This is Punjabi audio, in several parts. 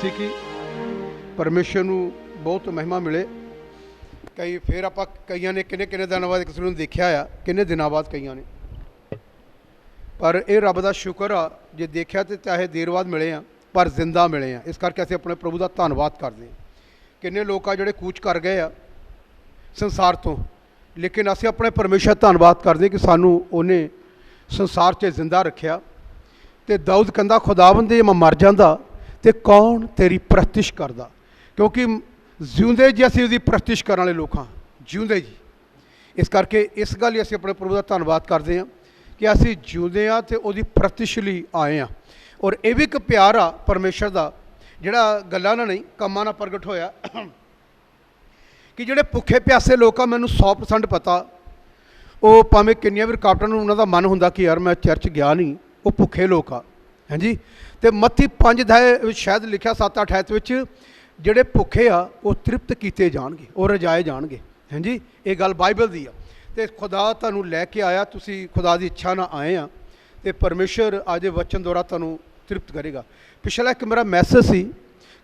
मसीह की परमेश्वर नूं बहुत महिमा मिले। कई फिर आप कई ने किन्ने किन्ने दिनों बाद किसी ने देखा आ, किन्ने दिनों बाद कई ने, पर यह रब का शुक्र आ जे देखा तो चाहे देर बाद मिले हैं पर जिंदा मिले हैं। इस करके असीं अपने प्रभु का धन्नवाद करते हैं। किन्ने लोग आ जिहड़े कूच कर गए आ संसार तो, लेकिन असीं अपने परमेश्वर धन्नवाद करते कि सानू उन्हें संसार च जिंदा रखिया। तो दाऊद कहंदा खुदावंद जे मैं मर जांदा तो कौन तेरी प्रस्तिश करदा, क्योंकि जिउंदे जी असीं उहदी प्रस्तिश करने वाले लोग हाँ, जिउंदे जी। इस करके इस गल असीं अपने प्रभु का धन्नवाद करते हैं कि असीं जिउंदे हाँ तो उहदी प्रस्तिश लई आए हैं। और यह भी एक प्यार आ परमेश्वर का जिहड़ा गल्लां नाल नहीं कम्मां नाल प्रगट होया कि जिहड़े भुखे प्यासे लोग आ, मैनूं 100% पता वो भावें किन्नियां भी रुकावटां नूं उन्हां दा मन हुंदा कि यार मैं चर्च गया नहीं, वो भुखे लोग आ। हाँ जी, तो मत्ती 5 अध्याय शायद लिखा 7-8 आयत विच जिहड़े भुखे आ वो तृप्त कीते जाणगे, वो रजाए जाणगे। हाँ जी, ये गल बाइबल दी आ। तो खुदा तुहानूं लैके आया, तुसीं खुदा की इच्छा नाल आए आ, तो परमेश्वर अज वचन द्वारा तुहानूं तृप्त करेगा। पिछला एक मेरा मैसेज सी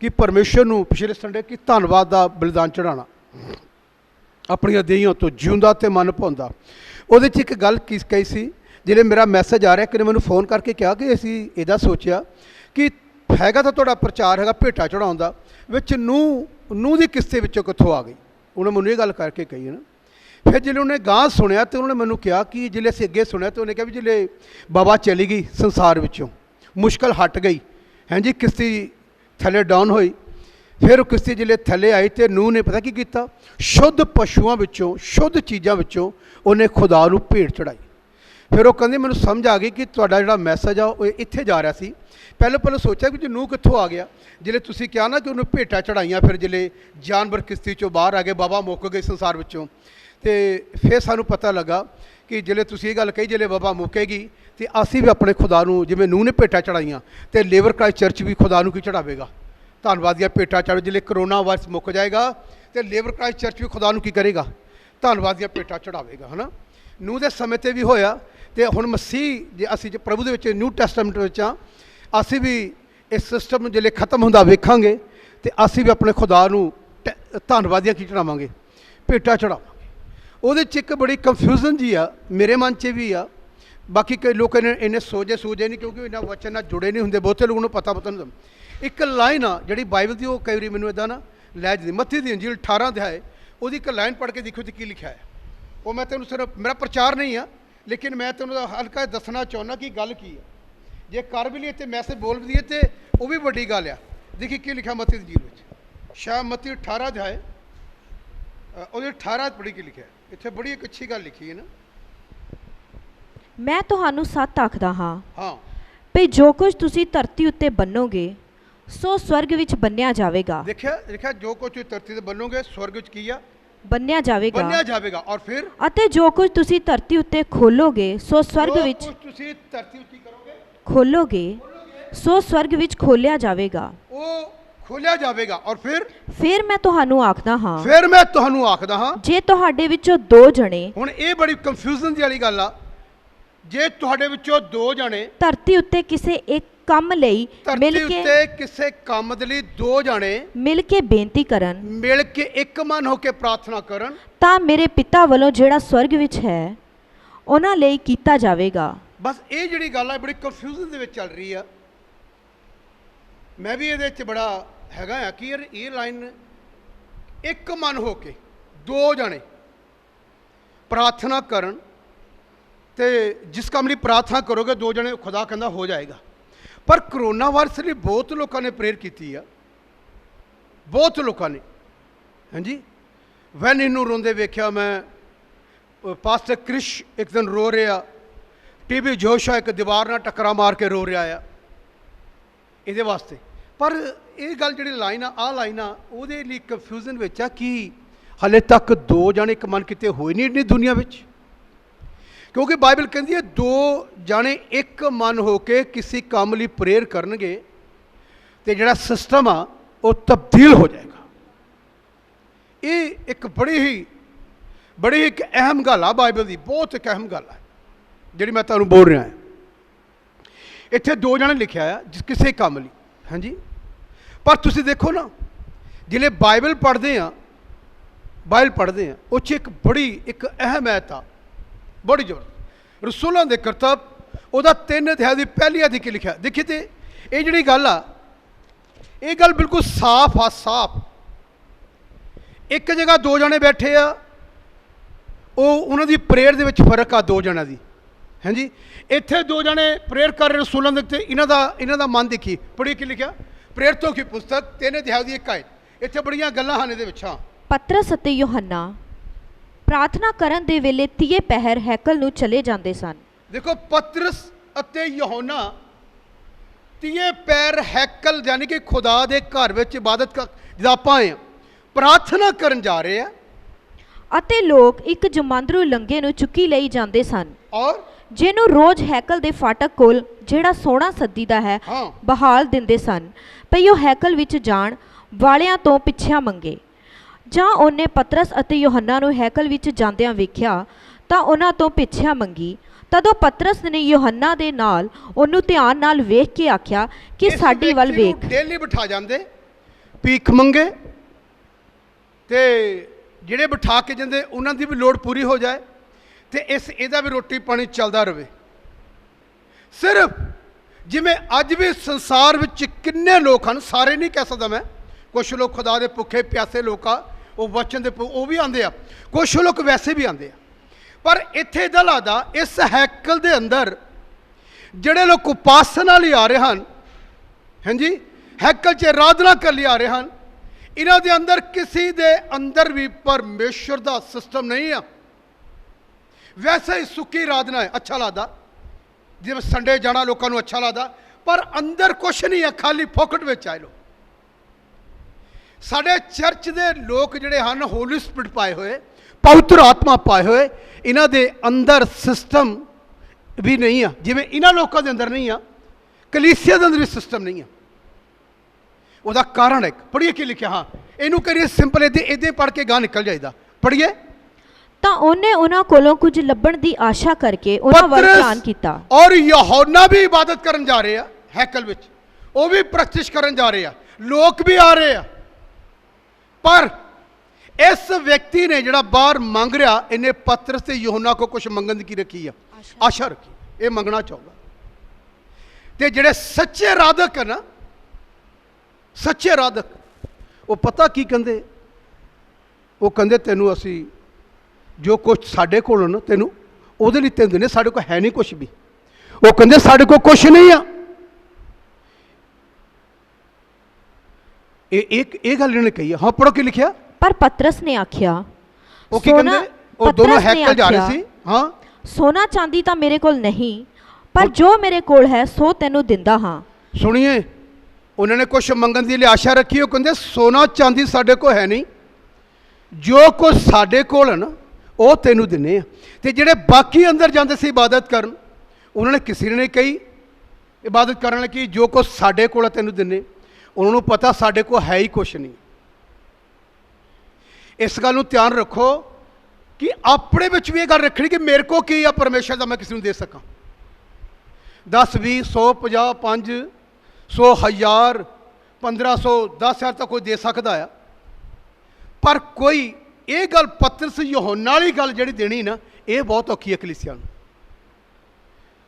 कि परमेश्वर नूं पिछले संडे कि धन्नवाद का बलिदान चढ़ाना अपनियां देहियां तो जिउंदा ते मन भाउंदा। उहदे च एक गल कही सी, जिहड़े मेरा मैसेज आ रहा कि मैंने फ़ोन करके कहा कि असीं इहदा सोचिया कि हैगा तो तुहाडा प्रचार हैगा भेटा चढ़ाउण दा, विच नूह दी किस्ते विचों कित्थों आ गई। उन्हें मैनूं ये गल करके कही है ना। फिर जिल्ले उन्हें गांह सुनिया तो उन्होंने मैनूं कहा कि जिल्ले असीं अगे सुनिया तो उन्हें कहा भी जिल्ले बाबा चली गई संसार विचों, मुश्किल हट गई, हैं जी, किस्ती थले डाउन हुई। फिर किस्ती जिल्ले थले आई तो नूह ने पता की कीता, शुद्ध पशुओं विचों शुद्ध चीज़ों विचों उन्हें खुदा नूं भेंट चढ़ाई। फिर वो कहंदे मैनूं समझ आ गई कि तुहाडा जिहड़ा मैसेज आ वो इत्थे जा रहा सी। पहले सोचा कि नूह कित्थों आ गया, जिल्ले तुसीं कहा ना कि उन्हें भेंटा चढ़ाइयां, फिर जिल्ले जानवर किस्ती चों बाहर आ गए, बाबा मुक गए संसार विचों। तो फिर सानूं पता लगा कि जिल्ले तुसीं ये गल कही जिल्ले बाबा मुकेगी तो असीं भी अपने खुदा नूं जिवें नूह ने भेंटा चढ़ाइयां तो लेबर क्राइस्ट चर्च भी खुदा नूं की चढ़ावेगा, धन्नवाद दियां भेंटा चढ़। जिल्ले करोना वायरस मुक जाएगा तो लेबर क्राइस्ट चर्च भी खुदा नूं की करेगा, धन्नवाद दियां भेंटा चढ़ावेगा, है ना। नूह के समय ते भी होया तो हुण मसीह जे असीं प्रभु दे विच न्यू टैस्टामेंट विच आ, असीं भी इस सिस्टम जिल्ले खत्म हुंदा वेखांगे तो असीं भी अपने खुदा नूं धन्नवादियां की चढ़ावांगे, भेंटा चढ़ावांगे। ਉਹਦੇ 'ਚ एक बड़ी कन्फ्यूजन जी आ मेरे मन च भी आ, बाकी कई लोग इन्हें सोचे नहीं क्योंकि इन्हें वचन नाल जुड़े नहीं होंगे, बहुते लोगों को पता नहीं। एक लाइन आ जी बाइबल की, वो कई बार मैनूं इदां ना लै जाती। मत्ती दी अंजील 18 अध्याय वो एक लाइन पढ़ के देखो तो की लिखा है। वो मैं तेनों सिर्फ मेरा प्रचार नहीं है, लेकिन मैं तेनों हल्का दसना चाहुंदा कि गल की है। जे कर भी लिए तो मैसेज बोल भी दिए तो वह भी वड्डी गल आ। देखिए की लिखा मत्ती दी अंजील में, शायद मत्ती 18 अध्याय वो 18 पढ़ी की लिखा है। इत्थे बड़ी एक अच्छी गल लिखी है ना, मैं तुहानू सच आखदा हां हाँ भी जो कुछ तुसी धरती उत्ते बन्नोगे सो स्वर्ग विच बन्निया जावेगा। देखिया देखिया, जो कुछ धरती ते बन्नोगे स्वर्ग विच की आ बन्निया जावेगा, बन्निया जावेगा। और फिर अते जो कुछ तुसी धरती उत्ते खोलोगे सो स्वर्ग विच जो कुछ तुसी धरती उत्ते करोगे खोलोगे सो स्वर्ग विच खोलिया जावेगा, वो खोलिया जावेगा। और फिर मैं तुहानू आखदा हां, फिर मैं तुहानू आखदा हां, जे तुहाडे विचों दो जणे हुण ये बड़ी कंफ्यूजन दी वाली गल आ, जे तुहाडे विचों दो जणे धरती उत्ते किसे एक काम लई धरती उत्ते किसे काम दे लई दो जणे मिल के बेनती करन, मिल के एक मन होके प्रार्थना करन, तां मेरे पिता वल्लों जेड़ा स्वर्ग विच है उन्हां लई कीता जावेगा। बस ये जिहड़ी गल है बड़ी कंफ्यूजन दे विच चल रही है। मैं भी ये बड़ा हैगा आ कि यार ये लाइन एक मन हो के दो जने प्रार्थना करन, ते जिस काम लिए प्रार्थना करोगे दो जने खुदा कहंदा हो जाएगा। पर करोना वायरस लिए बहुत लोगों ने प्रेयर की है, बहुत लोगों ने। हाँ जी, वैन इनू रोंदे वेख्या मैं, पास्टर क्रिश एक दिन रो रहा, टीवी जोशा एक दीवार नाल टक्करा मार के रो रहा है ये वास्ते। पर यह गल जी लाइन आ लाइन आ उहदे लई कंफ्यूजन विच आ कि हले तक दो जने एक मन किते होए नहीं इन्नी दुनिया विच, क्योंकि बाइबल कहती है दो जाने एक मन होके किसी काम लई प्रेयर करनगे तो जिहड़ा सिस्टम आ वो तब्दील हो जाएगा। ये एक बड़ी एक अहम गल आ बाइबल की, बहुत एक अहम गल है जिहड़ी मैं तुहानूं बोल रहा है। इत्थे दो जने लिखिया है किसी काम लई, हाँ जी, पर तुसीं देखो ना, जिले बाइबल पढ़ते हैं, बाइबल पढ़ते हैं, उस एक बड़ी एक अहम ऐत आ, बड़ी जबरदस्त। रसूलों के करतब ਉਹਦਾ 3 अध्याय की पहली अध्याय की लिखा। देखिए तो ये जी गल आ, ये गल बिल्कुल साफ आ, साफ। एक जगह 2 जने बैठे आ, उन्होंने प्रेयर के विच फर्क आ 2 जणिਆਂ की, हैं जी। इत्थे 2 जने प्रेयर कर रहे रसूलों के उत्ते, इन्हां दा मन देखी, पढ़िए की लिखा, प्रेयर तो की पुस्तक 3 अध्याय की 1 आयत। इत्थे बड़ियां गल्लां हन इहदे विच। हाँ, पतरस ਅਤੇ यूहन्ना प्रार्थना करन दे वेले 30 पहर हैकल नूं चले जांदे सन। देखो पतरस ਅਤੇ यूहन्ना 30 पैर हैकल यानी कि खुदा के घर में इबादत का जिदा आपां आए प्रार्थना करन जा रहे हैं, ਅਤੇ ਲੋਕ ਇੱਕ ਜਮਾਂਦਰੂ ਲੰਗੇ ਨੂੰ ਚੁੱਕੀ ਲਈ ਜਾਂਦੇ ਸਨ, और ਜਿਹਨੂੰ ਰੋਜ਼ ਹੈਕਲ ਦੇ ਫਾਟਕ ਕੋਲ ਜਿਹੜਾ ਸੋਨਾ ਸੱਦੀਦਾ ਹੈ हाँ ਬਹਾਲ ਦਿੰਦੇ ਸਨ ਭਈ ਉਹ ਹੈਕਲ ਵਿੱਚ ਜਾਣ ਵਾਲਿਆਂ ਤੋਂ ਪਿੱਛਾ ਮੰਗੇ। ਜਾਂ ਉਹਨੇ ਪਤਰਸ ਅਤੇ ਯੂਹੰਨਾ ਨੂੰ ਹੈਕਲ ਵਿੱਚ ਜਾਂਦਿਆਂ ਵੇਖਿਆ ਤਾਂ ਉਹਨਾਂ ਤੋਂ ਪਿੱਛਾ ਮੰਗੀ। ਤਦੋਂ ਪਤਰਸ ਨੇ ਯੂਹੰਨਾ ਦੇ ਨਾਲ ਉਹਨੂੰ ਧਿਆਨ ਨਾਲ ਵੇਖ ਕੇ ਆਖਿਆ ਕਿ ਸਾਡੀ ਵੱਲ ਵੇਖ। डेली बिठा जाते भीख मंगे, तो ਜਿਹੜੇ ਬਿਠਾ ਕੇ ਜਾਂਦੇ ਉਹਨਾਂ ਦੀ ਵੀ ਲੋੜ ਪੂਰੀ ਹੋ ਜਾਏ, ਤੇ ਇਹਦਾ ਵੀ ਰੋਟੀ ਪਾਣੀ ਚੱਲਦਾ ਰਹੇ। ਸਿਰਫ ਜਿਵੇਂ ਅੱਜ ਵੀ ਸੰਸਾਰ ਵਿੱਚ ਕਿੰਨੇ ਲੋਕ ਹਨ, ਸਾਰੇ ਨਹੀਂ ਕਹਿ ਸਕਦਾ ਮੈਂ, ਕੁਛ ਲੋਕ ਖੁਦਾ ਦੇ ਭੁੱਖੇ ਪਿਆਸੇ ਲੋਕ ਆ, ਉਹ ਵਚਨ ਦੇ ਉਹ ਵੀ ਆਉਂਦੇ ਆ, ਕੁਛ ਲੋਕ ਵੈਸੇ ਵੀ ਆਉਂਦੇ ਆ। पर इत्थे इदां लगदा इस हैकल दे अंदर जिहड़े लोग उपासना लई आ रहे हैं, हैं जी, हैकल च आराधना कर लई आ रहे हैं, इन्हां दे अंदर किसी दे अंदर भी परमेश्वर दा सिस्टम नहीं है। वैसे ही सुक्की आराधना है, अच्छा लगदा, जिवें संडे जाना लोकां नूं अच्छा लगदा, पर अंदर कुछ नहीं है, खाली फोकट विच आए लोग। साडे चर्च दे लोग जिहड़े हन होली स्पिरिट पाए हुए, पवित्र आत्मा पाए हुए, इन्हां दे अंदर सिस्टम भी नहीं है, जिवें इन्हां लोकां दे अंदर नहीं है, कलीसिया दे अंदर भी सिस्टम नहीं है। उसका कारण है, पढ़िए की लिखा। हाँ, इनू करिए सिंपल इदां पढ़ के गाह निकल जाएगा। पढ़िए, ਤਾਂ ਉਹਨੇ ਉਹਨਾਂ ਕੋਲੋਂ ਕੁਝ ਲੱਭਣ ਦੀ ਆਸ਼ਾ ਕਰਕੇ ਉਹਨਾਂ ਵੱਲ ਧਿਆਨ ਕੀਤਾ। और यूहन्ना भी इबादत करन जा रहे हैं हैकल विच, वो भी प्रस्तिश करन जा रहे हैं, लोग भी आ रहे हैं, पर इस व्यक्ति ने जिहड़ा बाहर मंग रहा, इन्हें पतरस ते यूहन्ना को कुछ मंगन की रखी है, आशा रखी, ये मंगना चाहूँगा। तो जिहड़े सच्चे आराधक है ना, सच्चे आराधक, वो पता की कहंदे, वो कहंदे तैनूं असी जो कुछ साडे कोल ना तैनूं उहदे लई तैनूं दिंदे, साडे कोल है नहीं कुछ भी। वो कहंदे साडे कोल कुछ नहीं आ। ये गल इन्होंने कही है। हाँ, पढ़ो की लिखिया। पर पतरस ने आख्या, वो की कहंदे, वो दोनों हैकल जा रहे सी। हाँ, सोना चांदी ਤਾਂ ਮੇਰੇ ਕੋਲ नहीं, पर जो मेरे कोल है सो ਤੈਨੂੰ ਦਿੰਦਾ ਹਾਂ। सुनिए, उन्होंने कुछ मंगन की आशा रखी, वो कहते सोना चांदी साडे को है नहीं, जो कुछ साडे कोल है ना वो तेनू दिने आ। ते जिहड़े बाकी अंदर जाते सी इबादत करन, उन्होंने किसी ने कही इबादत करन लगी, जो कुछ साडे कोल तेनू दिने, उन्होंने पता साडे को है ही कुछ नहीं। इस गल नूं ध्यान रखो कि अपने विच भी ये गल रखनी कि मेरे को की आ परमेश्वर दा मैं किसी नूं दे सकां। 10 20 100 50 500 1000 1500 10,000 तक कोई दे सकता है, पर कोई ये गल पतरस यूहन्ना वाली गल जिहड़ी देनी ना, ये बहुत औखी है कलीसिया नूं।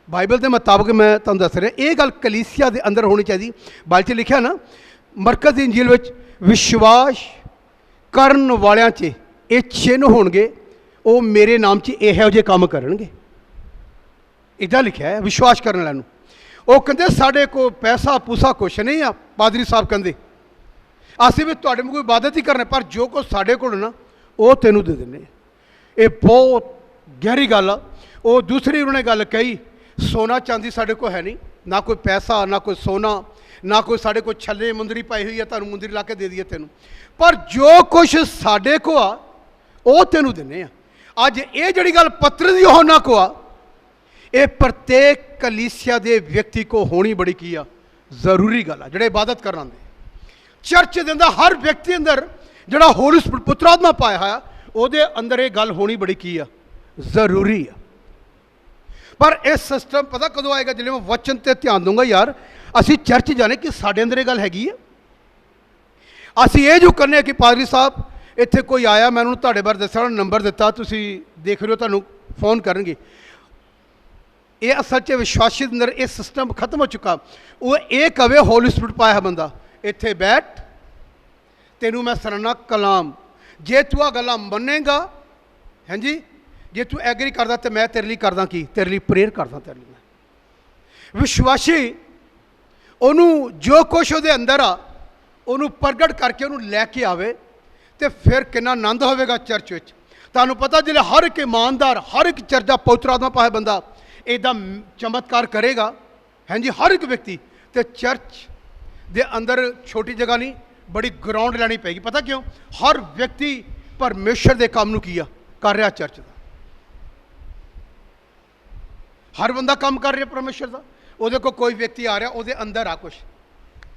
बाइबल के मुताबिक मैं तुहानूं दस रहा, ये गल कलीसिया के अंदर होनी चाहिए। बाइबल च लिखा ना, मरकस दी इंजील विच विश्वास करन वालियां च ये चिन्ह होणगे, वो मेरे नाम च इहो जिहे काम करनगे। इदां लिखा है विश्वास करने वालों। वो कहते साढ़े को पैसा पूसा कुछ नहीं आ। पादरी साहब कहते असीं भी तुहाडे कोई इबादत ही करना, पर जो कुछ साढ़े कोल ना वो तेनू दे देने। ये बहुत गहरी गल आ। वो दूसरी उन्होंने गल कही, सोना चांदी साढ़े को है नहीं, ना कोई पैसा ना कोई सोना, ना कोई साढ़े को छल्ले मुंदरी पाई हुई है, तुहानूं मुंदरी ला के दे दिए तेनू, पर जो कुछ साढ़े को आ वो तेनू देने आ। अज ये जिहड़ी गल पतरस यूहन्ना को आ, ये प्रत्येक कलीसिया के व्यक्ति को होनी बड़ी की आ जरूरी गल आ। जिहड़े इबादत करन आंदे चर्च के अंदर हर व्यक्ति अंदर जिहड़ा होली स्पिरिट पुत्र आत्मा पाया है, उहदे अंदर ये गल होनी बड़ी की आ जरूरी आ। पर यह सिस्टम पता कदों आएगा, जिसमें मैं वचन ते ध्यान दूंगा यार असी चर्च जाने कि साढ़े अंदर ये गल हैगी है। ਅਸੀਂ ਇਹ ਜੋ ਕਰਨੇ ਕਿ ਪਾਦਰੀ ਸਾਹਿਬ ਇੱਥੇ ਕੋਈ ਆਇਆ, ਮੈਂ ਉਹਨੂੰ ਤੁਹਾਡੇ ਬਾਰੇ ਦੱਸਿਆ, ਉਹਨਾਂ ਨੰਬਰ ਦਿੱਤਾ, ਤੁਸੀਂ ਦੇਖ ਰਹੇ ਹੋ, ਤੁਹਾਨੂੰ ਫੋਨ ਕਰਨਗੇ। ਇਹ ਅਸਲ 'ਚ ਵਿਸ਼ਵਾਸੀ ਦੇ ਅੰਦਰ ਇਹ ਸਿਸਟਮ ਖਤਮ ਹੋ ਚੁੱਕਾ। ਉਹ ਇਹ ਕਵੇ ਹੋਲੀ ਸਪਿਰਿਟ ਪਾਇਆ ਹੈ ਬੰਦਾ, ਇੱਥੇ ਬੈਠ, ਤੈਨੂੰ ਮੈਂ ਸੁਣਾਉਣਾ ਕਲਾਮ, ਜੇ ਤੂੰ ਆ ਗੱਲਾਂ ਮੰਨੇਗਾ, ਹਾਂਜੀ, ਜੇ ਤੂੰ ਐਗਰੀ ਕਰਦਾ ਤਾਂ ਮੈਂ ਤੇਰੇ ਲਈ ਕਰਦਾ ਕੀ, ਤੇਰੇ ਲਈ ਪ੍ਰੇਅਰ ਕਰਦਾ ਤੇਰੇ ਲਈ ਮੈਂ। ਵਿਸ਼ਵਾਸੀ ਉਹਨੂੰ ਜੋ ਕੁਛ ਉਹਦੇ ਅੰਦਰ ਆ ਉਹਨੂੰ ਪ੍ਰਗਟ ਕਰਕੇ ਉਹਨੂੰ ਲੈ ਕੇ ਆਵੇ, ਤੇ ਫਿਰ ਕਿੰਨਾ ਆਨੰਦ ਹੋਵੇਗਾ ਚਰਚ ਵਿੱਚ। ਤੁਹਾਨੂੰ ਪਤਾ ਜਿਹੜੇ ਹਰ ਇੱਕ ਇਮਾਨਦਾਰ, ਹਰ ਇੱਕ ਚਰਚ ਦਾ ਪਵਿੱਤਰ ਆਤਮਾ ਪਾਇਆ ਬੰਦਾ ਇੱਦਾਂ ਚਮਤਕਾਰ ਕਰੇਗਾ, ਹਾਂਜੀ, ਹਰ ਇੱਕ ਵਿਅਕਤੀ, ਤੇ ਚਰਚ ਦੇ ਅੰਦਰ ਛੋਟੀ ਜਗ੍ਹਾ ਨਹੀਂ, ਬੜੀ ਗਰਾਊਂਡ ਲੈਣੀ ਪਏਗੀ। ਪਤਾ ਕਿਉਂ? ਹਰ ਵਿਅਕਤੀ ਪਰਮੇਸ਼ਰ ਦੇ ਕੰਮ ਨੂੰ ਕੀ ਆ ਕਰ ਰਿਹਾ, ਚਰਚ ਦਾ ਹਰ ਬੰਦਾ ਕੰਮ ਕਰ ਰਿਹਾ ਪਰਮੇਸ਼ਰ ਦਾ। ਉਹਦੇ ਕੋਲ ਕੋਈ ਵਿਅਕਤੀ ਆ ਰਿਹਾ, ਉਹਦੇ ਅੰਦਰ ਆ ਕੁਛ,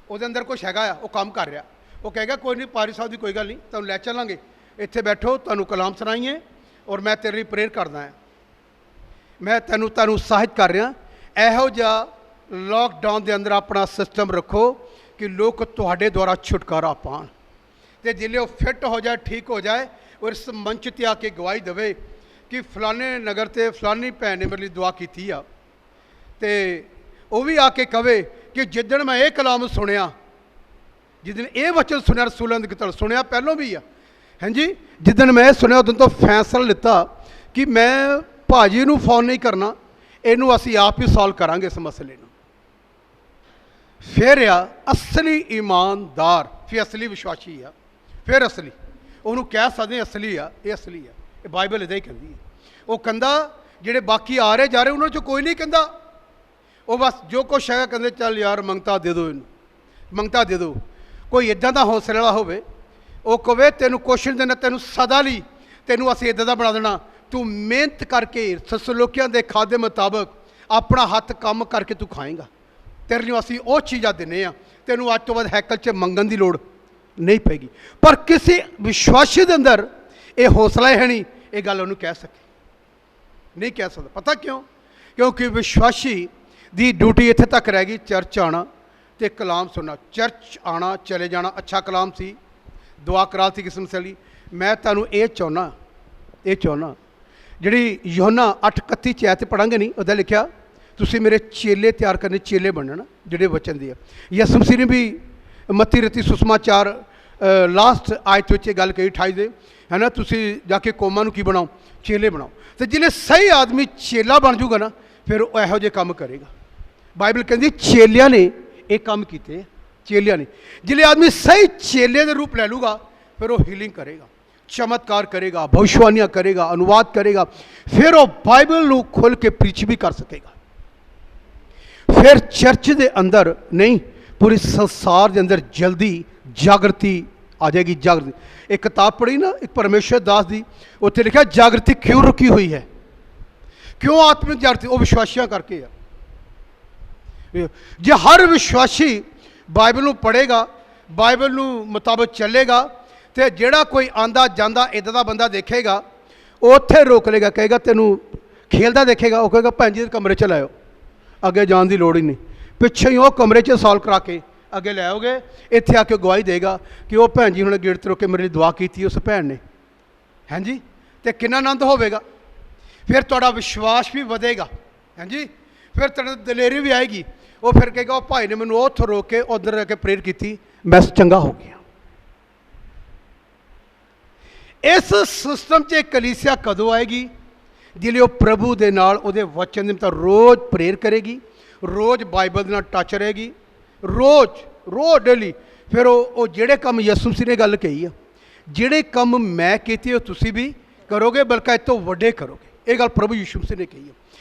ਉਹਦੇ ਅੰਦਰ ਕੁਛ ਹੈਗਾ ਆ, ਉਹ ਕੰਮ ਕਰ ਰਿਹਾ। ਉਹ ਕਹੇਗਾ ਕੋਈ ਨਹੀਂ ਪਾਦਰੀ ਸਾਹਿਬ ਦੀ ਕੋਈ ਗੱਲ ਨਹੀਂ, ਤੁਹਾਨੂੰ ਲੈ ਚੱਲਾਂਗੇ, ਇੱਥੇ ਬੈਠੋ, ਤੁਹਾਨੂੰ ਕਲਾਮ ਸੁਣਾਈਏ, ਔਰ ਮੈਂ ਤੇਰੇ ਲਈ ਪ੍ਰੇਅਰ ਕਰਦਾ ਹਾਂ, ਮੈਂ ਤੈਨੂੰ ਉਤਸ਼ਾਹਿਤ ਕਰ ਰਿਹਾ। ਇਹੋ ਜਿਹਾ ਲੋਕਡਾਊਨ ਦੇ ਅੰਦਰ ਆਪਣਾ ਸਿਸਟਮ ਰੱਖੋ ਕਿ ਲੋਕ ਤੁਹਾਡੇ ਦੁਆਰਾ ਛੁਟਕਾਰਾ ਪਾਉਣ, ਅਤੇ ਜਿਲੇ ਉਹ ਫਿੱਟ ਹੋ ਜਾਏ, ਠੀਕ ਹੋ ਜਾਏ, ਔਰ ਇਸ ਮੰਚ 'ਤੇ ਆ ਕੇ ਗਵਾਹੀ ਦੇਵੇ ਕਿ ਫਲਾਣੇ ਨਗਰ 'ਤੇ ਫਲਾਨੀ ਭੈਣ ਨੇ ਮੇਰੇ ਲਈ ਦੁਆ ਕੀਤੀ ਆ, ਅਤੇ ਉਹ ਵੀ ਆ ਕੇ ਕਵੇ ਕਿ ਜਿੱਦਣ ਮੈਂ ਇਹ ਕਲਾਮ ਸੁਣਿਆ, ਜਿੱਦਣ ਇਹ ਵਚਨ ਸੁਣਿਆ, ਰਸੂਲਾਂ ਦੀ ਕਿਤਾਬ ਸੁਣਿਆ, ਪਹਿਲੋਂ ਵੀ ਆ, ਹਾਂਜੀ, ਜਿੱਦਣ ਮੈਂ ਇਹ ਸੁਣਿਆ ਉਦੋਂ ਤੋਂ ਫੈਸਲਾ ਲਿੱਤਾ ਕਿ ਮੈਂ ਭਾਜੀ ਨੂੰ ਫੋਨ ਨਹੀਂ ਕਰਨਾ, ਇਹਨੂੰ ਅਸੀਂ ਆਪ ਹੀ ਸੋਲਵ ਕਰਾਂਗੇ ਇਸ ਮਸਲੇ ਨੂੰ। ਫਿਰ ਆ ਅਸਲੀ ਇਮਾਨਦਾਰ, ਫਿਰ ਅਸਲੀ ਵਿਸ਼ਵਾਸੀ ਆ, ਫਿਰ ਅਸਲੀ ਉਹਨੂੰ ਕਹਿ ਸਕਦੇ ਅਸਲੀ ਆ, ਇਹ ਅਸਲੀ ਆ, ਇਹ ਬਾਈਬਲ ਇੱਦਾਂ ਹੀ ਕਹਿੰਦੀ ਹੈ। ਉਹ ਕਹਿੰਦਾ ਜਿਹੜੇ ਬਾਕੀ ਆ ਰਹੇ ਜਾ ਰਹੇ ਉਹਨਾਂ 'ਚੋਂ ਕੋਈ ਨਹੀਂ ਕਹਿੰਦਾ, ਉਹ ਬਸ ਜੋ ਕੁਛ ਹੈਗਾ ਕਹਿੰਦੇ ਚੱਲ ਯਾਰ ਮੰਗਤਾ ਦੇ ਦਿਓ, ਇਹਨੂੰ ਮੰਗਤਾ ਦੇ ਦਿਓ। ਕੋਈ ਇੱਦਾਂ ਦਾ ਹੌਸਲੇ ਵਾਲਾ ਹੋਵੇ, ਉਹ ਕਵੇ ਤੈਨੂੰ ਕੁਐਸਚਨ ਦੇਣਾ, ਤੈਨੂੰ ਸਦਾ ਲਈ ਤੈਨੂੰ ਅਸੀਂ ਇੱਦਾਂ ਦਾ ਬਣਾ ਦੇਣਾ, ਤੂੰ ਮਿਹਨਤ ਕਰਕੇ ਸਸਲੋਕਿਆਂ ਦੇ ਖਾਦੇ ਮੁਤਾਬਕ ਆਪਣਾ ਹੱਥ ਕੰਮ ਕਰਕੇ ਤੂੰ ਖਾਏਂਗਾ, ਤੇਰੇ ਲਈ ਅਸੀਂ ਉਹ ਚੀਜ਼ਾਂ ਦਿੰਦੇ ਹਾਂ, ਤੈਨੂੰ ਅੱਜ ਤੋਂ ਬਾਅਦ ਹੈਕਲ 'ਚ ਮੰਗਣ ਦੀ ਲੋੜ ਨਹੀਂ ਪਏਗੀ। ਪਰ ਕਿਸੇ ਵਿਸ਼ਵਾਸੀ ਦੇ ਅੰਦਰ ਇਹ ਹੌਸਲਾ ਹੈ ਨਹੀਂ, ਇਹ ਗੱਲ ਉਹਨੂੰ ਕਹਿ ਸਕੇ, ਨਹੀਂ ਕਹਿ ਸਕਦਾ। ਪਤਾ ਕਿਉਂ? ਕਿਉਂਕਿ ਵਿਸ਼ਵਾਸੀ ਦੀ ਡਿਊਟੀ ਇੱਥੇ ਤੱਕ ਰਹਿ ਗਈ, ਚਰਚ ਆਉਣਾ ਅਤੇ ਕਲਾਮ ਸੁਣਨਾ। ਚਰਚ ਆਉਣਾ, ਚਲੇ ਜਾਣਾ, ਅੱਛਾ ਕਲਾਮ ਸੀ, ਦੁਆ ਕਰਾ ਸੀ ਕਿਸਮ ਸਲੀ। ਮੈਂ ਤੁਹਾਨੂੰ ਇਹ ਚਾਹੁੰਦਾ ਜਿਹੜੀ ਯੋਹਨਾ 8:31 ਚ ਆਇਤ ਪੜ੍ਹਾਂਗੇ ਨਹੀਂ, ਉਹਦਾ ਲਿਖਿਆ ਤੁਸੀਂ ਮੇਰੇ ਚੇਲੇ ਤਿਆਰ ਕਰਨੇ, ਚੇਲੇ ਬਣਨਾ ਜਿਹੜੇ ਵਚਨ ਦੇ ਆ। ਯਿਸੂ ਮਸੀਹ ਨੇ ਵੀ ਮੱਤੀ ਰਤੀ ਸੁਸਮਾਚਾਰ ਲਾਸਟ ਆਇਤ ਵਿੱਚ ਇਹ ਗੱਲ ਕਹੀ 28 ਦੇ, ਹੈ ਨਾ, ਤੁਸੀਂ ਜਾ ਕੇ ਕੌਮਾਂ ਨੂੰ ਕੀ ਬਣਾਓ, ਚੇਲੇ ਬਣਾਓ। ਅਤੇ ਜਿਹੜੇ ਸਹੀ ਆਦਮੀ ਚੇਲਾ ਬਣ ਜੂਗਾ ਨਾ, ਫਿਰ ਉਹ ਇਹੋ ਜਿਹੇ ਕੰਮ ਕਰੇਗਾ। ਬਾਈਬਲ ਕਹਿੰਦੀ ਚੇਲਿਆਂ ਨੇ ਇਹ ਕੰਮ ਕੀਤੇ, ਚੇਲਿਆਂ ਨੇ। ਜਿਹੜੇ ਆਦਮੀ ਸਹੀ ਚੇਲੇ ਦੇ ਰੂਪ ਲੈ ਲੂਗਾ, ਫਿਰ ਉਹ ਹੀਲਿੰਗ ਕਰੇਗਾ, ਚਮਤਕਾਰ ਕਰੇਗਾ, ਭਵਿष्यवाणियां ਕਰੇਗਾ, ਅਨੁਵਾਦ ਕਰੇਗਾ, ਫਿਰ ਉਹ ਬਾਈਬਲ ਨੂੰ ਖੋਲ੍ਹ ਕੇ ਪ੍ਰੀਚ ਵੀ ਕਰ ਸਕੇਗਾ। ਫਿਰ ਚਰਚ ਦੇ ਅੰਦਰ ਨਹੀਂ, ਪੂਰੇ ਸੰਸਾਰ ਦੇ ਅੰਦਰ ਜਲਦੀ ਜਾਗਰਤੀ ਆ ਜਾਏਗੀ। ਜਾਗਰਤੀ, ਇੱਕ ਕਿਤਾਬ ਪੜ੍ਹੀ ਨਾ ਇੱਕ ਪਰਮੇਸ਼ਰ ਦਾਸ ਦੀ, ਉੱਥੇ ਲਿਖਿਆ ਜਾਗਰਤੀ ਕਿਉਂ ਰੁਕੀ ਹੋਈ ਹੈ, ਕਿਉਂ ਆਤਮਿਕ ਜਾਗਰਤੀ? ਉਹ ਵਿਸ਼ਵਾਸੀਆਂ ਕਰਕੇ ਆ। ਜੇ ਹਰ ਵਿਸ਼ਵਾਸੀ ਬਾਈਬਲ ਨੂੰ ਪੜ੍ਹੇਗਾ, ਬਾਈਬਲ ਨੂੰ ਮੁਤਾਬਕ ਚੱਲੇਗਾ, ਅਤੇ ਜਿਹੜਾ ਕੋਈ ਆਉਂਦਾ ਜਾਂਦਾ ਇੱਦਾਂ ਦਾ ਬੰਦਾ ਦੇਖੇਗਾ, ਉਹ ਉੱਥੇ ਰੋਕ ਲੇਗਾ, ਕਹੇਗਾ ਤੈਨੂੰ ਖੇਲਦਾ ਦੇਖੇਗਾ, ਉਹ ਕਹੇਗਾ ਭੈਣ ਜੀ ਦੇ ਕਮਰੇ 'ਚ ਲਾਇਓ, ਅੱਗੇ ਜਾਣ ਦੀ ਲੋੜ ਹੀ ਨਹੀਂ, ਪਿੱਛੇ ਹੀ ਉਹ ਕਮਰੇ 'ਚ ਸੋਲਵ ਕਰਾ ਕੇ ਅੱਗੇ ਲੈ ਆਓਗੇ। ਇੱਥੇ ਆ ਕੇ ਗਵਾਹੀ ਦੇਗਾ ਕਿ ਉਹ ਭੈਣ ਜੀ ਹੁਣ ਗੇਟ 'ਤੇ ਰੁਕ ਕੇ ਮੇਰੇ ਲਈ ਦੁਆ ਕੀਤੀ ਉਸ ਭੈਣ ਨੇ, ਹਾਂਜੀ, ਅਤੇ ਕਿੰਨਾ ਆਨੰਦ ਹੋਵੇਗਾ। ਫਿਰ ਤੁਹਾਡਾ ਵਿਸ਼ਵਾਸ ਵੀ ਵਧੇਗਾ, ਹਾਂਜੀ, ਫਿਰ ਤੁਹਾਡੀ ਦਲੇਰੀ ਵੀ ਆਏਗੀ। ਉਹ ਫਿਰ ਕਹੇਗਾ ਉਹ ਭਾਈ ਨੇ ਮੈਨੂੰ ਉੱਥੋਂ ਰੋਕ ਕੇ ਉੱਧਰ ਰਹਿ ਕੇ ਪ੍ਰੇਅਰ ਕੀਤੀ, ਮੈਂ ਚੰਗਾ ਹੋ ਗਿਆ। ਇਸ ਸਿਸਟਮ 'ਚ ਕਲੀਸਿਆ ਕਦੋਂ ਆਏਗੀ? ਜਿਹੜੇ ਉਹ ਪ੍ਰਭੂ ਦੇ ਨਾਲ ਉਹਦੇ ਵਚਨ ਦੇ ਮੁਤਾਬਕ ਰੋਜ਼ ਪ੍ਰੇਅਰ ਕਰੇਗੀ, ਰੋਜ਼ ਬਾਈਬਲ ਦੇ ਨਾਲ ਟੱਚ ਰਹੇਗੀ, ਰੋਜ਼ ਡੇਲੀ। ਫਿਰ ਉਹ ਜਿਹੜੇ ਕੰਮ ਯਿਸੂ ਮਸੀਹ ਨੇ ਗੱਲ ਕਹੀ ਆ, ਜਿਹੜੇ ਕੰਮ ਮੈਂ ਕੀਤੇ ਉਹ ਤੁਸੀਂ ਵੀ ਕਰੋਗੇ, ਬਲਕਿ ਇਹ ਤੋਂ ਵੱਡੇ ਕਰੋਗੇ। ਇਹ ਗੱਲ ਪ੍ਰਭੂ ਯਿਸੂ ਮਸੀਹ ਨੇ ਕਹੀ ਆ।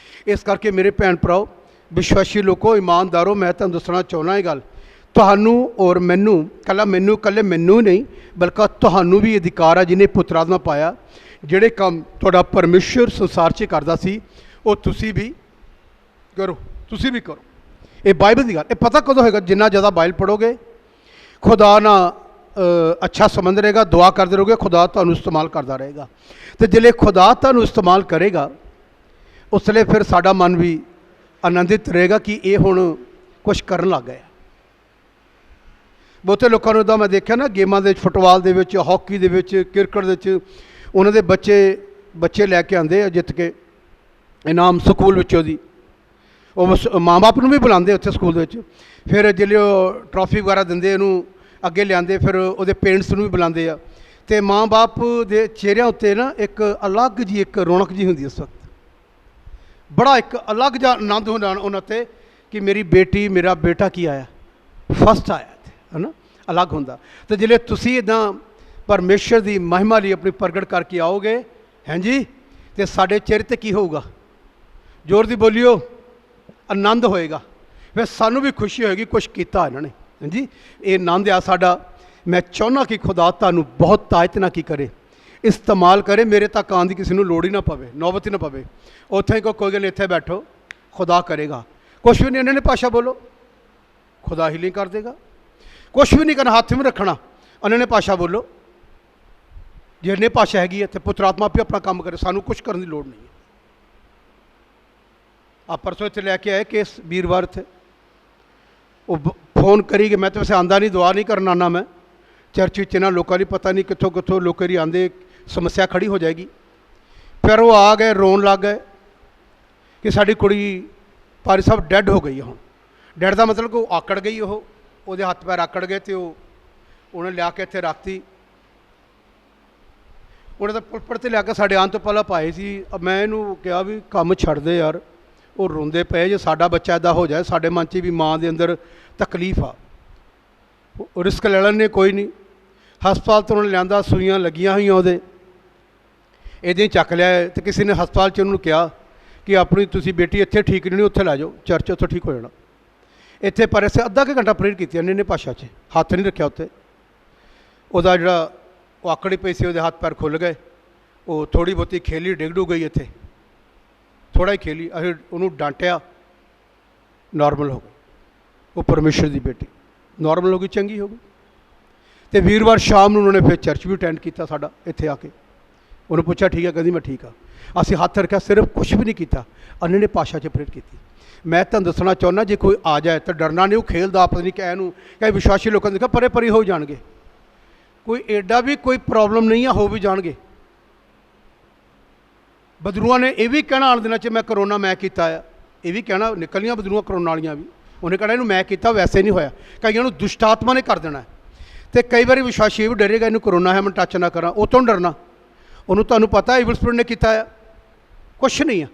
ਇਸ ਕਰਕੇ ਮੇਰੇ ਭੈਣ ਭਰਾਓ, ਵਿਸ਼ਵਾਸੀ ਲੋਕੋ, ਇਮਾਨਦਾਰੋ, ਮੈਂ ਤੁਹਾਨੂੰ ਦੱਸਣਾ ਚਾਹੁੰਦਾ ਇਹ ਗੱਲ, ਤੁਹਾਨੂੰ ਔਰ ਮੈਨੂੰ, ਇਕੱਲੇ ਮੈਨੂੰ ਨਹੀਂ, ਬਲਕਿ ਤੁਹਾਨੂੰ ਵੀ ਅਧਿਕਾਰ ਆ ਜਿਹਨੇ ਪੁੱਤਰ ਆਤਮਾ ਪਾਇਆ। ਜਿਹੜੇ ਕੰਮ ਤੁਹਾਡਾ ਪਰਮੇਸ਼ਰ ਸੰਸਾਰ 'ਚ ਕਰਦਾ ਸੀ, ਉਹ ਤੁਸੀਂ ਵੀ ਕਰੋ, ਤੁਸੀਂ ਵੀ ਕਰੋ। ਇਹ ਬਾਈਬਲ ਦੀ ਗੱਲ। ਇਹ ਪਤਾ ਕਦੋਂ ਹੋਏਗਾ? ਜਿੰਨਾ ਜ਼ਿਆਦਾ ਬਾਈਬਲ ਪੜ੍ਹੋਗੇ, ਖੁਦਾ ਨਾਲ ਅੱਛਾ ਸੰਬੰਧ ਰਹੇਗਾ, ਦੁਆ ਕਰਦੇ ਰਹੋਗੇ, ਖੁਦਾ ਤੁਹਾਨੂੰ ਇਸਤੇਮਾਲ ਕਰਦਾ ਰਹੇਗਾ। ਅਤੇ ਜਿਹੜੇ ਖੁਦਾ ਤੁਹਾਨੂੰ ਇਸਤੇਮਾਲ ਕਰੇਗਾ, ਉਸ ਵੇਲੇ ਫਿਰ ਸਾਡਾ ਮਨ ਵੀ ਆਨੰਦਿਤ ਰਹੇਗਾ ਕਿ ਇਹ ਹੁਣ ਕੁਛ ਕਰਨ ਲੱਗ ਗਿਆ। ਬਹੁਤੇ ਲੋਕਾਂ ਨੂੰ ਇੱਦਾਂ ਮੈਂ ਦੇਖਿਆ ਨਾ, ਗੇਮਾਂ ਦੇ ਵਿੱਚ, ਫੁੱਟਬਾਲ ਦੇ ਵਿੱਚ, ਹਾਕੀ ਦੇ ਵਿੱਚ, ਕ੍ਰਿਕਟ ਦੇ ਵਿੱਚ, ਉਹਨਾਂ ਦੇ ਬੱਚੇ ਲੈ ਕੇ ਆਉਂਦੇ ਆ ਜਿੱਤ ਕੇ ਇਨਾਮ ਸਕੂਲ ਵਿੱਚੋਂ ਦੀ। ਉਹ ਮਾਂ ਬਾਪ ਨੂੰ ਵੀ ਬੁਲਾਉਂਦੇ ਉੱਥੇ ਸਕੂਲ ਦੇ ਵਿੱਚ, ਫਿਰ ਜਿਹੜੇ ਉਹ ਟਰੋਫੀ ਵਗੈਰਾ ਦਿੰਦੇ ਇਹਨੂੰ ਅੱਗੇ ਲਿਆਉਂਦੇ, ਫਿਰ ਉਹਦੇ ਪੇਰੈਂਟਸ ਨੂੰ ਵੀ ਬੁਲਾਉਂਦੇ ਆ। ਅਤੇ ਮਾਂ ਬਾਪ ਦੇ ਚਿਹਰਿਆਂ ਉੱਤੇ ਨਾ ਇੱਕ ਅਲੱਗ ਜਿਹੀ ਇੱਕ ਰੌਣਕ ਜਿਹੀ ਹੁੰਦੀ ਉਸ ਵਕਤ, ਬੜਾ ਇੱਕ ਅਲੱਗ ਜਿਹਾ ਆਨੰਦ ਹੁੰਦਾ ਉਹਨਾਂ 'ਤੇ ਕਿ ਮੇਰੀ ਬੇਟੀ, ਮੇਰਾ ਬੇਟਾ ਕੀ ਆਇਆ, ਫਸਟ ਆਇਆ ਇੱਥੇ, ਹੈ ਨਾ, ਅਲੱਗ ਹੁੰਦਾ। ਅਤੇ ਜਿਹੜੇ ਤੁਸੀਂ ਇੱਦਾਂ ਪਰਮੇਸ਼ਰ ਦੀ ਮਹਿਮਾ ਲਈ ਆਪਣੀ ਪ੍ਰਗਟ ਕਰਕੇ ਆਓਗੇ, ਹਾਂਜੀ, ਅਤੇ ਸਾਡੇ ਚਿਹਰੇ 'ਤੇ ਕੀ ਹੋਊਗਾ? ਜ਼ੋਰ ਦੀ ਬੋਲਿਓ, ਆਨੰਦ ਹੋਏਗਾ। ਫਿਰ ਸਾਨੂੰ ਵੀ ਖੁਸ਼ੀ ਹੋਏਗੀ ਕੁਛ ਕੀਤਾ ਇਹਨਾਂ ਨੇ, ਹਾਂਜੀ। ਇਹ ਆਨੰਦ ਆ ਸਾਡਾ। ਮੈਂ ਚਾਹੁੰਦਾ ਕਿ ਖੁਦਾ ਤੁਹਾਨੂੰ ਬਹੁਤ ਤਾਇਤ ਨਾ ਕੀ ਕਰੇ, ਇਸਤੇਮਾਲ ਕਰੇ, ਮੇਰੇ ਤੱਕ ਆਉਣ ਦੀ ਕਿਸੇ ਨੂੰ ਲੋੜ ਹੀ ਨਾ ਪਵੇ, ਨੌਬਤ ਹੀ ਨਾ ਪਵੇ। ਉੱਥੇ ਕੋਈ ਗੱਲ, ਇੱਥੇ ਬੈਠੋ, ਖੁਦਾ ਕਰੇਗਾ। ਕੁਛ ਵੀ ਨਹੀਂ, ਇਹਨਾਂ ਨੇ ਭਾਸ਼ਾ ਬੋਲੋ, ਖੁਦਾ ਹੀਲਿੰਗ ਕਰ ਦੇਗਾ। ਕੁਛ ਵੀ ਨਹੀਂ ਕਰਨਾ, ਹੱਥ ਵੀ ਰੱਖਣਾ, ਇਹਨਾਂ ਨੇ ਭਾਸ਼ਾ ਬੋਲੋ, ਜਿਹਨੇ ਭਾਸ਼ਾ ਹੈਗੀ ਹੈ, ਅਤੇ ਪੁੱਤਰ ਆਤਮਾ ਵੀ ਆਪਣਾ ਕੰਮ ਕਰੇ, ਸਾਨੂੰ ਕੁਛ ਕਰਨ ਦੀ ਲੋੜ ਨਹੀਂ ਹੈ। ਆ ਪਰਸੋਂ ਇੱਥੇ ਲੈ ਕੇ ਆਏ ਕੇਸ, ਵੀਰਵਾਰ ਇੱਥੇ ਉਹ ਫੋਨ ਕਰੀ ਕਿ ਮੈਂ ਤਾਂ ਵੈਸੇ ਆਉਂਦਾ ਨਹੀਂ, ਦੁਆ ਨਹੀਂ ਕਰਨ ਆਉਂਦਾ ਮੈਂ ਚਰਚ ਵਿੱਚ, ਇਹਨਾਂ ਲੋਕਾਂ ਲਈ ਪਤਾ ਨਹੀਂ ਕਿੱਥੋਂ ਕਿੱਥੋਂ ਲੋਕਾਂ ਦੀ ਆਉਂਦੇ, ਸਮੱਸਿਆ ਖੜੀ ਹੋ ਜਾਏਗੀ। ਫਿਰ ਉਹ ਆ ਗਏ, ਰੋਣ ਲੱਗ ਗਏ ਕਿ ਸਾਡੀ ਕੁੜੀ ਪਾਰੀ ਸਾਹਿਬ ਡੈਡ ਹੋ ਗਈ ਹੈ। ਹੁਣ ਡੈਡ ਦਾ ਮਤਲਬ ਕਿ ਉਹ ਆਕੜ ਗਈ, ਉਹਦੇ ਹੱਥ ਪੈਰ ਆਕੜ ਗਏ, ਅਤੇ ਉਹਨੇ ਲਿਆ ਕੇ ਇੱਥੇ ਰੱਖਤੀ। ਉਹਨੇ ਤਾਂ ਪੁਲਪੜ 'ਤੇ ਲਿਆ ਕੇ ਸਾਡੇ ਆਉਣ ਤੋਂ ਪਹਿਲਾਂ ਪਾਏ ਸੀ। ਮੈਂ ਇਹਨੂੰ ਕਿਹਾ ਵੀ ਕੰਮ ਛੱਡ ਦੇ ਯਾਰ, ਉਹ ਰੋਂਦੇ ਪਏ, ਜੇ ਸਾਡਾ ਬੱਚਾ ਇੱਦਾਂ ਹੋ ਜਾਏ, ਸਾਡੇ ਮਨ 'ਚ ਵੀ ਮਾਂ ਦੇ ਅੰਦਰ ਤਕਲੀਫ ਆ। ਉਹ ਰਿਸਕ ਲੈ ਲੈਣੇ, ਕੋਈ ਨਹੀਂ। ਹਸਪਤਾਲ ਤੋਂ ਉਹਨੇ ਲਿਆਂਦਾ, ਸੂਈਆਂ ਲੱਗੀਆਂ ਹੋਈਆਂ ਉਹਦੇ, ਇੱਦਾਂ ਹੀ ਚੱਕ ਲਿਆ। ਅਤੇ ਕਿਸੇ ਨੇ ਹਸਪਤਾਲ 'ਚ ਉਹਨੂੰ ਕਿਹਾ ਕਿ ਆਪਣੀ ਤੁਸੀਂ ਬੇਟੀ ਇੱਥੇ ਠੀਕ ਨਹੀਂ, ਉੱਥੇ ਲੈ ਜਾਓ, ਚਰਚ ਉੱਥੋਂ ਠੀਕ ਹੋ ਜਾਣਾ। ਇੱਥੇ ਪਰ ਅਸੀਂ ਅੱਧਾ ਕੁ ਘੰਟਾ ਪ੍ਰੇਅਰ ਕੀਤੀ ਇਹਨੇ ਭਾਸ਼ਾ 'ਚ, ਹੱਥ ਨਹੀਂ ਰੱਖਿਆ ਉੱਤੇ। ਉਹਦਾ ਜਿਹੜਾ ਉਹ ਆਕੜੀ ਪਈ ਸੀ, ਉਹਦੇ ਹੱਥ ਪੈਰ ਖੁੱਲ੍ਹ ਗਏ। ਉਹ ਥੋੜ੍ਹੀ ਬਹੁਤੀ ਖੇਲੀ, ਡਿੱਗ ਡੁੱਗ ਗਈ ਇੱਥੇ, ਥੋੜ੍ਹਾ ਹੀ ਖੇਲੀ। ਅਸੀਂ ਉਹਨੂੰ ਡਾਂਟਿਆ, ਨੋਰਮਲ ਹੋ ਗਈ। ਉਹ ਪਰਮੇਸ਼ਰ ਦੀ ਬੇਟੀ ਨੋਰਮਲ ਹੋ ਗਈ, ਚੰਗੀ ਹੋ ਗਈ। ਅਤੇ ਵੀਰਵਾਰ ਸ਼ਾਮ ਨੂੰ ਉਹਨਾਂ ਨੇ ਫਿਰ ਚਰਚ ਵੀ ਅਟੈਂਡ ਕੀਤਾ ਸਾਡਾ ਇੱਥੇ ਆ ਕੇ। ਉਹਨੂੰ ਪੁੱਛਿਆ ਠੀਕ ਹੈ, ਕਹਿੰਦੀ ਮੈਂ ਠੀਕ ਹਾਂ। ਅਸੀਂ ਹੱਥ ਰੱਖਿਆ, ਸਿਰਫ ਕੁਛ ਵੀ ਨਹੀਂ ਕੀਤਾ, ਅੰਨੇ ਨੇ ਭਾਸ਼ਾ 'ਚ ਪ੍ਰੇਅਰ ਕੀਤੀ। ਮੈਂ ਤੁਹਾਨੂੰ ਦੱਸਣਾ ਚਾਹੁੰਦਾ, ਜੇ ਕੋਈ ਆ ਜਾਏ ਤਾਂ ਡਰਨਾ ਨਹੀਂ। ਉਹ ਖੇਲਦਾ ਪਤਾ ਨਹੀਂ ਕਹਿ ਨੂੰ, ਕਈ ਵਿਸ਼ਵਾਸੀ ਲੋਕਾਂ ਨੇ ਦੇਖਿਆ ਪਰੇ ਪਰੇ ਹੋ ਜਾਣਗੇ, ਕੋਈ ਐਡਾ ਵੀ ਕੋਈ ਪ੍ਰੋਬਲਮ ਨਹੀਂ ਆ, ਹੋ ਵੀ ਜਾਣਗੇ। ਬਦਰੂਆਂ ਨੇ ਇਹ ਵੀ ਕਹਿਣਾ ਆਉਣ ਦਿਨਾਂ 'ਚ ਮੈਂ ਕਰੋਨਾ ਮੈਂ ਕੀਤਾ ਆ, ਇਹ ਵੀ ਕਹਿਣਾ ਨਿਕਲੀਆਂ ਬਦਰੂਆਂ ਕਰੋਨਾ ਵਾਲੀਆਂ ਵੀ। ਉਹਨੇ ਕਹਿਣਾ ਇਹਨੂੰ ਮੈਂ ਕੀਤਾ, ਵੈਸੇ ਨਹੀਂ ਹੋਇਆ। ਕਈਆਂ ਨੂੰ ਦੁਸ਼ਟ ਆਤਮਾ ਨੇ ਕਰ ਦੇਣਾ। ਅਤੇ ਕਈ ਵਾਰੀ ਵਿਸ਼ਵਾਸੀ ਇਹ ਵੀ ਡਰੇਗਾ, ਇਹਨੂੰ ਕਰੋਨਾ ਹੈ, ਮੈਂ ਟੱਚ ਨਾ ਕਰਾਂ, ਉਹ ਤੋਂ ਡਰਨਾ। ਉਹਨੂੰ ਤੁਹਾਨੂੰ ਪਤਾ ਈਵਲ ਸਪਿਰਿਟ ਨੇ ਕੀਤਾ ਆ, ਕੁਛ ਨਹੀਂ ਆ।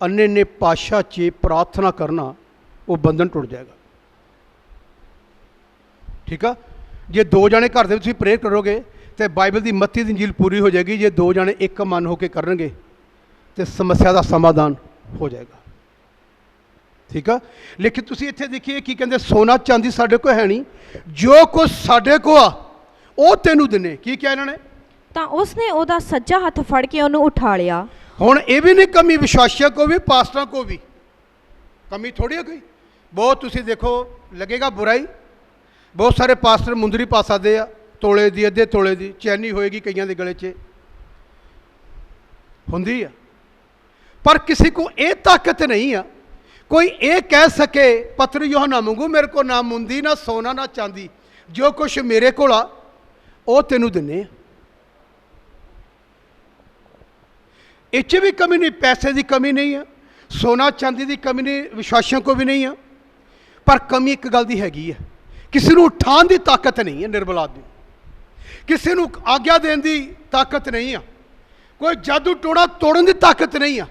ਅੰਨੇ ਨੇ ਭਾਸ਼ਾ 'ਚ ਪ੍ਰਾਰਥਨਾ ਕਰਨਾ, ਉਹ ਬੰਧਨ ਟੁੱਟ ਜਾਏਗਾ। ਠੀਕ ਆ। ਜੇ ਦੋ ਜਾਣੇ ਘਰ ਦੇ ਵਿੱਚ ਤੁਸੀਂ ਪ੍ਰੇਅਰ ਕਰੋਗੇ ਤਾਂ ਬਾਈਬਲ ਦੀ ਮੱਤੀ ਦੀ ਇੰਜੀਲ ਪੂਰੀ ਹੋ ਜਾਏਗੀ। ਜੇ ਦੋ ਜਾਣੇ ਇੱਕ ਮਨ ਹੋ ਕੇ ਕਰਨਗੇ ਤਾਂ ਸਮੱਸਿਆ ਦਾ ਸਮਾਧਾਨ ਹੋ ਜਾਏਗਾ। ਠੀਕ ਆ। ਲੇਕਿਨ ਤੁਸੀਂ ਇੱਥੇ ਦੇਖੀਏ ਕੀ ਕਹਿੰਦੇ, ਸੋਨਾ ਚਾਂਦੀ ਸਾਡੇ ਕੋਲ ਹੈ ਨਹੀਂ, ਜੋ ਕੁਛ ਸਾਡੇ ਕੋਲ ਆ ਉਹ ਤੈਨੂੰ ਦਿੰਨੇ। ਕੀ ਕਿਹਾ ਇਹਨਾਂ ਨੇ? ਤਾਂ ਉਸਨੇ ਉਹਦਾ ਸੱਜਾ ਹੱਥ ਫੜ ਕੇ ਉਹਨੂੰ ਉਠਾ ਲਿਆ। ਹੁਣ ਇਹ ਵੀ ਨਹੀਂ ਕਮੀ, ਵਿਸ਼ਵਾਸੀਆਂ ਕੋ ਵੀ, ਪਾਸਟਰਾਂ ਕੋ ਵੀ ਕਮੀ ਥੋੜੀ ਹੈ ਕੋਈ। ਬਹੁਤ ਤੁਸੀਂ ਦੇਖੋ, ਲੱਗੇਗਾ ਬੁਰਾਈ, ਬਹੁਤ ਸਾਰੇ ਪਾਸਟਰ ਮੁੰਦਰੀ ਪਾ ਸਕਦੇ ਆ, ਤੋਲੇ ਦੀ, ਅੱਧੇ ਤੋਲੇ ਦੀ ਚੈਨੀ ਹੋਏਗੀ ਕਈਆਂ ਦੇ ਗਲੇ 'ਚ ਹੁੰਦੀ ਆ, ਪਰ ਕਿਸੇ ਕੋ ਇਹ ਤਾਕਤ ਨਹੀਂ ਆ ਕੋਈ ਇਹ ਕਹਿ ਸਕੇ ਪਤਰ ਯੋਹਨਾ ਵਾਂਗੂ, ਮੇਰੇ ਕੋ ਨਾ ਮੁੰਦੀ, ਨਾ ਸੋਨਾ, ਨਾ ਚਾਂਦੀ, ਜੋ ਕੁਛ ਮੇਰੇ ਕੋਲ ਆ ਉਹ ਤੈਨੂੰ ਦਿੰਨੇ ਆ। ਇਹ 'ਚ ਵੀ ਕਮੀ ਨਹੀਂ, ਪੈਸੇ ਦੀ ਕਮੀ ਨਹੀਂ ਆ, ਸੋਨਾ ਚਾਂਦੀ ਦੀ ਕਮੀ ਨਹੀਂ, ਵਿਸ਼ਵਾਸੀਆਂ ਕੋ ਵੀ ਨਹੀਂ ਆ। ਪਰ ਕਮੀ ਇੱਕ ਗੱਲ ਦੀ ਹੈਗੀ ਆ, ਕਿਸੇ ਨੂੰ ਉਠਾਉਣ ਦੀ ਤਾਕਤ ਨਹੀਂ ਹੈ ਨਿਰਬਲ ਆਦਮੀ, ਕਿਸੇ ਨੂੰ ਆਗਿਆ ਦੇਣ ਦੀ ਤਾਕਤ ਨਹੀਂ ਆ, ਕੋਈ ਜਾਦੂ ਟੋਣਾ ਤੋੜਨ ਦੀ ਤਾਕਤ ਨਹੀਂ ਆ।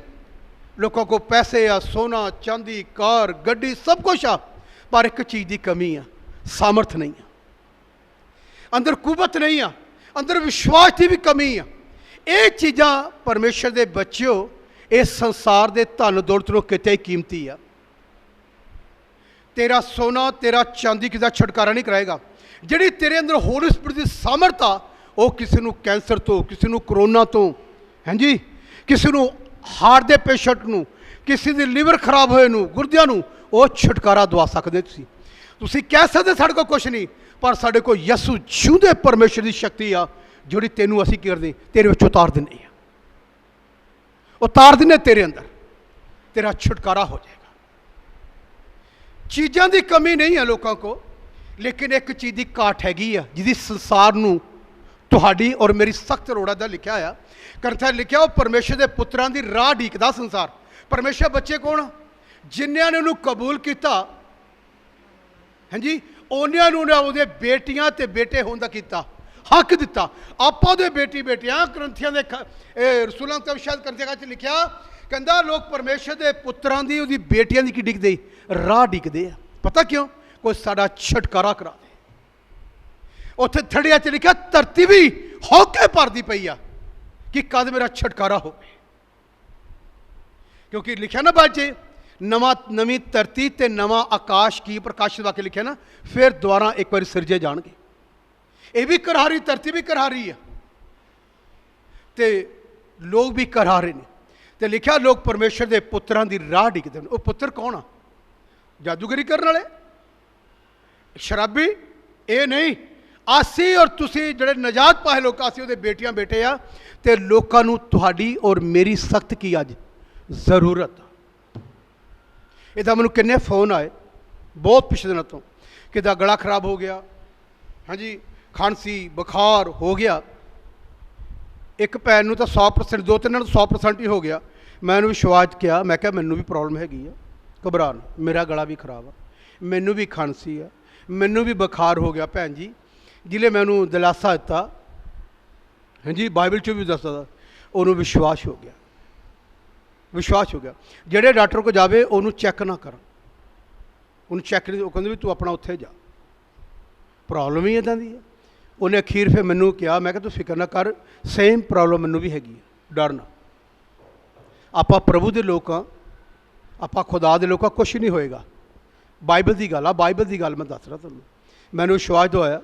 ਲੋਕਾਂ ਕੋਲ ਪੈਸੇ ਆ, ਸੋਨਾ ਚਾਂਦੀ, ਕਾਰ ਗੱਡੀ ਸਭ ਕੁਛ ਆ, ਪਰ ਇੱਕ ਚੀਜ਼ ਦੀ ਕਮੀ ਆ, ਸਾਮਰਥ ਨਹੀਂ ਆ, ਅੰਦਰ ਕੁਵਤ ਨਹੀਂ ਆ, ਅੰਦਰ ਵਿਸ਼ਵਾਸ ਦੀ ਵੀ ਕਮੀ ਆ। ਇਹ ਚੀਜ਼ਾਂ ਪਰਮੇਸ਼ਰ ਦੇ ਬੱਚਿਓ ਇਸ ਸੰਸਾਰ ਦੇ ਧਨ ਦੌਲਤ ਨੂੰ ਕਿਤੇ ਕੀਮਤੀ ਆ। ਤੇਰਾ ਸੋਨਾ, ਤੇਰਾ ਚਾਂਦੀ ਕਿਸੇ ਦਾ ਛੁਟਕਾਰਾ ਨਹੀਂ ਕਰਾਏਗਾ। ਜਿਹੜੀ ਤੇਰੇ ਅੰਦਰ ਹੋਲੀ ਸਪਿਰਿਟ ਦੀ ਸਾਮਰਥ ਆ, ਉਹ ਕਿਸੇ ਨੂੰ ਕੈਂਸਰ ਤੋਂ, ਕਿਸੇ ਨੂੰ ਕਰੋਨਾ ਤੋਂ, ਹਾਂਜੀ, ਕਿਸੇ ਨੂੰ ਹਾਰਟ ਦੇ ਪੇਸ਼ੈਂਟ ਨੂੰ, ਕਿਸੇ ਦੀ ਲੀਵਰ ਖਰਾਬ ਹੋਏ ਨੂੰ, ਗੁਰਦਿਆਂ ਨੂੰ, ਉਹ ਛੁਟਕਾਰਾ ਦਵਾ ਸਕਦੇ। ਤੁਸੀਂ ਕਹਿ ਸਕਦੇ ਸਾਡੇ ਕੋਲ ਕੁਛ ਨਹੀਂ, ਪਰ ਸਾਡੇ ਕੋਲ ਯਸੂ ਜਿਉਂਦੇ ਪਰਮੇਸ਼ਰ ਦੀ ਸ਼ਕਤੀ ਆ, ਜਿਹੜੀ ਤੈਨੂੰ ਅਸੀਂ ਕੀ ਕਰਦੇ, ਤੇਰੇ ਵਿੱਚ ਉਤਾਰ ਦਿੰਦੇ ਆ, ਉਤਾਰ ਦਿੰਦੇ ਤੇਰੇ ਅੰਦਰ, ਤੇਰਾ ਛੁਟਕਾਰਾ ਹੋ ਜਾਏਗਾ। ਚੀਜ਼ਾਂ ਦੀ ਕਮੀ ਨਹੀਂ ਹੈ ਲੋਕਾਂ ਕੋ, लेकिन एक चीज़ की घाट हैगी आ जिहदी संसार नूं तुहाडी और मेरी सख्त लोड़ है। लिखा आ ग्रंथां लिखा वो परमेश्वर के पुत्रां दी राह ढीकदा संसार। परमेश्वर बच्चे कौन? जिन्होंने ने उन्होंने कबूल किया, हाँ जी, उन्होंने उहदे बेटियां ते बेटे होने का किया, हक दिता। आपां उहदे बेटी बेटियां ग्रंथियां दे रसूलां ते शायद ग्रंथियां च लिखा कहंदा लोग परमेश्वर के पुत्रां दी उहदी बेटियां दी की डिगदे राह डिगदे आ। पता क्यों? कोई साडा छुटकारा करा दे। उत्थे थड़िया च लिखा धरती भी हौके भरदी पई आ कि कद मेरा छुटकारा हो। क्योंकि लिखा ना बाजे नवी धरती ते नवा आकाश की प्रकाशित वाक्य लिखे ना फिर दोबारा एक बार सिरजे जाणगे। ये भी करहारी, धरती भी करहारी है ते लोग भी करहारे ने। ते लिखा लोग परमेश्वर के पुत्रां दी राह डिगदे ने। वो पुत्र कौन आ? जादूगरी करने वाले, शराबी? ये नहीं, आसी और तुसी जिहड़े नजात पाए लोग, आसी उहदे बेटियां बेटे आ। ते लोकां नूं तुहाडी और मेरी सख्त की अज जरूरत। इहदा मैनूं किन्ने फोन आए बहुत पिछले दिनों तो, किदा गला खराब हो गया, हाँ जी, खांसी बुखार हो गया। एक भैन नूं तो 100%, 2-3 100% ही हो गया। मैं उन्होंने विश्वास किया, मैं क्या मैनू भी प्रॉब्लम हैगी है, घबरा ना, मेरा गला भी खराब है, मैनू भी खांसी है, मैनू भी बुखार हो गया। भैन जी जिले मैं उन्होंने दिलासा दिता, हाँ जी, बाइबल च भी दसदा, उन्होंने विश्वास हो गया, विश्वास हो गया। जेड़े डॉक्टर को जावे उन्होंने चैक ना कर, उन्हें चैक नहीं, कहते भी तू अपना उत्थे जा, प्रॉब्लम ही इदां दी है। उन्हें अखीर फिर मैनू कहा, मैं तू फिक्र ना कर, सेम प्रॉब्लम मैनू भी हैगी है, डरना। आपां प्रभु के लोग हाँ, आपां खुदा के लोग, कुछ नहीं होएगा। बाइबल की गल आ, बाइबल की गल मैं दस रहा तुहानूं। मैनू विश्वास होया,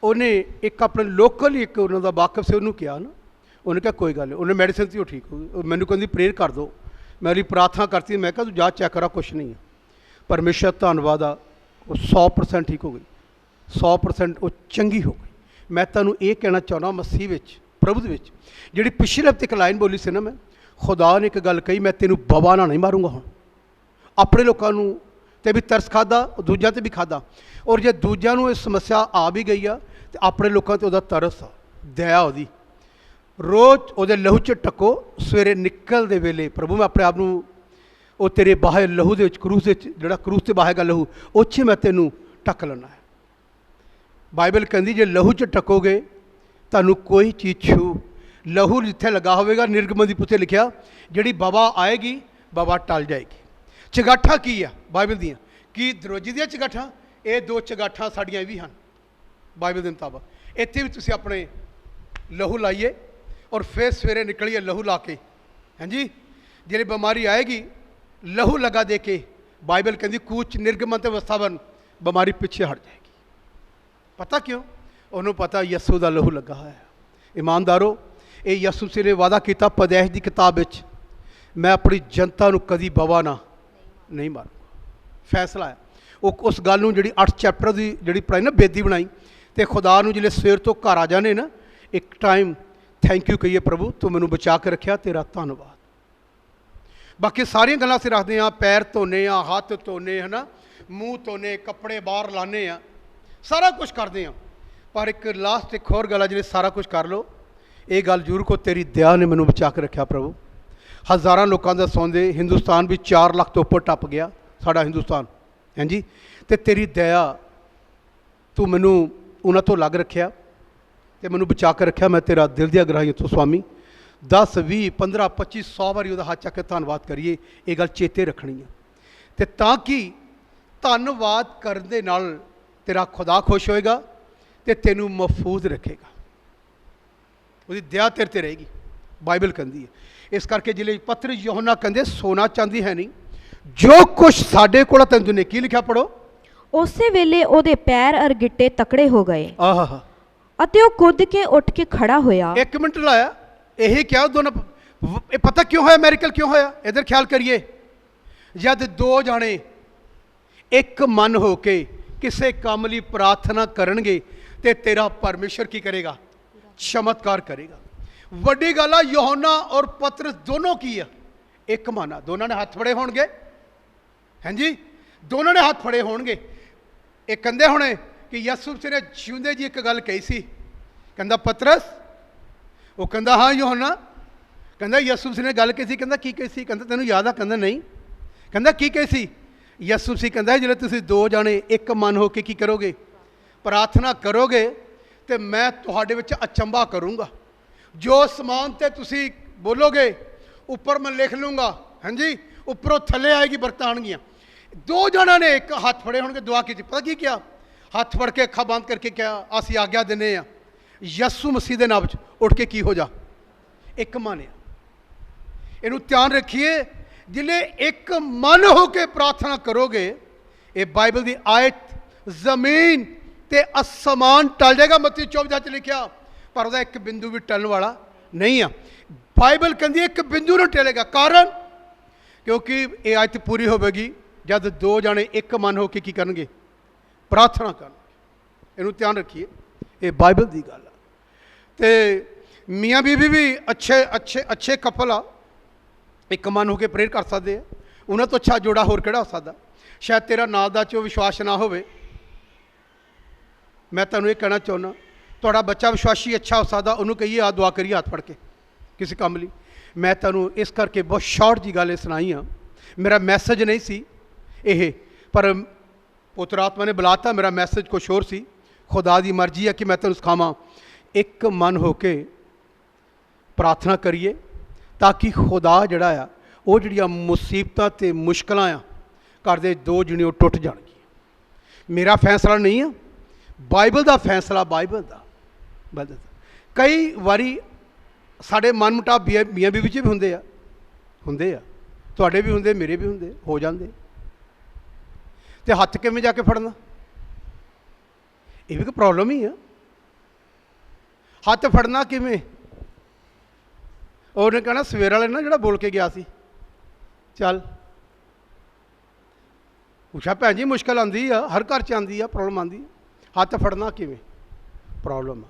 उन्हें एक अपने लोकल एक उन्होंने वाकफ से उन्होंने कहा ना, उन्हें कहा कोई गल नहीं, उन्हें मेडिसिन थी वो ठीक हो गई। मैनू कहती प्रेयर कर दो, मैं उन्हें प्रार्थना करती, मैं कहा तू जा चेक करा, कुछ नहीं है। परमेश्वर धन्नवाद आ, वो 100% ठीक हो गई, 100% वो चंगी हो गई। मैं तुहानूं ये कहना चाहना मसीह विच, प्रभु दे विच, जिहड़ी पिछले हफ्ते एक लाइन बोली सी ना, मैं खुदा ने एक गल कही, मैं तेनों बवा ना नहीं मारूंगा। हुण अपने लोगों नूं ते भी तरस खादा, दूजिआं ते भी खादा, और जे दूजिआं नूं इस समस्या आ भी गई आ तो अपने लोगों ते उहदा तरस आ, दया उहदी। रोज़ उहदे लहू च टको, सवेरे निकलदे वेले प्रभु मैं अपने आप नूं वो तेरे बाहे लहू दे विच, क्रूस दे जिहड़ा क्रूस ते बाहेगा लहू, उह 'च मैं तेनों टक लैना है। बाइबल कहती जे लहू च टकोगे तुहानूं कोई चीज़ छू, लहू जिथे लगा होगा, निर्गमन दी पुस्तक लिखा जिहड़ी बवा आएगी बवा टल जाएगी। चगाठा की है बाइबल दियाँ, कि दरोजी दियां चगाठा, ये 2 चगाठा साड़ियाँ भी हैं बाइबल के मुताबक। इत्थे भी तुसीं अपने लहू लाइए और फिर सवेरे निकलिए लहू ला के, हाँ जी, जिहड़ी बीमारी आएगी लहू लगा दे के, बाइबल कहती कूच निर्गमन ते वस्तावन, बीमारी पिछे हट जाएगी। पता क्यों? उन्होंने पता यसू का लहू लगा है। ईमानदारो, ये यसू मसीह ने वादा किया पैदाइश की किताब विच, मैं अपनी जनता नूं कदी बवा ना नहीं मारूंगा। फैसला है उस गल नूं जिहड़ी 8 चैप्टर की जिहड़ी पढ़ाई ना, बेदी बनाई, तो खुदा नूं जिहड़े सवेर तो घर आ जाने ना, एक टाइम थैंक यू कहिए, प्रभु तू मैनूं बचा के रखिया, तेरा धन्नवाद। बाकी सारियां गल्लां असीं रखदे आं, पैर धोने आ, हत्थ धोने, है ना, मूँह धोने, कपड़े बाहर लाने आ, सारा कुछ करते हैं। पर एक लास्ट एक होर गल है, जिहड़े सारा कुछ कर लो, ये गल जरूर को तेरी दया ने मैनूं बचा के रखिया प्रभु। हज़ारां लोगों का सौंदे, हिंदुस्तान भी 4 लाख तो उपर टप गया साडा हिंदुस्तान, हैं जी, तो तेरी दया तू मैनूं उन्हां तो लग रखिया ते मैनूं बचा के रखिया। मैं तेरा दिल दियां गहराइयां तो स्वामी 10, 20, 15, 25, 100 बारी उहदा हाथ चक के धन्नवाद करिए, ये गल चेते रखनी है। तो तां कि धन्नवाद करन दे नाल तेरा खुदा खुश होएगा तो तेनू महफूज रखेगा, उसकी दया तेरे ते रहेगी, बाइबल कहती है। इस करके जिले पत्र यूहन्ना कहते सोना चांदी है नहीं, जो कुछ साडे कोल तैनूं दुनिया की लिखा पढ़ो, उसे वेले ओदे पैर अर गिट्टे तकड़े हो गए आहा, अते ओ कूद के उठ के खड़ा होया। 1 मिनट लाया, यही क्या दोनों, पता क्यों होया, मेरिकल क्यों होया? इधर ख्याल करिए, जब 2 जाने एक मन होके किसी काम लई प्रार्थना करनगे ते तेरा परमेश्वर की करेगा, चमत्कार करेगा। वड्डी गल आ, यूहन्ना और पतरस दोनों की है एक मन आ, दोनों ने हाथ फड़े होणगे, हैं जी, दोनों ने हाथ फड़े होणगे। एक कहंदे होणे कि यसू मसीह ने जिਉਂਦੇ जी एक गल कही सी, कहता पतरस, वो कहता हाँ यूहन्ना, कहता यसू मसीह ने गल कही सी, कहता की कही सी, कहता तेनों याद आ, कहता नहीं, कहता की कही सी। यसू मसीह कहता जो तुसीं दो जाने एक मन हो के की करोगे, प्रार्थना करोगे, तो मैं तुहाडे विच अचंभा करूँगा। जो समान ते तुसीं बोलोगे उपर मैं लिख लूँगा, हाँ जी, उपरों थले आएगी बरकतां आउणगीआं। दो जणा ने एक हाथ फड़े होणगे, दुआ की, पता की क्या, हाथ फड़ के अखा बंद करके क्या असीं आग्ञा दिंदे आ, यसू मसीह के नाम उठ के की हो जा, एक मन है। इनू ध्यान रखिए, जिले एक मन हो के प्रार्थना करोगे, ये बाइबल की आयत जमीन ते आसमान टल जाएगा, मत्ती 24 लिखा, पर वह एक बिंदु भी टलने वाला नहीं है। बाइबल कहती है एक बिंदु नहीं टलेगा, कारण क्योंकि ये आयत पूरी होगी जब दो जाने एक मन हो के की करनगे, प्रार्थना करनगे। इनू ध्यान रखिए, ये बाइबल की गल है। तो मियाँ बीबी भी अच्छे अच्छे अच्छे कपल आ, एक मन होकर प्रेयर कर सकते हैं, उन्होंने तो अच्छा जोड़ा होर किहड़ा हो सकता। शायद तेरा नाल दा चो विश्वास ना होवे, मैं तुहानूं ये कहना चाहुंदा, तुहाडा बच्चा विश्वासी अच्छा हो सकता, उन्होंने कहिए आ दुआ करिए हाथ फड़ के किसी काम लई। मैं तुहानूं इस करके बहुत शॉर्ट जी गल सुनाई हाँ, मेरा मैसेज नहीं सी ये, पर पुत्र आत्मा ने बुलाता, मेरा मैसेज कुछ होर सी। खुदा की मर्जी है कि मैं तुहानूं सिखावां, एक मन होके प्रार्थना करिए, ताकि खुदा जिहड़ा आ वो जिहड़ियां मुसीबतां ते मुश्किलां आ घर दे दो जणे वो टुट जाणगीआं। मेरा फैसला नहीं है, बाइबल का फैसला, बाइबल का। कई वारी साढ़े मन मुटाव मियाँ बीवी च भी होंदे आ, तुहाडे भी होंदे, मेरे भी होंदे, हो जाते। तो हत्थ किवें जाके फड़ना, ये भी कोई प्रॉब्लम ही है। हत्थ फड़ना किवें, उन्हें कहना सवेर वाले ना जिहड़ा बोल के गया सी, चल उषा भैन जी मुश्किल आती है, हर घर च आती है, प्रॉब्लम आती है। हत्थ फड़ना किवें, प्रॉब्लम आ,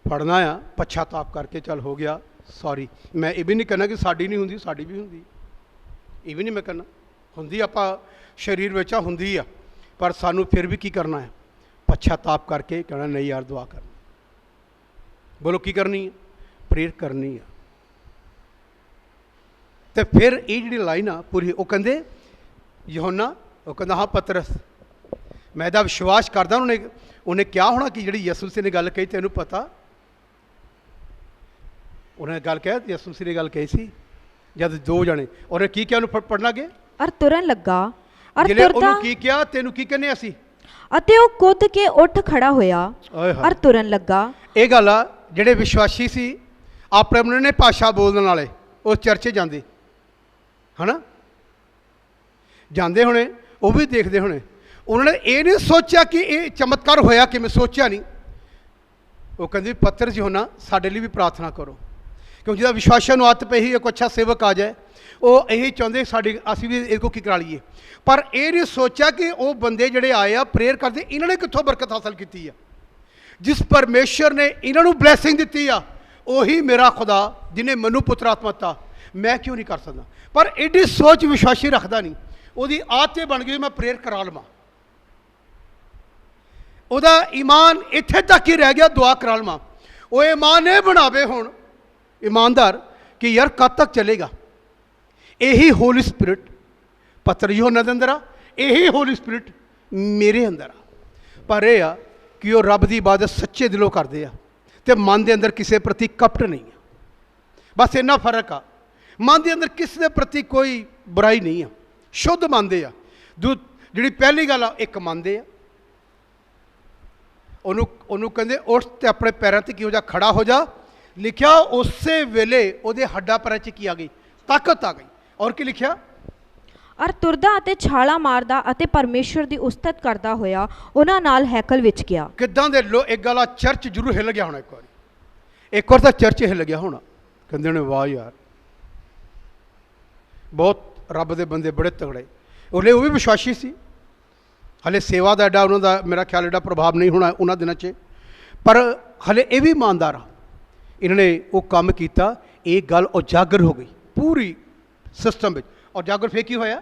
फड़ना आ पश्चाताप करके, चल हो गया सॉरी। मैं ये भी नहीं कहना कि साड़ी नहीं होंदी, साड़ी भी होंदी, ये भी नहीं मैं कहना, होंदी आपां शरीर विच होंदी आ, पर सानू फिर भी की करना है, पश्चाताप करके कहना नहीं यार दुआ करनी। बोलो की करनी है, प्रेयर करनी है। तो फिर ये जी लाइन आ पूरी, वो कहते यूहन्ना, वो कहता हाँ पतरस, मैं इहदा विश्वास करदा, उन्हें क्या होना कि जी यसू मसीह ने गल कही, तेनू पता, उन्हें गल कह यसू मसीह ने गल कही सी, जब दो जने, और की क्या पढ़ना गए, और तुरन लगा, और जिले तुरदा उन्होंने की किया, तेनू की कहने असी, अते वो कूद के उठ खड़ा होया और तुरन लगा। ये गल आ, जिहड़े विश्वासी सी अपने अपने भाषा बोलने वाले, उस चर्चे जाते है ना, जाते होने, वो भी देखते होने, उन्होंने ये नहीं सोचा कि ये चमत्कार होया कि मैं सोचा नहीं। वो कहते पतरस यूहन्ना साडे लिए भी प्रार्थना करो, क्योंकि जिहदा विश्वासियां नूं आदत पई एक अच्छा सेवक आ जाए, वो यही चाहते साड़ी असी भी इसको की करा लीए, पर यह नहीं सोचा कि वो बंदे जिहड़े आए आ प्रेयर करते, इन्होंने कित्थों बरकत हासिल की है। जिस परमेश्वर ने इन्होंने ब्लैसिंग दी आ, उही मेरा खुदा जिन्हें मैनू पुत्र आत्मा दिता, मैं क्यों नहीं कर सकता। पर एडी सोच विश्वासी रखता नहीं, वो आदत बन गई मैं प्रेयर करा लवां, ਉਹਦਾ ईमान इत्थे तक ही रह गया दुआ करा लवां। वो ईमान ये बनावे हुण ईमानदार कि यार कद तक चलेगा। यही होली स्पिरिट पत्र यूहन्ना दे अंदर आ, यही होली स्पिरिट मेरे अंदर आ, पर यह आ कि वह रब की इबादत सच्चे दिलों करते आ, तो मन के अंदर किसी प्रति कपट नहीं है। बस इन्ना फर्क आ, मन के अंदर किसी के प्रति कोई बुराई नहीं है, शुद्ध मनते आ। जी पहली गल आ, एक मनते आ, ਉਹਨੂੰ ਕਹਿੰਦੇ ਉੱਠ ਤੇ ਆਪਣੇ ਪੈਰਾਂ ਤੇ ਕੀ ਹੋ ਜਾ, ਖੜਾ ਹੋ ਜਾ। ਲਿਖਿਆ ਉਸੇ ਵੇਲੇ ਉਹਦੇ ਹੱਡਾਂ ਪੈਰਾਂ 'ਚ ਕੀ ਆ ਗਈ, ਤਾਕਤ ਆ ਗਈ। ਔਰ ਕੀ ਲਿਖਿਆ, ਔਰ ਤੁਰਦਾ ਅਤੇ ਛਾਲਾ ਮਾਰਦਾ ਅਤੇ ਪਰਮੇਸ਼ਵਰ ਦੀ ਉਸਤਤ ਕਰਦਾ ਹੋਇਆ ਉਹਨਾਂ ਨਾਲ ਹੈਕਲ ਵਿੱਚ ਗਿਆ। ਕਿੱਦਾਂ ਦੇ ਲੋ, ਇੱਕ ਗੱਲ ਆ, ਚਰਚ ਜ਼ਰੂਰ ਹਿੱਲ ਗਿਆ ਹੋਣਾ ਇੱਕ ਵਾਰੀ, ਇੱਕ ਵਾਰ ਤਾਂ ਚਰਚ ਹਿੱਲ ਗਿਆ ਹੋਣਾ। ਕਹਿੰਦੇ ਨੇ ਵਾਹ ਯਾਰ, ਬਹੁਤ ਰੱਬ ਦੇ ਬੰਦੇ ਬੜੇ ਤਗੜੇ। ਉਹਲੇ ਉਹ ਵੀ ਵਿਸ਼ਵਾਸੀ ਸੀ, हले सेवा का एडा उन्होंने मेरा ख्याल एडा प्रभाव नहीं होना उन्होंने दिनों च, पर हले ये भी ईमानदार आ, इन्होंने वो काम किया, ये गल उजागर हो गई पूरी सिस्टम में। और जागर फिर की होया,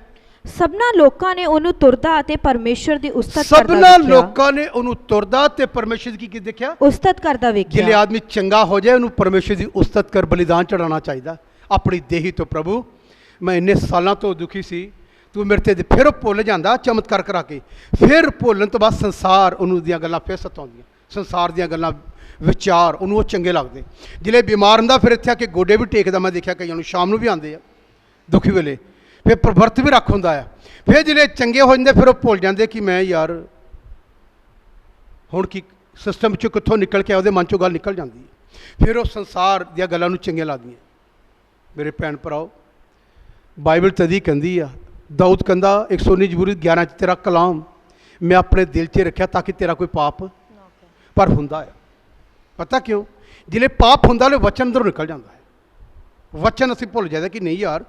ਸਭਨਾ ਲੋਕਾਂ ਨੇ ਉਹਨੂੰ ਤੁਰਦਾ ਅਤੇ ਪਰਮੇਸ਼ਰ ਦੀ ਉਸਤਤ ਕਰਦਾ ਸਭਨਾ ਵੇਖਿਆ। ਲੋਕਾਂ ਨੇ ਉਹਨੂੰ ਤੁਰਦਾ ਤੇ ਪਰਮੇਸ਼ਰ ਦੀ ਕੀ ਦੇਖਿਆ? ਉਸਤਤ ਕਰਦਾ ਵੇਖਿਆ। ਜਿਹੜੇ ਆਦਮੀ ਚੰਗਾ ਹੋ ਜਾਏ ਉਹਨੂੰ ਪਰਮੇਸ਼ਰ ਦੀ ਉਸਤਤ ਕਰ ਬਲੀਦਾਨ ਚੜਾਉਣਾ ਚਾਹੀਦਾ ਆਪਣੀ ਦੇਹੀ ਤੋਂ। ਪ੍ਰਭੂ ਮੈਂ ਇੰਨੇ ਸਾਲਾਂ ਤੋਂ ਦੁਖੀ ਸੀ, ਤੂੰ ਮੇਰੇ ਤੇ ਫਿਰ ਭੁੱਲ ਜਾਂਦਾ ਚਮਤਕਾਰ ਕਰਾ ਕੇ। ਫਿਰ ਭੁੱਲਣ ਤੋਂ ਬਾਅਦ ਸੰਸਾਰ ਉਹਨੂੰ ਦੀਆਂ ਗੱਲਾਂ ਫਿਰ ਸਤਾਉਂਦੀਆਂ, ਸੰਸਾਰ ਦੀਆਂ ਗੱਲਾਂ ਵਿਚਾਰ ਉਹਨੂੰ ਉਹ ਚੰਗੇ ਲੱਗਦੇ। ਜਿਹੜੇ ਬਿਮਾਰ ਹੁੰਦਾ ਫਿਰ ਇੱਥੇ ਆ ਕੇ ਗੋਡੇ ਵੀ ਟੇਕਦਾ, ਮੈਂ ਦੇਖਿਆ ਕਈਆਂ ਨੂੰ ਸ਼ਾਮ ਨੂੰ ਵੀ ਆਉਂਦੇ ਆ ਦੁਖੀ ਵੇਲੇ, ਫਿਰ ਪ੍ਰਵਰਤ ਵੀ ਰੱਖ ਹੁੰਦਾ ਆ। ਫਿਰ ਜਿਹੜੇ ਚੰਗੇ ਹੋ ਜਾਂਦੇ ਫਿਰ ਉਹ ਭੁੱਲ ਜਾਂਦੇ ਕਿ ਮੈਂ ਯਾਰ ਹੁਣ ਕੀ ਸਿਸਟਮ 'ਚੋਂ ਕਿੱਥੋਂ ਨਿਕਲ ਕੇ ਉਹਦੇ ਮਨ 'ਚੋਂ ਗੱਲ ਨਿਕਲ ਜਾਂਦੀ ਹੈ। ਫਿਰ ਉਹ ਸੰਸਾਰ ਦੀਆਂ ਗੱਲਾਂ ਨੂੰ ਚੰਗੀਆਂ ਲੱਗਦੀਆਂ। ਮੇਰੇ ਭੈਣ ਭਰਾਓ, ਬਾਈਬਲ ਤਦੀ ਕਹਿੰਦੀ ਆ, ਦਾਊਦ ਕਹਿੰਦਾ 119 ਜ਼ਬੂਰ 11 'ਚ, ਤੇਰਾ ਕਲਾਮ ਮੈਂ ਆਪਣੇ ਦਿਲ 'ਚ ਰੱਖਿਆ ਤਾਂ ਕਿ ਤੇਰਾ ਕੋਈ ਪਾਪ ਪਰ ਹੁੰਦਾ ਹੈ। ਪਤਾ ਕਿਉਂ? ਜਿਹੜੇ ਪਾਪ ਹੁੰਦਾ ਉਹ ਵਚਨ ਅੰਦਰੋਂ ਨਿਕਲ ਜਾਂਦਾ ਹੈ। ਵਚਨ ਅਸੀਂ ਭੁੱਲ ਜਾਂਦੇ ਕਿ ਨਹੀਂ ਯਾਰ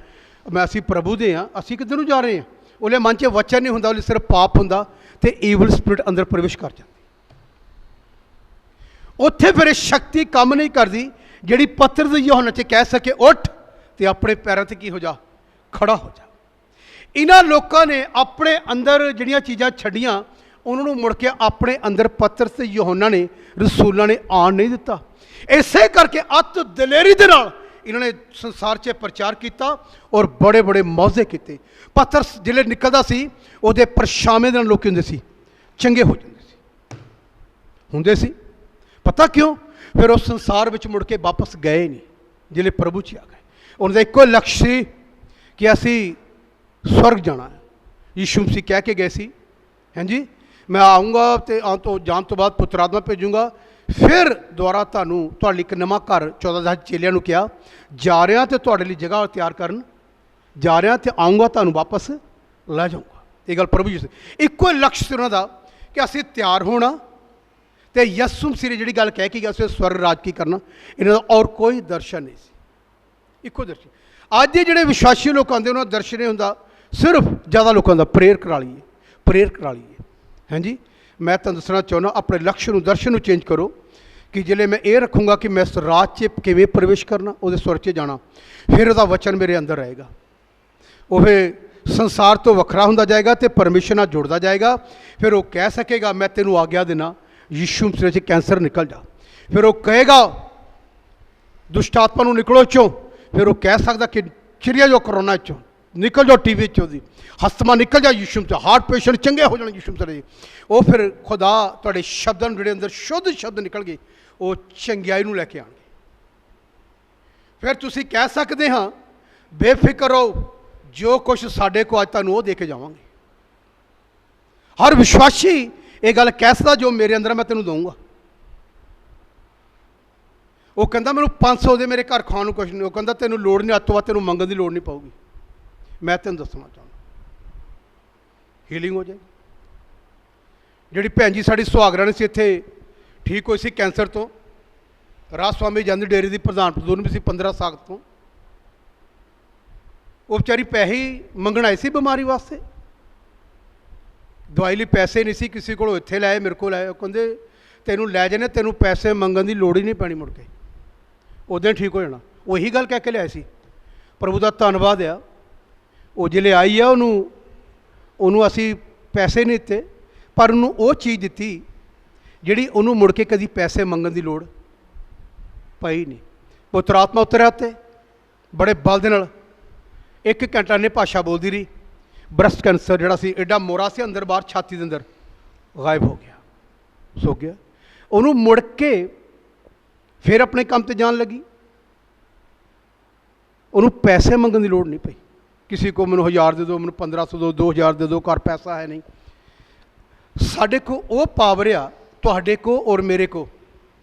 ਅਸੀਂ ਪ੍ਰਭੂ ਦੇ ਹਾਂ, ਅਸੀਂ ਕਿੱਧਰ ਨੂੰ ਜਾ ਰਹੇ ਹਾਂ। ਉਹਦੇ ਮਨ 'ਚ ਵਚਨ ਨਹੀਂ ਹੁੰਦਾ, ਉਹਦੇ ਸਿਰਫ ਪਾਪ ਹੁੰਦਾ ਤੇ ਈਵਲ ਸਪਿਰਿਟ ਅੰਦਰ ਪ੍ਰਵੇਸ਼ ਕਰ ਜਾਂਦੀ। ਉੱਥੇ ਫਿਰ ਇਹ ਸ਼ਕਤੀ ਕੰਮ ਨਹੀਂ ਕਰਦੀ ਜਿਹੜੀ ਪਤਰਸ ਯਹੋਨਾ 'ਚ ਕਹਿ ਸਕੇ ਉੱਠ ਤੇ ਆਪਣੇ ਪੈਰਾਂ 'ਤੇ ਕੀ ਹੋ ਜਾ, ਖੜਾ ਹੋ ਜਾ। ਇਹਨਾਂ ਲੋਕਾਂ ਨੇ ਆਪਣੇ ਅੰਦਰ ਜਿਹੜੀਆਂ ਚੀਜ਼ਾਂ ਛੱਡੀਆਂ, ਉਹਨਾਂ ਨੂੰ ਮੁੜ ਕੇ ਆਪਣੇ ਅੰਦਰ ਪਤਰਸ ਤੇ ਯਹੋਨਾ ਨੇ, ਰਸੂਲਾਂ ਨੇ ਆਉਣ ਨਹੀਂ ਦਿੱਤਾ। ਇਸੇ ਕਰਕੇ ਅੱਤ ਦਲੇਰੀ ਦੇ ਨਾਲ ਇਹਨਾਂ ਨੇ ਸੰਸਾਰ 'ਚ ਪ੍ਰਚਾਰ ਕੀਤਾ ਔਰ ਬੜੇ ਬੜੇ ਮੌਜ਼ੇ ਕੀਤੇ। ਪਤਰਸ ਜਿਹੜੇ ਨਿਕਲਦਾ ਸੀ ਉਹਦੇ ਪਰਛਾਵੇਂ ਦੇ ਨਾਲ ਲੋਕ ਹੁੰਦੇ ਸੀ, ਚੰਗੇ ਹੋ ਜਾਂਦੇ ਹੁੰਦੇ ਸੀ। ਪਤਾ ਕਿਉਂ? ਫਿਰ ਉਹ ਸੰਸਾਰ ਵਿੱਚ ਮੁੜ ਕੇ ਵਾਪਸ ਗਏ ਨਹੀਂ, ਜਿਹੜੇ ਪ੍ਰਭੂ 'ਚ ਆ ਗਏ। ਉਹਨਾਂ ਦਾ ਇੱਕੋ ਲਕਸ਼ ਸੀ ਕਿ ਅਸੀਂ ਸਵਰਗ ਜਾਣਾ ਹੈ। ਯਿਸੂ ਮਸੀਹ ਕਹਿ ਕੇ ਗਏ ਸੀ, ਹਾਂਜੀ ਮੈਂ ਆਊਂਗਾ ਅਤੇ ਆਉਣ ਤੋਂ ਜਾਣ ਤੋਂ ਬਾਅਦ ਪੁੱਤਰ ਆਤਮਾ ਭੇਜੂੰਗਾ, ਫਿਰ ਦੁਬਾਰਾ ਤੁਹਾਡੇ ਲਈ ਇੱਕ ਨਵਾਂ ਘਰ 14 ਚੇਲਿਆਂ ਨੂੰ ਕਿਹਾ, ਜਾ ਰਿਹਾ ਅਤੇ ਤੁਹਾਡੇ ਲਈ ਜਗ੍ਹਾ ਤਿਆਰ ਕਰਨ ਜਾ ਰਿਹਾ ਅਤੇ ਆਊਂਗਾ ਤੁਹਾਨੂੰ ਵਾਪਸ ਲੈ ਜਾਊਂਗਾ। ਇਹ ਗੱਲ ਪ੍ਰਭੂ ਜੀ ਇੱਕੋ ਲਕਸ਼ ਸੀ ਉਹਨਾਂ ਦਾ ਕਿ ਅਸੀਂ ਤਿਆਰ ਹੋਣਾ ਅਤੇ ਯਿਸੂ ਮਸੀਹ ਨੇ ਜਿਹੜੀ ਗੱਲ ਕਹਿ ਕੇ ਗਿਆ ਸੀ ਸਵਰਗ ਰਾਜ ਕੀ ਕਰਨਾ। ਇਹਨਾਂ ਦਾ ਔਰ ਕੋਈ ਦਰਸ਼ਨ ਨਹੀਂ ਸੀ, ਇੱਕੋ ਦਰਸ਼ਨ। ਅੱਜ ਦੇ ਜਿਹੜੇ ਵਿਸ਼ਵਾਸੀ ਲੋਕ ਆਉਂਦੇ ਉਹਨਾਂ ਦਾ ਦਰਸ਼ਨ ਨਹੀਂ ਹੁੰਦਾ, ਸਿਰਫ ਜ਼ਿਆਦਾ ਲੋਕਾਂ ਦਾ ਪ੍ਰੇਰ ਕਰਾ ਲਈਏ, ਪ੍ਰੇਰ ਕਰਾ ਲਈਏ। ਹਾਂਜੀ ਮੈਂ ਤੁਹਾਨੂੰ ਦੱਸਣਾ ਚਾਹੁੰਦਾ, ਆਪਣੇ ਲਕਸ਼ ਨੂੰ, ਦਰਸ਼ਨ ਨੂੰ ਚੇਂਜ ਕਰੋ ਕਿ ਜਿਹੜੇ ਮੈਂ ਇਹ ਰੱਖੂੰਗਾ ਕਿ ਮੈਂ ਇਸ ਰਾਜ 'ਚ ਕਿਵੇਂ ਪ੍ਰਵੇਸ਼ ਕਰਨਾ, ਉਹਦੇ ਸਵਰਗ 'ਚ ਜਾਣਾ, ਫਿਰ ਉਹਦਾ ਵਚਨ ਮੇਰੇ ਅੰਦਰ ਰਹੇਗਾ। ਉਹ ਫਿਰ ਸੰਸਾਰ ਤੋਂ ਵੱਖਰਾ ਹੁੰਦਾ ਜਾਏਗਾ ਅਤੇ ਪਰਮੇਸ਼ਰ ਨਾਲ ਜੁੜਦਾ ਜਾਏਗਾ। ਫਿਰ ਉਹ ਕਹਿ ਸਕੇਗਾ ਮੈਂ ਤੈਨੂੰ ਆਗਿਆ ਦੇਣਾ ਯਿਸੂ ਮਸੀਹ 'ਚ ਕੈਂਸਰ ਨਿਕਲ ਜਾ। ਫਿਰ ਉਹ ਕਹੇਗਾ ਦੁਸ਼ਟ ਆਤਮਾ ਨੂੰ ਨਿਕਲੋ ਚੋਂ। ਫਿਰ ਉਹ ਕਹਿ ਸਕਦਾ ਕਿ ਚਿੜੀਆ ਜੋ ਕਰੋਨਾ ਚੋਂ ਨਿਕਲ ਜਾਓ, ਟੀ ਵੀ 'ਚੋਂ ਦੀ ਹਸਤਮਾ ਨਿਕਲ ਜਾ ਯਿਸੂ ਮਸੀਹ, ਹਾਰਟ ਪੇਸ਼ੈਂਟ ਚੰਗੇ ਹੋ ਜਾਣ ਯਿਸੂ ਮਸੀਹ। ਉਹ ਫਿਰ ਖੁਦਾ ਤੁਹਾਡੇ ਸ਼ਬਦਾਂ ਨੂੰ ਜਿਹੜੇ ਅੰਦਰ ਸ਼ੁੱਧ ਸ਼ਬਦ ਨਿਕਲ ਗਏ ਉਹ ਚੰਗਿਆਈ ਨੂੰ ਲੈ ਕੇ ਆਉਣਗੇ। ਫਿਰ ਤੁਸੀਂ ਕਹਿ ਸਕਦੇ ਹਾਂ ਬੇਫਿਕਰ ਰਹੋ, ਜੋ ਕੁਛ ਸਾਡੇ ਕੋਲ ਅੱਜ ਤੁਹਾਨੂੰ ਉਹ ਦੇ ਕੇ ਜਾਵਾਂਗੇ। ਹਰ ਵਿਸ਼ਵਾਸੀ ਇਹ ਗੱਲ ਕਹਿ ਸਕਦਾ ਜੋ ਮੇਰੇ ਅੰਦਰ ਮੈਂ ਤੈਨੂੰ ਦਊਂਗਾ। ਉਹ ਕਹਿੰਦਾ ਮੈਨੂੰ 500 ਦੇ ਮੇਰੇ ਘਰ ਖਾਣ ਨੂੰ ਕੁਛ ਨਹੀਂ, ਉਹ ਕਹਿੰਦਾ ਤੈਨੂੰ ਲੋੜ ਨਹੀਂ, ਅੱਜ ਤੋਂ ਬਾਅਦ ਤੈਨੂੰ ਮੰਗਣ ਦੀ ਲੋੜ ਨਹੀਂ ਪਊਗੀ। ਮੈਂ ਤੈਨੂੰ ਦੱਸਣਾ ਚਾਹੁੰਦਾ ਹੀਲਿੰਗ ਹੋ ਜਾਏਗੀ। ਜਿਹੜੀ ਭੈਣ ਜੀ ਸਾਡੀ ਸੁਹਾਗਰਾਣੀ ਸੀ ਇੱਥੇ ਠੀਕ ਹੋਈ ਸੀ ਕੈਂਸਰ ਤੋਂ, ਰਾਜ ਸਵਾਮੀ ਜਾਂਦੀ ਡੇਰੀ ਦੀ ਪ੍ਰਧਾਨ ਪ੍ਰਧੂਨ ਵੀ ਸੀ 15 ਸਾਲ ਤੋਂ। ਉਹ ਵਿਚਾਰੀ ਪੈਸੇ ਹੀ ਮੰਗਣ ਆਈ ਸੀ ਬਿਮਾਰੀ ਵਾਸਤੇ, ਦਵਾਈ ਲਈ ਪੈਸੇ ਨਹੀਂ ਸੀ ਕਿਸੇ ਕੋਲੋਂ, ਇੱਥੇ ਲਾਏ ਮੇਰੇ ਕੋਲ ਆਏ। ਉਹ ਕਹਿੰਦੇ ਤੈਨੂੰ ਲੈ ਜਾਣੇ, ਤੈਨੂੰ ਪੈਸੇ ਮੰਗਣ ਦੀ ਲੋੜ ਹੀ ਨਹੀਂ ਪੈਣੀ, ਮੁੜ ਕੇ ਉਦੋਂ ਠੀਕ ਹੋ ਜਾਣਾ। ਉਹੀ ਗੱਲ ਕਹਿ ਕੇ ਲਿਆਏ ਸੀ। ਪ੍ਰਭੂ ਦਾ ਧੰਨਵਾਦ ਆ, ਉਹ ਜਿਹੜੇ ਆਈ ਆ ਉਹਨੂੰ ਅਸੀਂ ਪੈਸੇ ਨਹੀਂ ਦਿੱਤੇ, ਪਰ ਉਹਨੂੰ ਉਹ ਚੀਜ਼ ਦਿੱਤੀ ਜਿਹੜੀ ਉਹਨੂੰ ਮੁੜ ਕੇ ਕਦੀ ਪੈਸੇ ਮੰਗਣ ਦੀ ਲੋੜ ਪਈ ਨਹੀਂ। ਪੁੱਤਰ ਆਤਮਾ ਉਤਰਿਆ ਉੱਤੇ ਬੜੇ ਬਲ ਦੇ ਨਾਲ 1 ਘੰਟਾ ਨੇ ਭਾਸ਼ਾ ਬੋਲਦੀ ਰਹੀ। ਬ੍ਰੈਸਟ ਕੈਂਸਰ ਜਿਹੜਾ ਸੀ ਐਡਾ ਮੋਰਾ ਸੀ ਅੰਦਰ ਬਾਹਰ ਛਾਤੀ ਦੇ ਅੰਦਰ, ਗਾਇਬ ਹੋ ਗਿਆ, ਸੋ ਗਿਆ। ਉਹਨੂੰ ਮੁੜ ਕੇ ਫਿਰ ਆਪਣੇ ਕੰਮ 'ਤੇ ਜਾਣ ਲੱਗੀ। ਉਹਨੂੰ ਪੈਸੇ ਮੰਗਣ ਦੀ ਲੋੜ ਨਹੀਂ ਪਈ, ਕਿਸੇ ਕੋ ਮੈਨੂੰ 1000 ਦੇ ਦਿਓ, ਮੈਨੂੰ 1500 ਦਿਓ, 2000 ਦੇ ਦਿਓ, ਘਰ ਪੈਸਾ ਹੈ ਨਹੀਂ। ਸਾਡੇ ਕੋਲ ਉਹ ਪਾਵਰ ਆ, ਤੁਹਾਡੇ ਕੋ ਔਰ ਮੇਰੇ ਕੋ।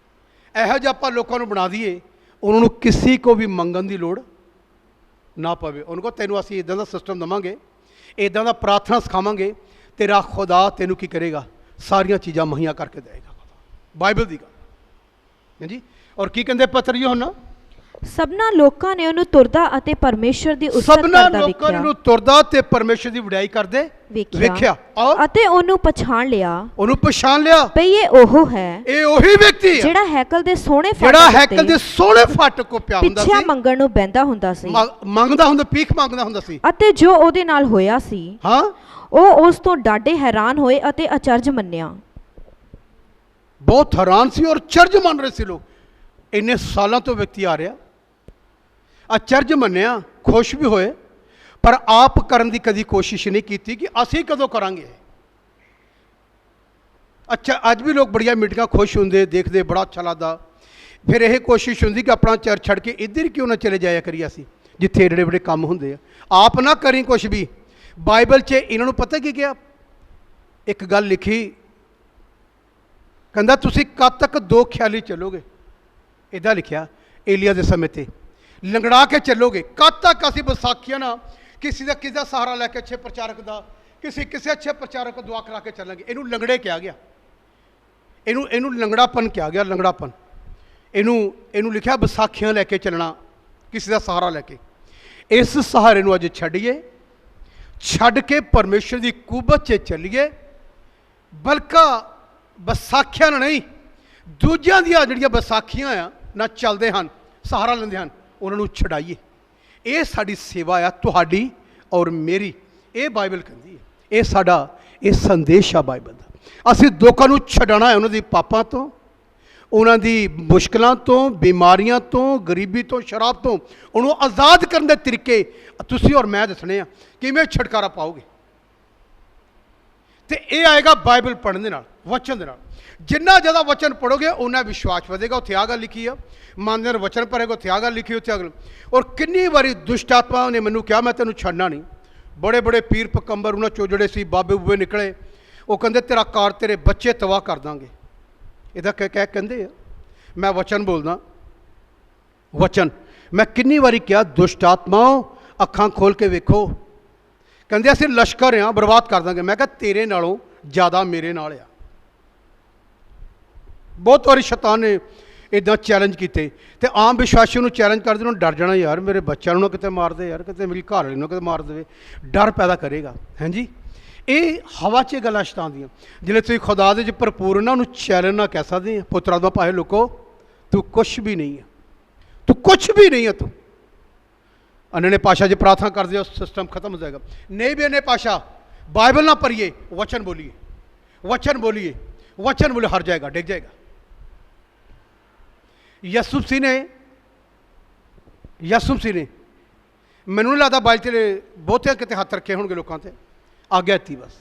ਇਹੋ ਜਿਹਾ ਆਪਾਂ ਲੋਕਾਂ ਨੂੰ ਬਣਾ ਦਈਏ ਉਹਨਾਂ ਨੂੰ ਕਿਸੇ ਕੋ ਵੀ ਮੰਗਣ ਦੀ ਲੋੜ ਨਾ ਪਵੇ। ਉਹਨਾਂ ਕੋਲ ਤੈਨੂੰ ਅਸੀਂ ਇੱਦਾਂ ਦਾ ਸਿਸਟਮ ਦੇਵਾਂਗੇ, ਇੱਦਾਂ ਦਾ ਪ੍ਰਾਰਥਨਾ ਸਿਖਾਵਾਂਗੇ, ਤੇਰਾ ਖੁਦਾ ਤੈਨੂੰ ਕੀ ਕਰੇਗਾ, ਸਾਰੀਆਂ ਚੀਜ਼ਾਂ ਮੁਹੱਈਆ ਕਰਕੇ ਦੇਵੇਗਾ। ਬਾਈਬਲ ਦੀ ਗੱਲ ਹਾਂਜੀ। ਔਰ ਕੀ ਕਹਿੰਦੇ ਪਤਰ ਯਹੋਨਾ, ਸਭਨਾ ਲੋਕਾਂ ਨੇ ਉਹਨੂੰ ਤੁਰਦਾ ਅਤੇ ਪਰਮੇਸ਼ਰ ਦੀ ਉਸਤਤ ਸਭਨਾ ਕਰਦਾ ਲੋਕਾਂ ਨੇ ਵੇਖਿਆ ਉਹਨੂੰ ਤੁਰਦਾ ਤੇ ਪਰਮੇਸ਼ਰ ਦੀ ਵਡਿਆਈ ਕਰਦੇ ਵੇਖਿਆ ਔਰ ਅਤੇ ਉਹਨੂੰ ਪਛਾਣ ਲਿਆ ਉਹਨੂੰ ਪਛਾਣ ਲਿਆ ਭਈ ਇਹ ਉਹ ਹੈ ਇਹ ਉਹੀ ਵਿਅਕਤੀ ਹੈ ਜਿਹੜਾ ਹੈਕਲ ਦੇ ਸੋਹਣੇ ਜਿਹੜਾ ਫਾਟਕ ਹੈਕਲ ਦੇ ਉੱਤੇ ਸੋਹਣੇ ਫਾਟਕ ਕੋ ਪਿਆ ਹੁੰਦਾ ਪਿੱਛੇ ਸੀ ਮੰਗਣ ਨੂੰ ਬਹਿੰਦਾ ਹੁੰਦਾ ਸੀ ਮੰਗਦਾ ਹੁੰਦਾ ਭੀਖ ਮੰਗਦਾ ਹੁੰਦਾ ਸੀ ਅਤੇ ਜੋ ਉਹਦੇ ਨਾਲ ਹੋਇਆ ਸੀ ਹਾਂ ਉਹ ਉਸ ਤੋਂ ਡਾਢੇ ਹੈਰਾਨ ਹੋਏ ਅਤੇ ਅਚਰਜ ਮੰਨਿਆ। ਬਹੁਤ ਹੈਰਾਨ ਸੀ ਔਰ ਚਰਜ ਮੰਨ ਰਹੇ ਸੀ ਲੋਕ। ਇੰਨੇ ਸਾਲਾਂ ਤੋਂ ਵਿਅਕਤੀ ਆ ਰਿਹਾ, ਅਚਰਜ ਮੰਨਿਆ, ਖੁਸ਼ ਵੀ ਹੋਏ, ਪਰ ਆਪ ਕਰਨ ਦੀ ਕਦੀ ਕੋਸ਼ਿਸ਼ ਨਹੀਂ ਕੀਤੀ ਕਿ ਅਸੀਂ ਕਦੋਂ ਕਰਾਂਗੇ। ਅੱਛਾ, ਅੱਜ ਵੀ ਲੋਕ ਬੜੀਆਂ ਮੀਟਿੰਗਾਂ ਖੁਸ਼ ਹੁੰਦੇ ਦੇਖਦੇ, ਬੜਾ ਅੱਛਾ ਲੱਗਦਾ। ਫਿਰ ਇਹ ਕੋਸ਼ਿਸ਼ ਹੁੰਦੀ ਕਿ ਆਪਣਾ ਚਰਚ ਛੱਡ ਕੇ ਇੱਧਰ ਕਿਉਂ ਨਾ ਚਲੇ ਜਾਇਆ ਕਰੀਏ ਅਸੀਂ, ਜਿੱਥੇ ਏਡੇ ਬੜੇ ਕੰਮ ਹੁੰਦੇ ਆ। ਆਪ ਨਾ ਕਰੀ ਕੁਛ ਵੀ। ਬਾਈਬਲ 'ਚ ਇਹਨਾਂ ਨੂੰ ਪਤਾ ਕੀ ਕਿਹਾ? ਇੱਕ ਗੱਲ ਲਿਖੀ, ਕਹਿੰਦਾ ਤੁਸੀਂ ਕਦ ਤੱਕ ਦੋ ਖਿਆਲੀ ਚੱਲੋਗੇ। ਇੱਦਾਂ ਲਿਖਿਆ ਏਲੀਆ ਦੇ ਸਮੇਂ 'ਤੇ, ਲੰਗੜਾ ਕੇ ਚੱਲੋਗੇ। ਕਦ ਤੱਕ ਅਸੀਂ ਵਿਸਾਖੀਆਂ ਨਾਲ ਕਿਸੇ ਦਾ ਸਹਾਰਾ ਲੈ ਕੇ, ਅੱਛੇ ਪ੍ਰਚਾਰਕ ਦਾ, ਕਿਸੇ ਅੱਛੇ ਪ੍ਰਚਾਰਕ को ਦੁਆ ਕਰਾ ਕੇ ਚੱਲਾਂਗੇ। ਇਹਨੂੰ ਲੰਗੜੇ ਕਿਹਾ ਗਿਆ, ਇਹਨੂੰ ਲੰਗੜਾਪਨ ਕਿਹਾ ਗਿਆ, ਲੰਗੜਾਪਨ। ਇਹਨੂੰ ਲਿਖਿਆ ਵਿਸਾਖੀਆਂ ਲੈ ਕੇ ਚੱਲਣਾ, ਕਿਸੇ ਦਾ ਸਹਾਰਾ ਲੈ ਕੇ। ਇਸ ਸਹਾਰੇ ਨੂੰ ਅੱਜ ਛੱਡੀਏ, ਛੱਡ ਕੇ ਪਰਮੇਸ਼ਰ ਦੀ ਕੁਵਤ 'ਚ ਚੱਲੀਏ। ਬਲਕਿ ਵਿਸਾਖੀਆਂ ਨਹੀਂ, ਦੂਜਿਆਂ ਦੀਆਂ ਜਿਹੜੀਆਂ ਵਿਸਾਖੀਆਂ ਆ ਨਾ ਚੱਲਦੇ ਹਨ, ਸਹਾਰਾ ਲੈਂਦੇ ਹਨ, ਉਹਨਾਂ ਨੂੰ ਛਡਾਈਏ। ਇਹ ਸਾਡੀ ਸੇਵਾ ਆ, ਤੁਹਾਡੀ ਔਰ ਮੇਰੀ। ਇਹ ਬਾਈਬਲ ਕਹਿੰਦੀ ਹੈ, ਇਹ ਸਾਡਾ ਇਹ ਸੰਦੇਸ਼ ਆ ਬਾਈਬਲ ਦਾ। ਅਸੀਂ ਲੋਕਾਂ ਨੂੰ ਛਡਾਉਣਾ ਹੈ ਉਹਨਾਂ ਦੀ ਪਾਪਾਂ ਤੋਂ, ਉਹਨਾਂ ਦੀ ਮੁਸ਼ਕਲਾਂ ਤੋਂ, ਬਿਮਾਰੀਆਂ ਤੋਂ, ਗਰੀਬੀ ਤੋਂ, ਸ਼ਰਾਬ ਤੋਂ। ਉਹਨੂੰ ਆਜ਼ਾਦ ਕਰਨ ਦੇ ਤਰੀਕੇ ਤੁਸੀਂ ਔਰ ਮੈਂ ਦੱਸਣੇ ਆ, ਕਿਵੇਂ ਛੁਟਕਾਰਾ ਪਾਓਗੇ। ਤੇ ਇਹ ਆਏਗਾ ਬਾਈਬਲ ਪੜ੍ਹਨ ਦੇ ਨਾਲ, ਵਚਨ ਦੇ ਨਾਲ। ਜਿੰਨਾ ਜ਼ਿਆਦਾ ਵਚਨ ਪੜ੍ਹੋਗੇ ਉਨਾ ਵਿਸ਼ਵਾਸ ਵਧੇਗਾ। ਉੱਥੇ ਆ ਗੱਲ ਲਿਖੀ ਆ, ਮਨ ਦੇ ਵਚਨ ਭਰੇਗਾ, ਉੱਥੇ ਆ ਗੱਲ ਲਿਖੀ, ਉੱਥੇ ਆ ਗੱਲ। ਔਰ ਕਿੰਨੀ ਵਾਰੀ ਦੁਸ਼ਟ ਆਤਮਾ ਨੇ ਮੈਨੂੰ ਕਿਹਾ ਮੈਂ ਤੈਨੂੰ ਛੱਡਣਾ ਨਹੀਂ। ਬੜੇ ਬੜੇ ਪੀਰ ਪਕੰਬਰ ਉਹਨਾਂ ਚੋਂ ਜਿਹੜੇ ਸੀ ਬਾਬੇ ਬੂਬੇ ਨਿਕਲੇ, ਉਹ ਕਹਿੰਦੇ ਤੇਰਾ ਕਾਰ, ਤੇਰੇ ਬੱਚੇ ਤਬਾਹ ਕਰ ਦਾਂਗੇ। ਇਹਦਾ ਕਹਿ ਕਹਿੰਦੇ ਆ। ਮੈਂ ਵਚਨ ਬੋਲਦਾ, ਵਚਨ। ਮੈਂ ਕਿੰਨੀ ਵਾਰੀ ਕਿਹਾ ਦੁਸ਼ਟ ਆਤਮਾਓ ਅੱਖਾਂ ਖੋਲ ਕੇ ਵੇਖੋ। ਕਹਿੰਦੇ ਅਸੀਂ ਲਸ਼ਕਰ ਹਾਂ, ਬਰਬਾਦ ਕਰ ਦਾਂਗੇ। ਮੈਂ ਕਿਹਾ ਤੇਰੇ ਨਾਲੋਂ ਜ਼ਿਆਦਾ ਮੇਰੇ ਨਾਲ ਆ। ਬਹੁਤ ਵਾਰੀ ਸ਼ੈਤਾਨ ਨੇ ਇੱਦਾਂ ਚੈਲੰਜ ਕੀਤੇ, ਤੇ ਆਮ ਵਿਸ਼ਵਾਸੀ ਨੂੰ ਚੈਲੰਜ ਕਰਦੇ ਉਹਨੂੰ ਡਰ ਜਾਣਾ, ਯਾਰ ਮੇਰੇ ਬੱਚਿਆਂ ਨੂੰ ਨਾ ਕਿਤੇ ਮਾਰ ਦੇ, ਯਾਰ ਕਿਤੇ ਮੇਰੀ ਘਰ ਵਾਲੀ ਨੂੰ ਕਿਤੇ ਮਾਰ ਦੇਵੇ। ਡਰ ਪੈਦਾ ਕਰੇਗਾ। ਹਾਂਜੀ, ਇਹ ਹਵਾ 'ਚ ਗੱਲਾਂ ਸ਼ੈਤਾਨ ਦੀਆਂ। ਜਿਹੜੇ ਤੁਸੀਂ ਖੁਦਾ ਦੇ 'ਚ ਭਰਪੂਰ ਨਾ, ਉਹਨੂੰ ਚੈਲੰਜ ਨਾ ਕਹਿ ਸਕਦੇ। ਪੁੱਤਰ ਆਤਮਾ ਭਾਏ ਲੋਕੋ, ਤੂੰ ਕੁਛ ਵੀ ਨਹੀਂ ਹੈ, ਤੂੰ ਕੁਛ ਵੀ ਨਹੀਂ ਹੈ। ਤੂੰ अन्य पाशा जो प्रार्थना कर दिया सिस्टम खत्म हो जाएगा। नहीं भी अन्य पाशा, बाइबल ना पढ़िए, वचन बोलिए, वचन बोलिए, वचन बोले, हर जाएगा, डिग जाएगा। यसुफ सिंह ने मैनू नहीं लगता बाइबल से बहुते कितने हथ रखे होंगे लोगों से। आग्ञा थी बस,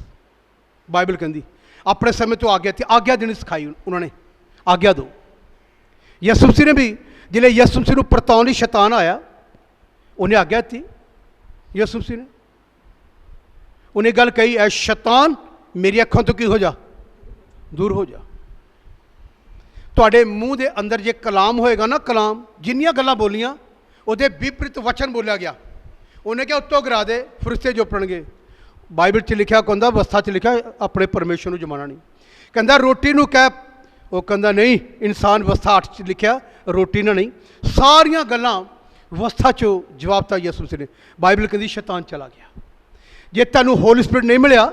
बाइबल कहती अपने समय तो आग्ञा थी, आग्ञा देनी सिखाई उन्होंने, आग्ञा दो। यसुफ सिंह ने भी जिले यसुफ सिंह को परताउण लई शैतान आया, उन्हें आग्ञा थी। यसुफ सिंह ने उन्हें गल कही, ऐ शैतान मेरी अखों तो की हो जा, दूर हो जा। तुहाडे मूँह के अंदर जे कलाम होएगा ना, कलाम जिन्नियां गल्लां बोलियां उहदे विपरीत वचन बोलिया गया। उन्हें क्या उत्तों गिरा दे, फरिश्ते जुपणगे। बाइबल च लिखा कहता, अवस्था च लिखा अपने परमेश्वर नूं जमाना नहीं। कहता रोटी नूं कह, वो कहता नहीं, इंसान अवस्था 8 च लिखा रोटी ना नहीं। सारियां गल्लां अवस्था चो जवाब था यसुफ ने। बाइबल कहती शैतान चला गया। जे तैनूं होली स्पिरिट नहीं मिलिया,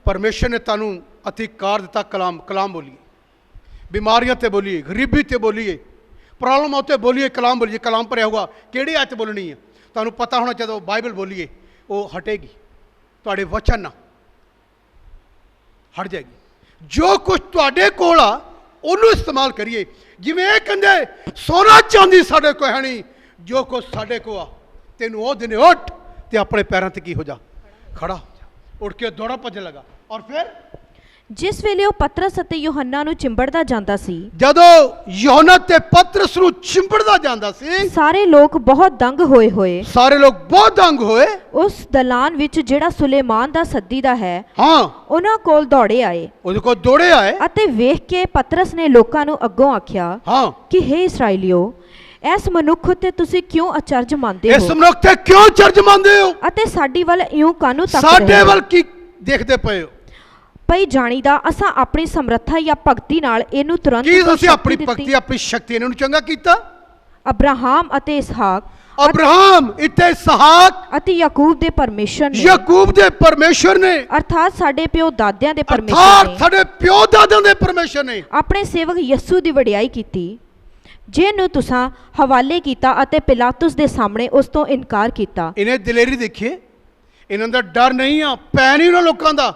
परमेश्वर ने तैनूं अधिकार दिता, कलाम कलाम बोलिए, बीमारियां ते बोलिए, गरीबी ते बोलिए, प्रॉब्लम उत्ते बोलिए, कलाम बोलिए। कलाम भरिया होगा, किहड़ी आयत बोलनी है तैनूं पता होना चाहिए। बाइबल बोलिए, वो हटेगी, तुहाडे वचन ना हट जाएगी। जो कुछ तुहाडे कोल आ उहनूं इस्तेमाल करिए। जिवें इह कहंदे सोना चांदी साडे कोल है नहीं, जो कुछ साडे को आ तेनू ओ दिन उठ ते अपने पैरों ते की हो जा, खड़ा हो जा। उठ के दौड़ा भजन लगा। और फिर जिस वेले पतरस अते यूहन्ना नूं चिंबड़दा जांदा सी, जदों यूहन्ना ते पतरस नूं चिंबड़दा जांदा सी, सारे लोग बहुत दंग होए सारे लोग बहुत दंग होए। उस दलान विच जिहड़ा सुलेमान दा सद्दीदा है, हाँ, उन्हां कोल दौड़े आए उहदे कोल दौड़े आए। अते वेख के पतरस ने लोकां नूं अग्गों आख्या, हाँ, कि हे इस्राएलियो, इस मनुख ते तुसीं क्यों अचरज मानदे इस हो मनुख ते क्यों चर्च मानदे हो? अते साडी वल इउं कानू तक साडे रहे वल की देखदे पए हो? पई जाणीदा असां अपनी समर्था या भगती नाल इहनूं तुरंत की कोई असीं शक्ति अपनी दित्ती। भगती अपनी शक्ति ने इहनूं चंगा कीता? ਅਬਰਾਹਾਮ ਅਤੇ ਇਸਹਾਕ ਅਬਰਾਹਮ ਅਤੇ ਇਸਹਾਕ ਅਤੇ ਯਾਕੂਬ ਦੇ ਪਰਮੇਸ਼ਰ ਨੇ, ਯਾਕੂਬ ਦੇ ਪਰਮੇਸ਼ਰ ਨੇ, ਅਰਥਾਤ ਸਾਡੇ ਪਿਓ ਦਾਦਿਆਂ ਦੇ ਪਰਮੇਸ਼ਰ ਅਰਥਾਤ ਨੇ ਸਾਡੇ ਪਿਓ ਦਾਦਿਆਂ ਦੇ ਪਰਮੇਸ਼ਰ ਨੇ ਆਪਣੇ ਸੇਵਕ ਯਿਸੂ ਦੀ ਵਡਿਆਈ ਕੀਤੀ, ਜਿਹਨੂੰ ਤੁਸਾਂ ਹਵਾਲੇ ਕੀਤਾ ਅਤੇ ਪਿਲਾਤੁਸ ਦੇ ਸਾਹਮਣੇ ਉਸ ਤੋਂ ਇਨਕਾਰ ਕੀਤਾ। ਇਹਨੇ ਦਲੇਰੀ ਦੇਖੀਏ, ਇਹਨਾਂ ਦਾ ਡਰ ਨਹੀਂ ਆ, ਭੈ ਨਹੀਂ ਉਹਨਾਂ ਲੋਕਾਂ ਦਾ।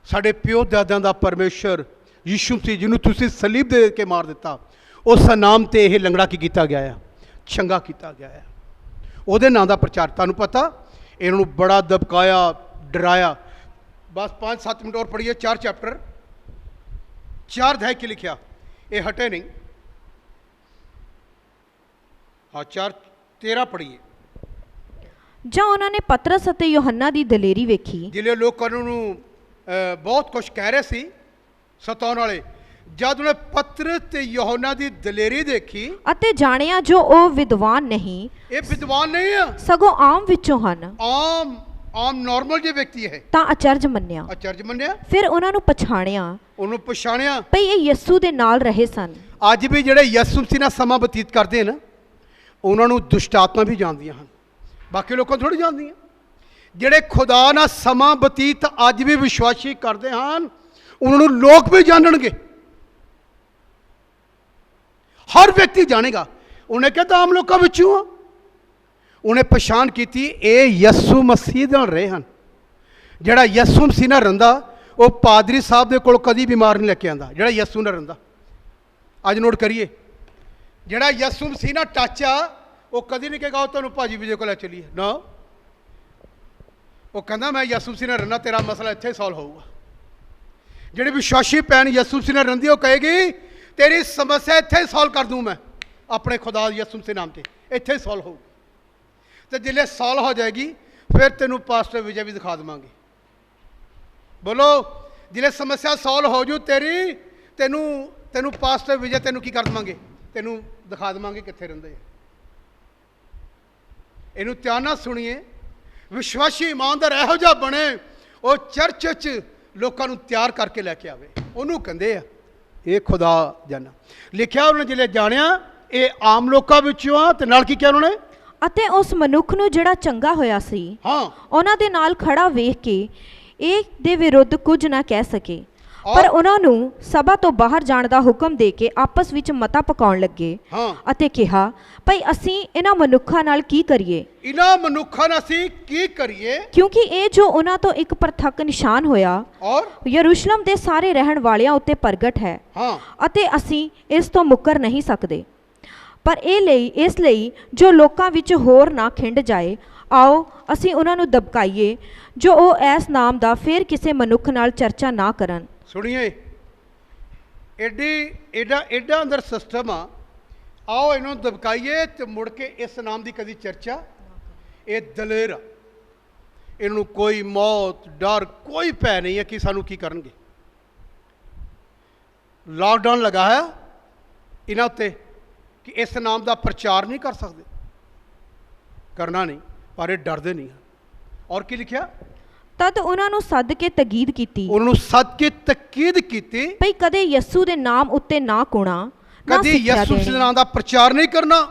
ਸਾਡੇ ਪਿਓ ਦਾਦਿਆਂ ਦਾ ਪਰਮੇਸ਼ਰ ਯਿਸੂ ਮਸੀਹ, ਜਿਹਨੂੰ ਤੁਸੀਂ ਸਲੀਬ ਦੇ ਕੇ ਮਾਰ ਦਿੱਤਾ, ਉਸ ਨਾਮ ਤੇ ਇਹ ਲੰਗੜਾ ਕੀ ਕੀਤਾ ਗਿਆ ਆ, ਚੰਗਾ ਕੀਤਾ ਗਿਆ ਹੈ। ਉਹਦੇ ਨਾਂ ਦਾ ਪ੍ਰਚਾਰ, ਤੁਹਾਨੂੰ ਪਤਾ ਇਹਨਾਂ ਨੂੰ ਬੜਾ ਦਬਕਾਇਆ, ਡਰਾਇਆ। ਬਸ 5-7 ਮਿੰਟ ਹੋਰ ਪੜ੍ਹੀਏ, 4 ਚੈਪਟਰ 4 ਅਧਿਆਇ ਕੀ ਲਿਖਿਆ, ਇਹ ਹਟੇ ਨਹੀਂ। ਹਾਂ 4:13 ਪੜ੍ਹੀਏ। ਜਾਂ ਉਹਨਾਂ ਨੇ ਪਤਰਸ ਅਤੇ ਯੋਹੰਨਾ ਦੀ ਦਲੇਰੀ ਵੇਖੀ, ਜਿਹੜੇ ਲੋਕਾਂ ਨੂੰ ਬਹੁਤ ਕੁਝ ਕਹਿ ਰਹੇ ਸੀ ਸਤਾਉਣ ਵਾਲੇ, ਜਦ ਉਹਨੇ ਪਤਰਸ ਤੇ ਯੋਹੰਨਾ ਦੀ ਦਲੇਰੀ ਦੇਖੀ ਅਤੇ ਜਾਣਿਆ ਜੋ ਉਹ ਵਿਦਵਾਨ ਨਹੀਂ, ਇਹ ਵਿਦਵਾਨ ਨਹੀਂ ਆ, ਸਗੋਂ ਆਮ ਵਿੱਚੋਂ ਹਨ, ਆਮ ਨਾਰਮਲ ਜਿਹੇ ਵਿਅਕਤੀ ਹੈ, ਤਾਂ ਅਚਰਜ ਮੰਨਿਆ। ਅਚਰਜ ਮੰਨਿਆ, ਫਿਰ ਉਹਨਾਂ ਨੂੰ ਪਛਾਣਿਆ ਉਹਨੂੰ ਪਛਾਣਿਆ ਭਈ ਇਹ ਯਿਸੂ ਦੇ ਨਾਲ ਰਹੇ ਸਨ। ਅੱਜ ਵੀ ਜਿਹੜੇ ਯਿਸੂ ਮਸੀਹ ਨਾਲ ਸਮਾਂ ਬਤੀਤ ਕਰਦੇ ਹਨ, ਉਹਨਾਂ ਨੂੰ ਦੁਸ਼ਟ ਆਤਮਾ ਵੀ ਜਾਣਦੀਆਂ ਹਨ, ਬਾਕੀ ਲੋਕਾਂ ਥੋੜ੍ਹੀ ਜਾਣਦੀਆਂ। ਜਿਹੜੇ ਖੁਦਾ ਨਾਲ ਸਮਾਂ ਬਤੀਤ ਅੱਜ ਵੀ ਵਿਸ਼ਵਾਸੀ ਕਰਦੇ ਹਨ, ਉਹਨਾਂ ਨੂੰ ਲੋਕ ਵੀ ਜਾਣਨਗੇ, ਹਰ ਵਿਅਕਤੀ ਜਾਣੇਗਾ। ਉਹਨੇ ਕਿਹਾ ਤਾਂ ਆਮ ਲੋਕਾਂ ਵਿੱਚੋਂ ਆ, ਉਹਨੇ ਪਛਾਣ ਕੀਤੀ ਇਹ ਯਿਸੂ ਮਸੀਹ ਨਾਲ ਰਹੇ ਹਨ। ਜਿਹੜਾ ਯਿਸੂ ਮਸੀਹ ਨਾਲ ਰਹਿੰਦਾ, ਉਹ ਪਾਦਰੀ ਸਾਹਿਬ ਦੇ ਕੋਲ ਕਦੀ ਬਿਮਾਰ ਨਹੀਂ ਲੈ ਕੇ ਆਉਂਦਾ। ਜਿਹੜਾ ਯਿਸੂ ਨਾਲ ਰਹਿੰਦਾ, ਅੱਜ ਨੋਟ ਕਰੀਏ, ਜਿਹੜਾ ਯਿਸੂ ਮਸੀਹ ਨਾਲ ਟੱਚ ਆ, ਉਹ ਕਦੀ ਨਹੀਂ ਕਹੇਗਾ ਉਹ ਤੁਹਾਨੂੰ ਭਾਜੀ ਵੀਜੇ ਕੋਲ ਲੈ ਚਲੀਏ, ਨਾ। ਉਹ ਕਹਿੰਦਾ ਮੈਂ ਯਿਸੂ ਮਸੀਹ ਨਾਲ ਰਹਿਣਾ, ਤੇਰਾ ਮਸਲਾ ਇੱਥੇ ਸੋਲਵ ਹੋਊਗਾ। ਜਿਹੜੀ ਵਿਸ਼ਵਾਸੀ ਭੈਣ ਯਿਸੂ ਮਸੀਹ ਨਾਲ ਰਹਿੰਦੀ, ਉਹ ਕਹੇਗੀ ਤੇਰੀ ਸਮੱਸਿਆ ਇੱਥੇ ਹੀ ਸੋਲਵ ਕਰ ਦੂੰ ਮੈਂ, ਆਪਣੇ ਖੁਦਾ ਯਿਸੂ ਮਸੀਹ ਨਾਮ ਤੇ, ਇੱਥੇ ਹੀ ਸੋਲਵ ਹੋਊਗੀ। ਤੇ ਜਿਲੇ ਸੋਲਵ ਹੋ ਜਾਏਗੀ, ਫਿਰ ਤੈਨੂੰ ਪਾਸਟਰ ਵਿਜੇ ਵੀ ਦਿਖਾ ਦੇਵਾਂਗੇ। ਬੋਲੋ, ਜਿਲੇ ਸਮੱਸਿਆ ਸੋਲਵ ਹੋ ਜੂ ਤੇਰੀ, ਤੈਨੂੰ ਪਾਸਟਰ ਵਿਜੇ ਤੈਨੂੰ ਕੀ ਕਰ ਦੇਵਾਂਗੇ, ਤੈਨੂੰ ਦਿਖਾ ਦੇਵਾਂਗੇ ਕਿੱਥੇ ਰਹਿੰਦੇ ਆ। ਇਹਨੂੰ ਧਿਆਨ ਨਾਲ ਸੁਣੀਏ, ਵਿਸ਼ਵਾਸੀ ਇਮਾਨਦਾਰ ਇਹੋ ਜਿਹਾ ਬਣੇ, ਉਹ ਚਰਚ 'ਚ ਲੋਕਾਂ ਨੂੰ ਤਿਆਰ ਕਰਕੇ ਲੈ ਕੇ ਆਵੇ, ਉਹਨੂੰ ਕਹਿੰਦੇ ਆ ਇਹ ਖੁਦਾ ਜਾਨਾ। ਲਿਖਿਆ ਉਹਨੇ ਜਿਲੇ ਜਾਣਿਆ ਇਹ ਆਮ ਲੋਕਾਂ ਵਿੱਚੋਂ ਆ, ਤੇ ਨਾਲ ਕੀ ਕਿਹਾ ਉਹਨਾਂ ਨੇ, ਅਤੇ ਉਸ ਮਨੁੱਖ ਨੂੰ ਜਿਹੜਾ ਚੰਗਾ ਹੋਇਆ ਸੀ, ਹਾਂ, ਉਹਨਾਂ ਦੇ ਨਾਲ ਖੜਾ ਵੇਖ ਕੇ ਇਹ ਦੇ ਵਿਰੁੱਧ ਕੁਝ ਨਾ ਕਹਿ ਸਕੇ, ਪਰ ਉਹਨਾਂ ਨੂੰ ਸਭਾ ਤੋਂ ਬਾਹਰ ਜਾਣ ਦਾ ਹੁਕਮ ਦੇ ਕੇ ਆਪਸ ਵਿੱਚ ਮਤਾ ਪਕਾਉਣ ਲੱਗੇ, ਹਾਂ, ਅਤੇ ਕਿਹਾ ਭਈ ਅਸੀਂ ਇਹਨਾਂ ਮਨੁੱਖਾਂ ਨਾਲ ਕੀ ਕਰੀਏ, ਇਹਨਾਂ ਮਨੁੱਖਾਂ ਨਾਲ ਅਸੀਂ ਕੀ ਕਰੀਏ, ਕਿਉਂਕਿ ਇਹ ਜੋ ਉਹਨਾਂ ਤੋਂ ਇੱਕ ਪ੍ਰਤੱਖ ਨਿਸ਼ਾਨ ਹੋਇਆ ਔਰ ਯਰੂਸ਼ਲਮ ਦੇ ਸਾਰੇ ਰਹਿਣ ਵਾਲਿਆਂ ਉੱਤੇ ਪ੍ਰਗਟ ਹੈ, ਹਾਂ, ਅਤੇ ਅਸੀਂ ਇਸ ਤੋਂ ਮੁੱਕਰ ਨਹੀਂ ਸਕਦੇ। ਪਰ ਇਸ ਲਈ ਜੋ ਲੋਕਾਂ ਵਿੱਚ ਹੋਰ ਨਾ ਖਿੰਡ ਜਾਏ, ਆਓ ਅਸੀਂ ਉਹਨਾਂ ਨੂੰ ਦਬਕਾਈਏ, ਜੋ ਉਹ ਇਸ ਨਾਮ ਦਾ ਫਿਰ ਕਿਸੇ ਮਨੁੱਖ ਨਾਲ ਚਰਚਾ ਨਾ ਕਰਨ। ਸੁਣੀਏ, ਐਡਾ ਅੰਦਰ ਸਿਸਟਮ ਆ, ਆਓ ਇਹਨੂੰ ਦਬਕਾਈਏ ਤੇ ਮੁੜ ਕੇ ਇਸ ਨਾਮ ਦੀ ਕਦੀ ਚਰਚਾ। ਇਹ ਦਲੇਰ ਆ, ਇਹਨਾਂ ਨੂੰ ਕੋਈ ਮੌਤ ਡਰ ਕੋਈ ਭੈ ਨਹੀਂ ਹੈ ਕਿ ਸਾਨੂੰ ਕੀ ਕਰਨਗੇ। ਲਾਕਡਾਊਨ ਲਗਾ ਹੈ ਇਹਨਾਂ ਉੱਤੇ ਕਿ ਇਸ ਨਾਮ ਦਾ ਪ੍ਰਚਾਰ ਨਹੀਂ ਕਰ ਸਕਦੇ, ਕਰਨਾ ਨਹੀਂ, ਪਰ ਇਹ ਡਰਦੇ ਨਹੀਂ ਹਨ। ਔਰ ਕੀ ਲਿਖਿਆ, ਤਦ ਉਹਨਾਂ ਨੂੰ ਸੱਦ ਕੇ ਤਕੀਦ ਕੀਤੀ, ਉਹਨਾਂ ਨੂੰ ਸੱਦ ਕੇ ਤਕੀਦ ਕੀਤੀ ਭਈ ਕਦੇ ਯਿਸੂ ਦੇ ਨਾਮ ਉੱਤੇ ਨਾ ਕੋਣਾ, ਨਾ ਕਦੀ ਸਿੱਖਿਆ ਯਿਸੂ ਦੇਣੀ। ਦੇ ਨਾਮ ਦਾ ਪ੍ਰਚਾਰ ਨਹੀਂ ਕਰਨਾ।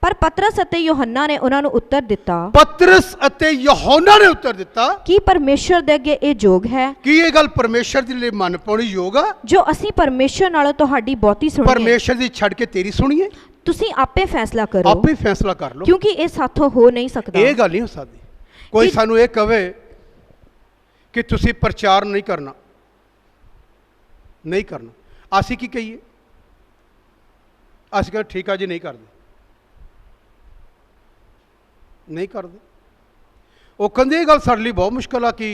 ਪਰ ਪਤਰਸ ਅਤੇ ਯੋਹੰਨਾ ਨੇ ਉਹਨਾਂ ਨੂੰ ਉੱਤਰ ਦਿੱਤਾ, ਪਤਰਸ ਅਤੇ ਯਹੋਨਾ ਨੇ ਉੱਤਰ ਦਿੱਤਾ, ਕੀ ਪਰਮੇਸ਼ਰ ਦੇ ਅੱਗੇ ਇਹ ਯੋਗ ਹੈ ਕੀ ਇਹ ਗੱਲ ਪਰਮੇਸ਼ਰ ਦੇ ਲਈ ਮੰਨ ਪਾਉਣੀ ਯੋਗ ਆ? ਜੋ ਅਸੀਂ ਪਰਮੇਸ਼ਰ ਨਾਲੋਂ ਤੁਹਾਡੀ ਬਹੁਤੀ ਸੁਣੀਏ? ਪਰਮੇਸ਼ਰ ਦੀ ਛੱਡ ਕੇ ਤੇਰੀ ਸੁਣੀਏ? ਤੁਸੀਂ ਆਪੇ ਫੈਸਲਾ ਕਰੋ, ਆਪੇ ਫੈਸਲਾ ਕਰ ਲਓ, ਕਿਉਂਕਿ ਇਹ ਸਾਥੋਂ ਹੋ ਨਹੀਂ ਸਕਦਾ। ਇਹ ਗੱਲ ਨਹੀਂ ਹੋ ਸਕਦੀ। ਕੋਈ ਸਾਨੂੰ ਇਹ ਕਵੇ ਕਿ ਤੁਸੀਂ ਪ੍ਰਚਾਰ ਨਹੀਂ ਕਰਨਾ, ਨਹੀਂ ਕਰਨਾ, ਅਸੀਂ ਕੀ ਕਹੀਏ? ਅਸੀਂ ਕਹਿੰਦੇ ਠੀਕ ਆ ਜੀ, ਨਹੀਂ ਕਰਦੇ, ਨਹੀਂ ਕਰਦੇ। ਉਹ ਕਹਿੰਦੇ ਇਹ ਗੱਲ ਸਾਡੇ ਲਈ ਬਹੁਤ ਮੁਸ਼ਕਲ ਆ ਕਿ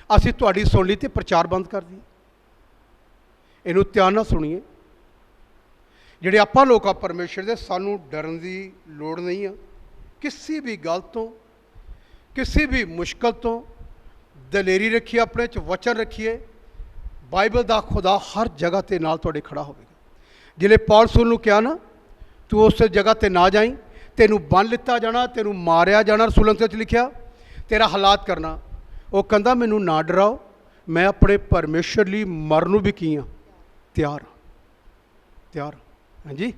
ਅਸੀਂ ਤੁਹਾਡੀ ਸੁਣ ਲਈ ਤੇ ਪ੍ਰਚਾਰ ਬੰਦ ਕਰ ਦਈਏ। ਇਹਨੂੰ ਧਿਆਨ ਨਾਲ ਸੁਣੀਏ। ਜਿਹੜੇ ਆਪਾਂ ਲੋਕ ਆ ਪਰਮੇਸ਼ਰ ਦੇ, ਸਾਨੂੰ ਡਰਨ ਦੀ ਲੋੜ ਨਹੀਂ ਆ ਕਿਸੇ ਵੀ ਗੱਲ ਤੋਂ, ਕਿਸੇ ਵੀ ਮੁਸ਼ਕਲ ਤੋਂ। ਦਲੇਰੀ ਰੱਖੀਏ, ਆਪਣੇ 'ਚ ਵਚਨ ਰੱਖੀਏ। ਬਾਈਬਲ ਦਾ ਖੁਦਾ ਹਰ ਜਗ੍ਹਾ 'ਤੇ ਨਾਲ ਤੁਹਾਡੇ ਖੜਾ ਹੋਵੇਗਾ। ਜਿਲੇ ਪੌਲੁਸ ਨੂੰ ਕਿਹਾ ਨਾ, ਤੂੰ ਉਸ ਜਗ੍ਹਾ 'ਤੇ ਨਾ ਜਾਈਂ, ਤੈਨੂੰ ਬੰਨ ਲਿੱਤਾ ਜਾਣਾ, ਤੈਨੂੰ ਮਾਰਿਆ ਜਾਣਾ। ਰਸੂਲਾਂ ਦੇ ਵਿੱਚ ਲਿਖਿਆ ਤੇਰਾ ਹਾਲਾਤ ਕਰਨਾ। ਉਹ ਕਹਿੰਦਾ ਮੈਨੂੰ ਨਾ ਡਰਾਓ, ਮੈਂ ਆਪਣੇ ਪਰਮੇਸ਼ਰ ਲਈ ਮਰਨ ਨੂੰ ਵੀ ਕੀ ਹਾਂ, ਤਿਆਰ। ਹਾਂਜੀ,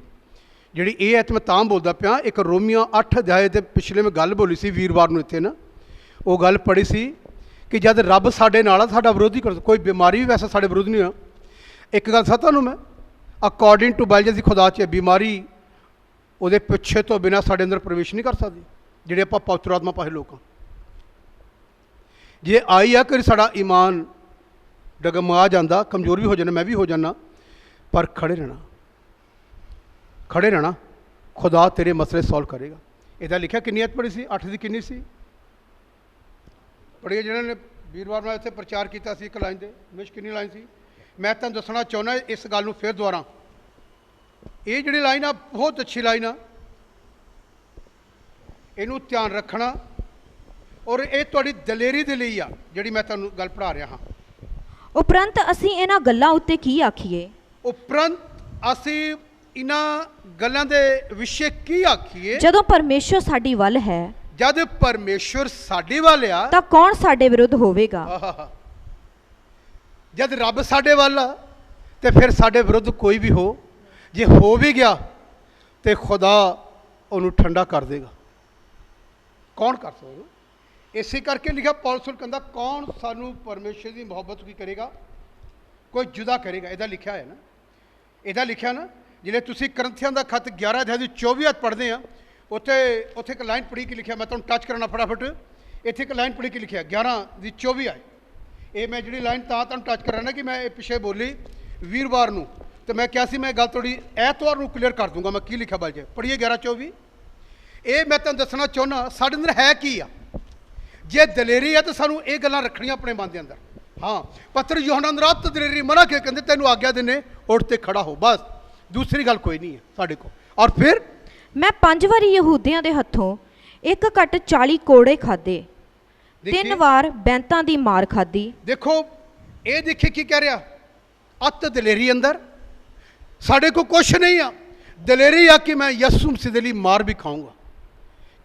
ਜਿਹੜੀ ਇਹ ਐਤ ਮੈਂ ਤਾਂ ਬੋਲਦਾ ਪਿਆ, ਇੱਕ ਰੋਮੀਆਂ 8 ਅਧਿਆਏ ਦੇ ਪਿਛਲੇ ਮੈਂ ਗੱਲ ਬੋਲੀ ਸੀ ਵੀਰਵਾਰ ਨੂੰ ਇੱਥੇ ਨਾ, ਉਹ ਗੱਲ ਪੜ੍ਹੀ ਸੀ ਕਿ ਜਦ ਰੱਬ ਸਾਡੇ ਨਾਲ ਆ ਸਾਡਾ ਵਿਰੋਧ ਹੀ ਕਰ, ਕੋਈ ਬਿਮਾਰੀ ਵੀ ਵੈਸੇ ਸਾਡੇ ਵਿਰੋਧ ਨਹੀਂ ਹੋਇਆ। ਇੱਕ ਗੱਲ ਸੱਚ ਤੁਹਾਨੂੰ ਮੈਂ, ਅਕੋਰਡਿੰਗ ਟੂ ਬਾਇਬਲ ਦੀ ਖੁਦਾ 'ਚ ਬਿਮਾਰੀ ਉਹਦੇ ਪਿੱਛੇ ਤੋਂ ਬਿਨਾਂ ਸਾਡੇ ਅੰਦਰ ਪ੍ਰਵੇਸ਼ ਨਹੀਂ ਕਰ ਸਕਦੀ, ਜਿਹੜੇ ਆਪਾਂ ਪਵਿੱਤਰ ਆਤਮਾ ਪਾਏ ਲੋਕ ਹਾਂ। ਜੇ ਆਈ ਆ ਕਿ ਸਾਡਾ ਈਮਾਨ ਡਗਮਗਾ ਜਾਂਦਾ, ਕਮਜ਼ੋਰ ਵੀ ਹੋ ਜਾਂਦਾ, ਮੈਂ ਵੀ ਹੋ ਜਾਂਦਾ, ਪਰ ਖੜੇ ਰਹਿਣਾ, ਖੜੇ ਰਹਿਣਾ, ਖੁਦਾ ਤੇਰੇ ਮਸਲੇ ਸੋਲਵ ਕਰੇਗਾ। ਇਹਦਾ ਲਿਖਿਆ ਕਿੰਨੀ ਆਇਤ ਪੜ੍ਹੀ ਸੀ? 8 ਦੀ ਕਿੰਨੀ ਸੀ ਪੜ੍ਹੀ? ਜਿਹਨਾਂ ਨੇ ਵੀਰਵਾਰ ਨਾਲ ਇੱਥੇ ਪ੍ਰਚਾਰ ਕੀਤਾ ਸੀ ਇੱਕ ਲਾਈਨ ਦੇ ਵਿੱਚ, ਕਿੰਨੀ ਲਾਈਨ ਸੀ? ਮੈਂ ਤੁਹਾਨੂੰ ਦੱਸਣਾ ਚਾਹੁੰਦਾ ਇਸ ਗੱਲ ਨੂੰ ਫਿਰ ਦੁਬਾਰਾ, ਇਹ ਜਿਹੜੀ ਲਾਈਨ ਆ ਬਹੁਤ ਅੱਛੀ ਲਾਈਨ ਆ, ਇਹਨੂੰ ਧਿਆਨ ਰੱਖਣਾ, ਔਰ ਇਹ ਤੁਹਾਡੀ ਦਲੇਰੀ ਦੇ ਲਈ ਆ ਜਿਹੜੀ ਮੈਂ ਤੁਹਾਨੂੰ ਗੱਲ ਪੜ੍ਹਾ ਰਿਹਾ ਹਾਂ। ਉਪਰੰਤ ਅਸੀਂ ਇਹਨਾਂ ਗੱਲਾਂ ਉੱਤੇ ਕੀ ਆਖੀਏ? ਉਪਰੰਤ ਅਸੀਂ ਇਹਨਾਂ ਗੱਲਾਂ ਦੇ ਵਿਸ਼ੇ ਕੀ ਆਖੀਏ? ਜਦੋਂ ਪਰਮੇਸ਼ਰ ਸਾਡੀ ਵੱਲ ਹੈ, ਜਦ ਪਰਮੇਸ਼ਵਰ ਸਾਡੇ ਵੱਲ ਆ, ਤਾਂ ਕੌਣ ਸਾਡੇ ਵਿਰੁੱਧ ਹੋਵੇਗਾ? ਆਹਾ, ਜਦ ਰੱਬ ਸਾਡੇ ਵੱਲ ਆ ਤੇ ਫਿਰ ਸਾਡੇ ਵਿਰੁੱਧ ਕੋਈ ਵੀ ਹੋ, ਜੇ ਹੋ ਵੀ ਗਿਆ ਤੇ ਖੁਦਾ ਉਹਨੂੰ ਠੰਡਾ ਕਰ ਦੇਗਾ। ਕੌਣ ਕਰ ਸਕਦਾ? ਇਸੇ ਕਰਕੇ ਲਿਖਿਆ ਪੌਲੁਸ ਕਹਿੰਦਾ, ਕੌਣ ਸਾਨੂੰ ਪਰਮੇਸ਼ਰ ਦੀ ਮੁਹੱਬਤ ਕੀ ਕਰੇਗਾ, ਕੋਈ ਜੁਦਾ ਕਰੇਗਾ। ਇਹਦਾ ਲਿਖਿਆ ਹੈ ਨਾ, ਇਹਦਾ ਲਿਖਿਆ ਨਾ, ਜਿਹੜੇ ਤੁਸੀਂ ਕਰੰਥੀਆਂ ਦਾ ਖੱਤ 11 ਅਧਿਆਇ ਦੀ 24 ਆਇਤ ਪੜ੍ਹਦੇ ਆ, ਉੱਥੇ ਇੱਕ ਲਾਈਨ ਪੜ੍ਹੀ ਕੀ ਲਿਖਿਆ, ਮੈਂ ਤੁਹਾਨੂੰ ਟੱਚ ਕਰਨਾ ਫਟਾਫਟ। ਇੱਥੇ ਇੱਕ ਲਾਈਨ ਪੜ੍ਹੀ ਕੀ ਲਿਖਿਆ 11 ਦੀ 24 ਆਇਤ। ਇਹ ਮੈਂ ਜਿਹੜੀ ਲਾਈਨ ਤਾਂ ਤੁਹਾਨੂੰ ਟੱਚ ਕਰਾਣਾ ਕਿ ਮੈਂ ਇਹ ਪਿੱਛੇ ਬੋਲੀ ਵੀਰਵਾਰ ਨੂੰ, ਤੇ ਮੈਂ ਕਿਹਾ ਸੀ ਮੈਂ ਗੱਲ ਥੋੜੀ ਐਤਵਾਰ ਨੂੰ ਕਲੀਅਰ ਕਰ ਦੂੰਗਾ ਮੈਂ ਕੀ ਲਿਖਿਆ ਬਲ ਜੇ। ਪੜ੍ਹੀਏ 11:24। ਇਹ ਮੈਂ ਤੁਹਾਨੂੰ ਦੱਸਣਾ ਚਾਹੁੰਦਾ ਸਾਡੇ ਅੰਦਰ ਹੈ ਕੀ ਆ। ਜੇ ਦਲੇਰੀ ਹੈ ਤਾਂ ਸਾਨੂੰ ਇਹ ਗੱਲਾਂ ਰੱਖਣੀਆਂ ਆਪਣੇ ਮਨ ਦੇ ਅੰਦਰ। ਹਾਂ, ਪੱਤਰ ਯੋਹਨਾ ਰਾਤ ਦਲੇਰੀ ਮਨਾ ਕੇ ਕਹਿੰਦੇ ਤੈਨੂੰ ਆਗਿਆ ਦਿੰਨੇ ਉੱਠ ਤੇ ਖੜਾ ਹੋ, ਬਸ ਦੂਸਰੀ ਗੱਲ ਕੋਈ ਨਹੀਂ ਹੈ ਸਾਡੇ ਕੋਲ। ਔਰ ਫਿਰ ਮੈਂ 5 ਵਾਰੀ ਯਹੂਦੀਆਂ ਦੇ ਹੱਥੋਂ ਇੱਕ ਘੱਟ 40 ਕੋੜੇ ਖਾਦੇ, 3 ਵਾਰ ਬੈਂਤਾਂ ਦੀ ਮਾਰ ਖਾਦੀ। ਦੇਖੋ ਇਹ ਦੇਖੇ ਕੀ ਕਹਿ ਰਿਹਾ, ਅੱਤ ਦਲੇਰੀ ਅੰਦਰ। ਸਾਡੇ ਕੋਲ ਕੁਛ ਨਹੀਂ ਆ, ਦਲੇਰੀ ਆ ਕਿ ਮੈਂ ਯਿਸੂ ਮਸੀਹ ਦੇ ਲਈ ਮਾਰ ਵੀ ਖਾਊਂਗਾ।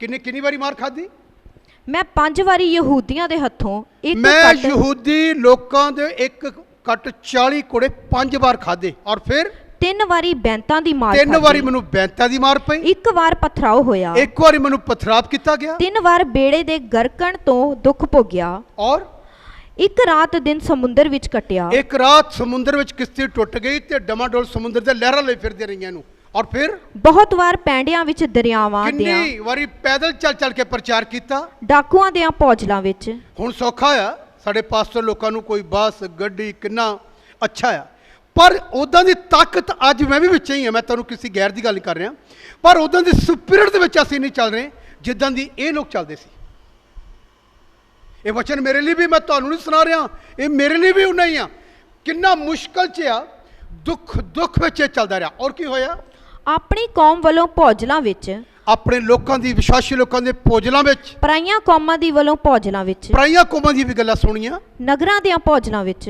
ਕਿੰਨੀ ਵਾਰੀ ਮਾਰ ਖਾਦੀ? ਮੈਂ 5 ਵਾਰੀ ਯਹੂਦੀਆਂ ਦੇ ਹੱਥੋਂ ਇੱਕ ਮੈਂ ਯਹੂਦੀ ਲੋਕਾਂ ਦੇ ਇੱਕ ਕੱਟ 40 ਕੋੜੇ 5 ਵਾਰ ਖਾਦੇ। ਔਰ ਫਿਰ 3 ਵਾਰੀ ਬੈਂਤਾਂ ਦੀ ਮਾਰ, 3 ਵਾਰੀ ਮੈਨੂੰ ਬੈਂਤਾਂ ਦੀ ਮਾਰ ਪਈ, 1 ਵਾਰ ਪਥਰਾਓ ਹੋਇਆ, 1 ਵਾਰੀ ਮੈਨੂੰ ਪਥਰਾਵ ਕੀਤਾ ਗਿਆ, 3 ਵਾਰ ਬੇੜੇ ਦੇ ਗਰਕਣ ਤੋਂ ਦੁੱਖ ਭੋਗਿਆ, ਔਰ 1 ਰਾਤ ਦਿਨ ਸਮੁੰਦਰ ਵਿੱਚ ਕੱਟਿਆ। 1 ਰਾਤ ਸਮੁੰਦਰ ਵਿੱਚ ਕਿਸ਼ਤੀ ਟੁੱਟ ਗਈ ਤੇ ਡਮਾਡੋਲ ਸਮੁੰਦਰ ਦੇ ਲਹਿਰਾਂ ਲਈ ਫਿਰਦੇ ਰਹੀਆਂ ਨੂੰ। ਔਰ ਫਿਰ ਬਹੁਤ ਵਾਰ ਪੈਂਡਿਆਂ ਵਿੱਚ, ਦਰਿਆਵਾਂ ਦੀਆਂ, ਕਿੰਨੀ ਵਾਰੀ ਪੈਦਲ ਚੱਲ ਕੇ ਪ੍ਰਚਾਰ ਕੀਤਾ, ਡਾਕੂਆਂ ਦੀਆਂ ਪੌਜਲਾਂ ਵਿੱਚ। ਹੁਣ ਸੌਖਾ ਆ ਸਾਡੇ ਪਾਸਟਰ ਲੋਕਾਂ ਨੂੰ, ਕੋਈ ਬੱਸ ਗੱਡੀ ਕਿੰਨਾ ਅੱਛਾ ਆ, ਪਰ ਉਦਾਂ ਦੀ ਤਾਕਤ ਅੱਜ ਮੈਂ ਵੀ ਵਿੱਚ ਹੀ ਹਾਂ, ਮੈਂ ਤੁਹਾਨੂੰ ਕਿਸੇ ਗੈਰ ਦੀ ਗੱਲ ਨਹੀਂ ਕਰ ਰਿਹਾ, ਪਰ ਉਦਾਂ ਦੀ ਸਪਿਰਿਟ ਦੇ ਵਿੱਚ ਅਸੀਂ ਨਹੀਂ ਚੱਲ ਰਹੇ ਜਿੱਦਾਂ ਦੀ ਇਹ ਲੋਕ ਚੱਲਦੇ ਸੀ। ਇਹ ਵਚਨ ਮੇਰੇ ਲਈ ਵੀ, ਮੈਂ ਤੁਹਾਨੂੰ ਨਹੀਂ ਸੁਣਾ ਰਿਹਾ, ਇਹ ਮੇਰੇ ਲਈ ਵੀ ਉਨਾ ਹੀ ਆ। ਕਿੰਨਾ ਮੁਸ਼ਕਲ 'ਚ ਆ, ਦੁੱਖ ਵਿੱਚ ਇਹ ਚੱਲਦਾ ਰਿਹਾ। ਔਰ ਕੀ ਹੋਇਆ? ਆਪਣੀ ਕੌਮ ਵੱਲੋਂ ਭੋਜਲਾਂ ਵਿੱਚ, ਆਪਣੇ ਲੋਕਾਂ ਦੀ, ਵਿਸ਼ਵਾਸੀ ਲੋਕਾਂ ਦੇ ਭੋਜਲਾਂ ਵਿੱਚ, ਪਰਾਈਆਂ ਕੌਮਾਂ ਦੀ ਵੱਲੋਂ ਭੋਜਲਾਂ ਵਿੱਚ, ਪਰਾਈਆਂ ਕੌਮਾਂ ਦੀ ਵੀ ਗੱਲਾਂ ਸੁਣੀਆਂ, ਨਗਰਾਂ ਦੀਆਂ ਭੋਜਲਾਂ ਵਿੱਚ,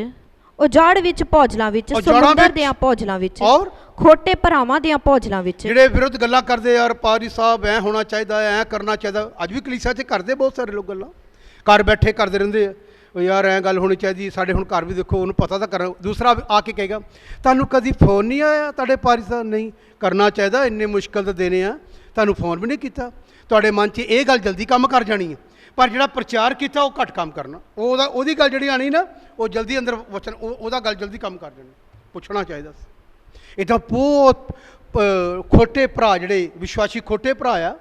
ਉਜਾੜ ਵਿੱਚ ਭੋਜਲਾਂ ਵਿੱਚ, ਸਮੁੰਦਰ ਦੀਆਂ ਭੋਜਲਾਂ ਵਿੱਚ, ਔਰ ਖੋਟੇ ਭਰਾਵਾਂ ਦੀਆਂ ਭੋਜਲਾਂ ਵਿੱਚ। ਜਿਹੜੇ ਵਿਰੁੱਧ ਗੱਲਾਂ ਕਰਦੇ, ਯਾਰ ਪਾਰੀ ਸਾਹਿਬ ਐ ਹੋਣਾ ਚਾਹੀਦਾ, ਐ ਕਰਨਾ ਚਾਹੀਦਾ। ਅੱਜ ਵੀ ਕਲੀਸਿਆ 'ਚ ਕਰਦੇ ਬਹੁਤ ਸਾਰੇ ਲੋਕ ਗੱਲਾਂ, ਘਰ ਬੈਠੇ ਕਰਦੇ ਰਹਿੰਦੇ ਆ, ਉਹ ਯਾਰ ਐਂ ਗੱਲ ਹੋਣੀ ਚਾਹੀਦੀ। ਸਾਡੇ ਹੁਣ ਘਰ ਵੀ ਦੇਖੋ, ਉਹਨੂੰ ਪਤਾ ਤਾਂ ਕਰ, ਦੂਸਰਾ ਆ ਕੇ ਕਹੇਗਾ ਤੁਹਾਨੂੰ ਕਦੀ ਫੋਨ ਨਹੀਂ ਆਇਆ ਤੁਹਾਡੇ ਪਾਰੀ ਸਾਹਿਬ? ਨਹੀਂ ਕਰਨਾ ਚਾਹੀਦਾ, ਇੰਨੇ ਮੁਸ਼ਕਲ ਤਾਂ ਦੇਣੇ ਆ, ਤੁਹਾਨੂੰ ਫੋਨ ਵੀ ਨਹੀਂ ਕੀਤਾ। ਤੁਹਾਡੇ ਮਨ 'ਚ ਇਹ ਗੱਲ ਜਲਦੀ ਕੰਮ ਕਰ ਜਾਣੀ ਹੈ, ਪਰ ਜਿਹੜਾ ਪ੍ਰਚਾਰ ਕੀਤਾ ਉਹ ਘੱਟ ਕੰਮ ਕਰਨਾ। ਉਹਦੀ ਗੱਲ ਜਿਹੜੀ ਆਣੀ ਨਾ, ਉਹ ਜਲਦੀ ਅੰਦਰ ਵਚਨ, ਉਹਦਾ ਗੱਲ ਜਲਦੀ ਕੰਮ ਕਰ ਜਾਣੀ। ਪੁੱਛਣਾ ਚਾਹੀਦਾ ਸੀ। ਇੱਦਾਂ ਬਹੁਤ ਖੋਟੇ ਭਰਾ, ਜਿਹੜੇ ਵਿਸ਼ਵਾਸੀ ਖੋਟੇ ਭਰਾ ਆ,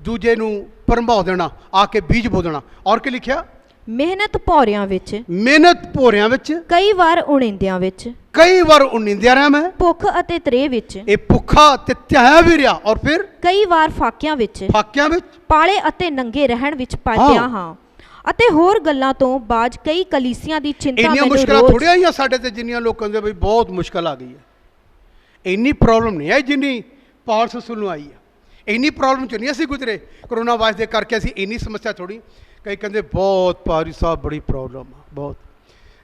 ਦੂਜੇ ਨੂੰ ਭਰਮਾਉ ਦੇਣਾ, ਆ ਕੇ ਬੀਜ ਬੋ ਦੇਣਾ। ਔਰ ਕੀ ਲਿਖਿਆ? ਮਿਹਨਤ ਭੌਰਿਆਂ ਵਿੱਚ, ਮਿਹਨਤ ਭੌਰਿਆਂ ਵਿੱਚ, ਕਈ ਵਾਰ ਉਣਿੰਦਿਆਂ ਵਿੱਚ, ਕਈ ਵਾਰ ਉਣਿੰਦਿਆ ਰਿਹਾ ਮੈਂ, ਭੁੱਖ ਅਤੇ ਤ੍ਰੇਹ ਵਿੱਚ, ਇਹ ਭੁੱਖਾ ਤੇ ਧਿਆਇਆ ਵੀ ਰਿਹਾ। ਔਰ ਫਿਰ ਕਈ ਵਾਰ ਫਾਕਿਆਂ ਵਿੱਚ, ਪਾਲੇ ਅਤੇ ਨੰਗੇ ਰਹਿਣ ਵਿੱਚ ਪਾਇਆ ਹਾਂ, ਅਤੇ ਹੋਰ ਗੱਲਾਂ ਤੋਂ ਬਾਅਦ ਕਈ ਕਲੀਸਿਆਂ ਦੀ ਚਿੰਤਾ ਇੰਨੀਆਂ ਮੁਸ਼ਕਲਾਂ ਥੋੜ੍ਹੀਆਂ ਆਈਆਂ ਸਾਡੇ ਤੇ, ਜਿੰਨੀਆਂ ਲੋਕਾਂ ਦੇ ਬਈ ਬਹੁਤ ਮੁਸ਼ਕਲ ਆ ਗਈ ਹੈ। ਇੰਨੀ ਪ੍ਰੋਬਲਮ ਨਹੀਂ ਆਈ ਜਿੰਨੀ ਪੌਲੁਸ ਰਸੂਲ ਨੂੰ ਆਈ ਹੈ। ਇੰਨੀ ਪ੍ਰੋਬਲਮ 'ਚ ਨਹੀਂ ਅਸੀਂ ਗੁਜ਼ਰੇ ਕਰੋਨਾ ਵਾਇਰਸ ਦੇ ਕਰਕੇ, ਅਸੀਂ ਇੰਨੀ ਸਮੱਸਿਆ ਥੋੜੀ। ਕਈ ਕਹਿੰਦੇ ਬਹੁਤ ਪਾਰੀ ਸਾਹਿਬ ਬੜੀ ਪ੍ਰੋਬਲਮ ਆ, ਬਹੁਤ।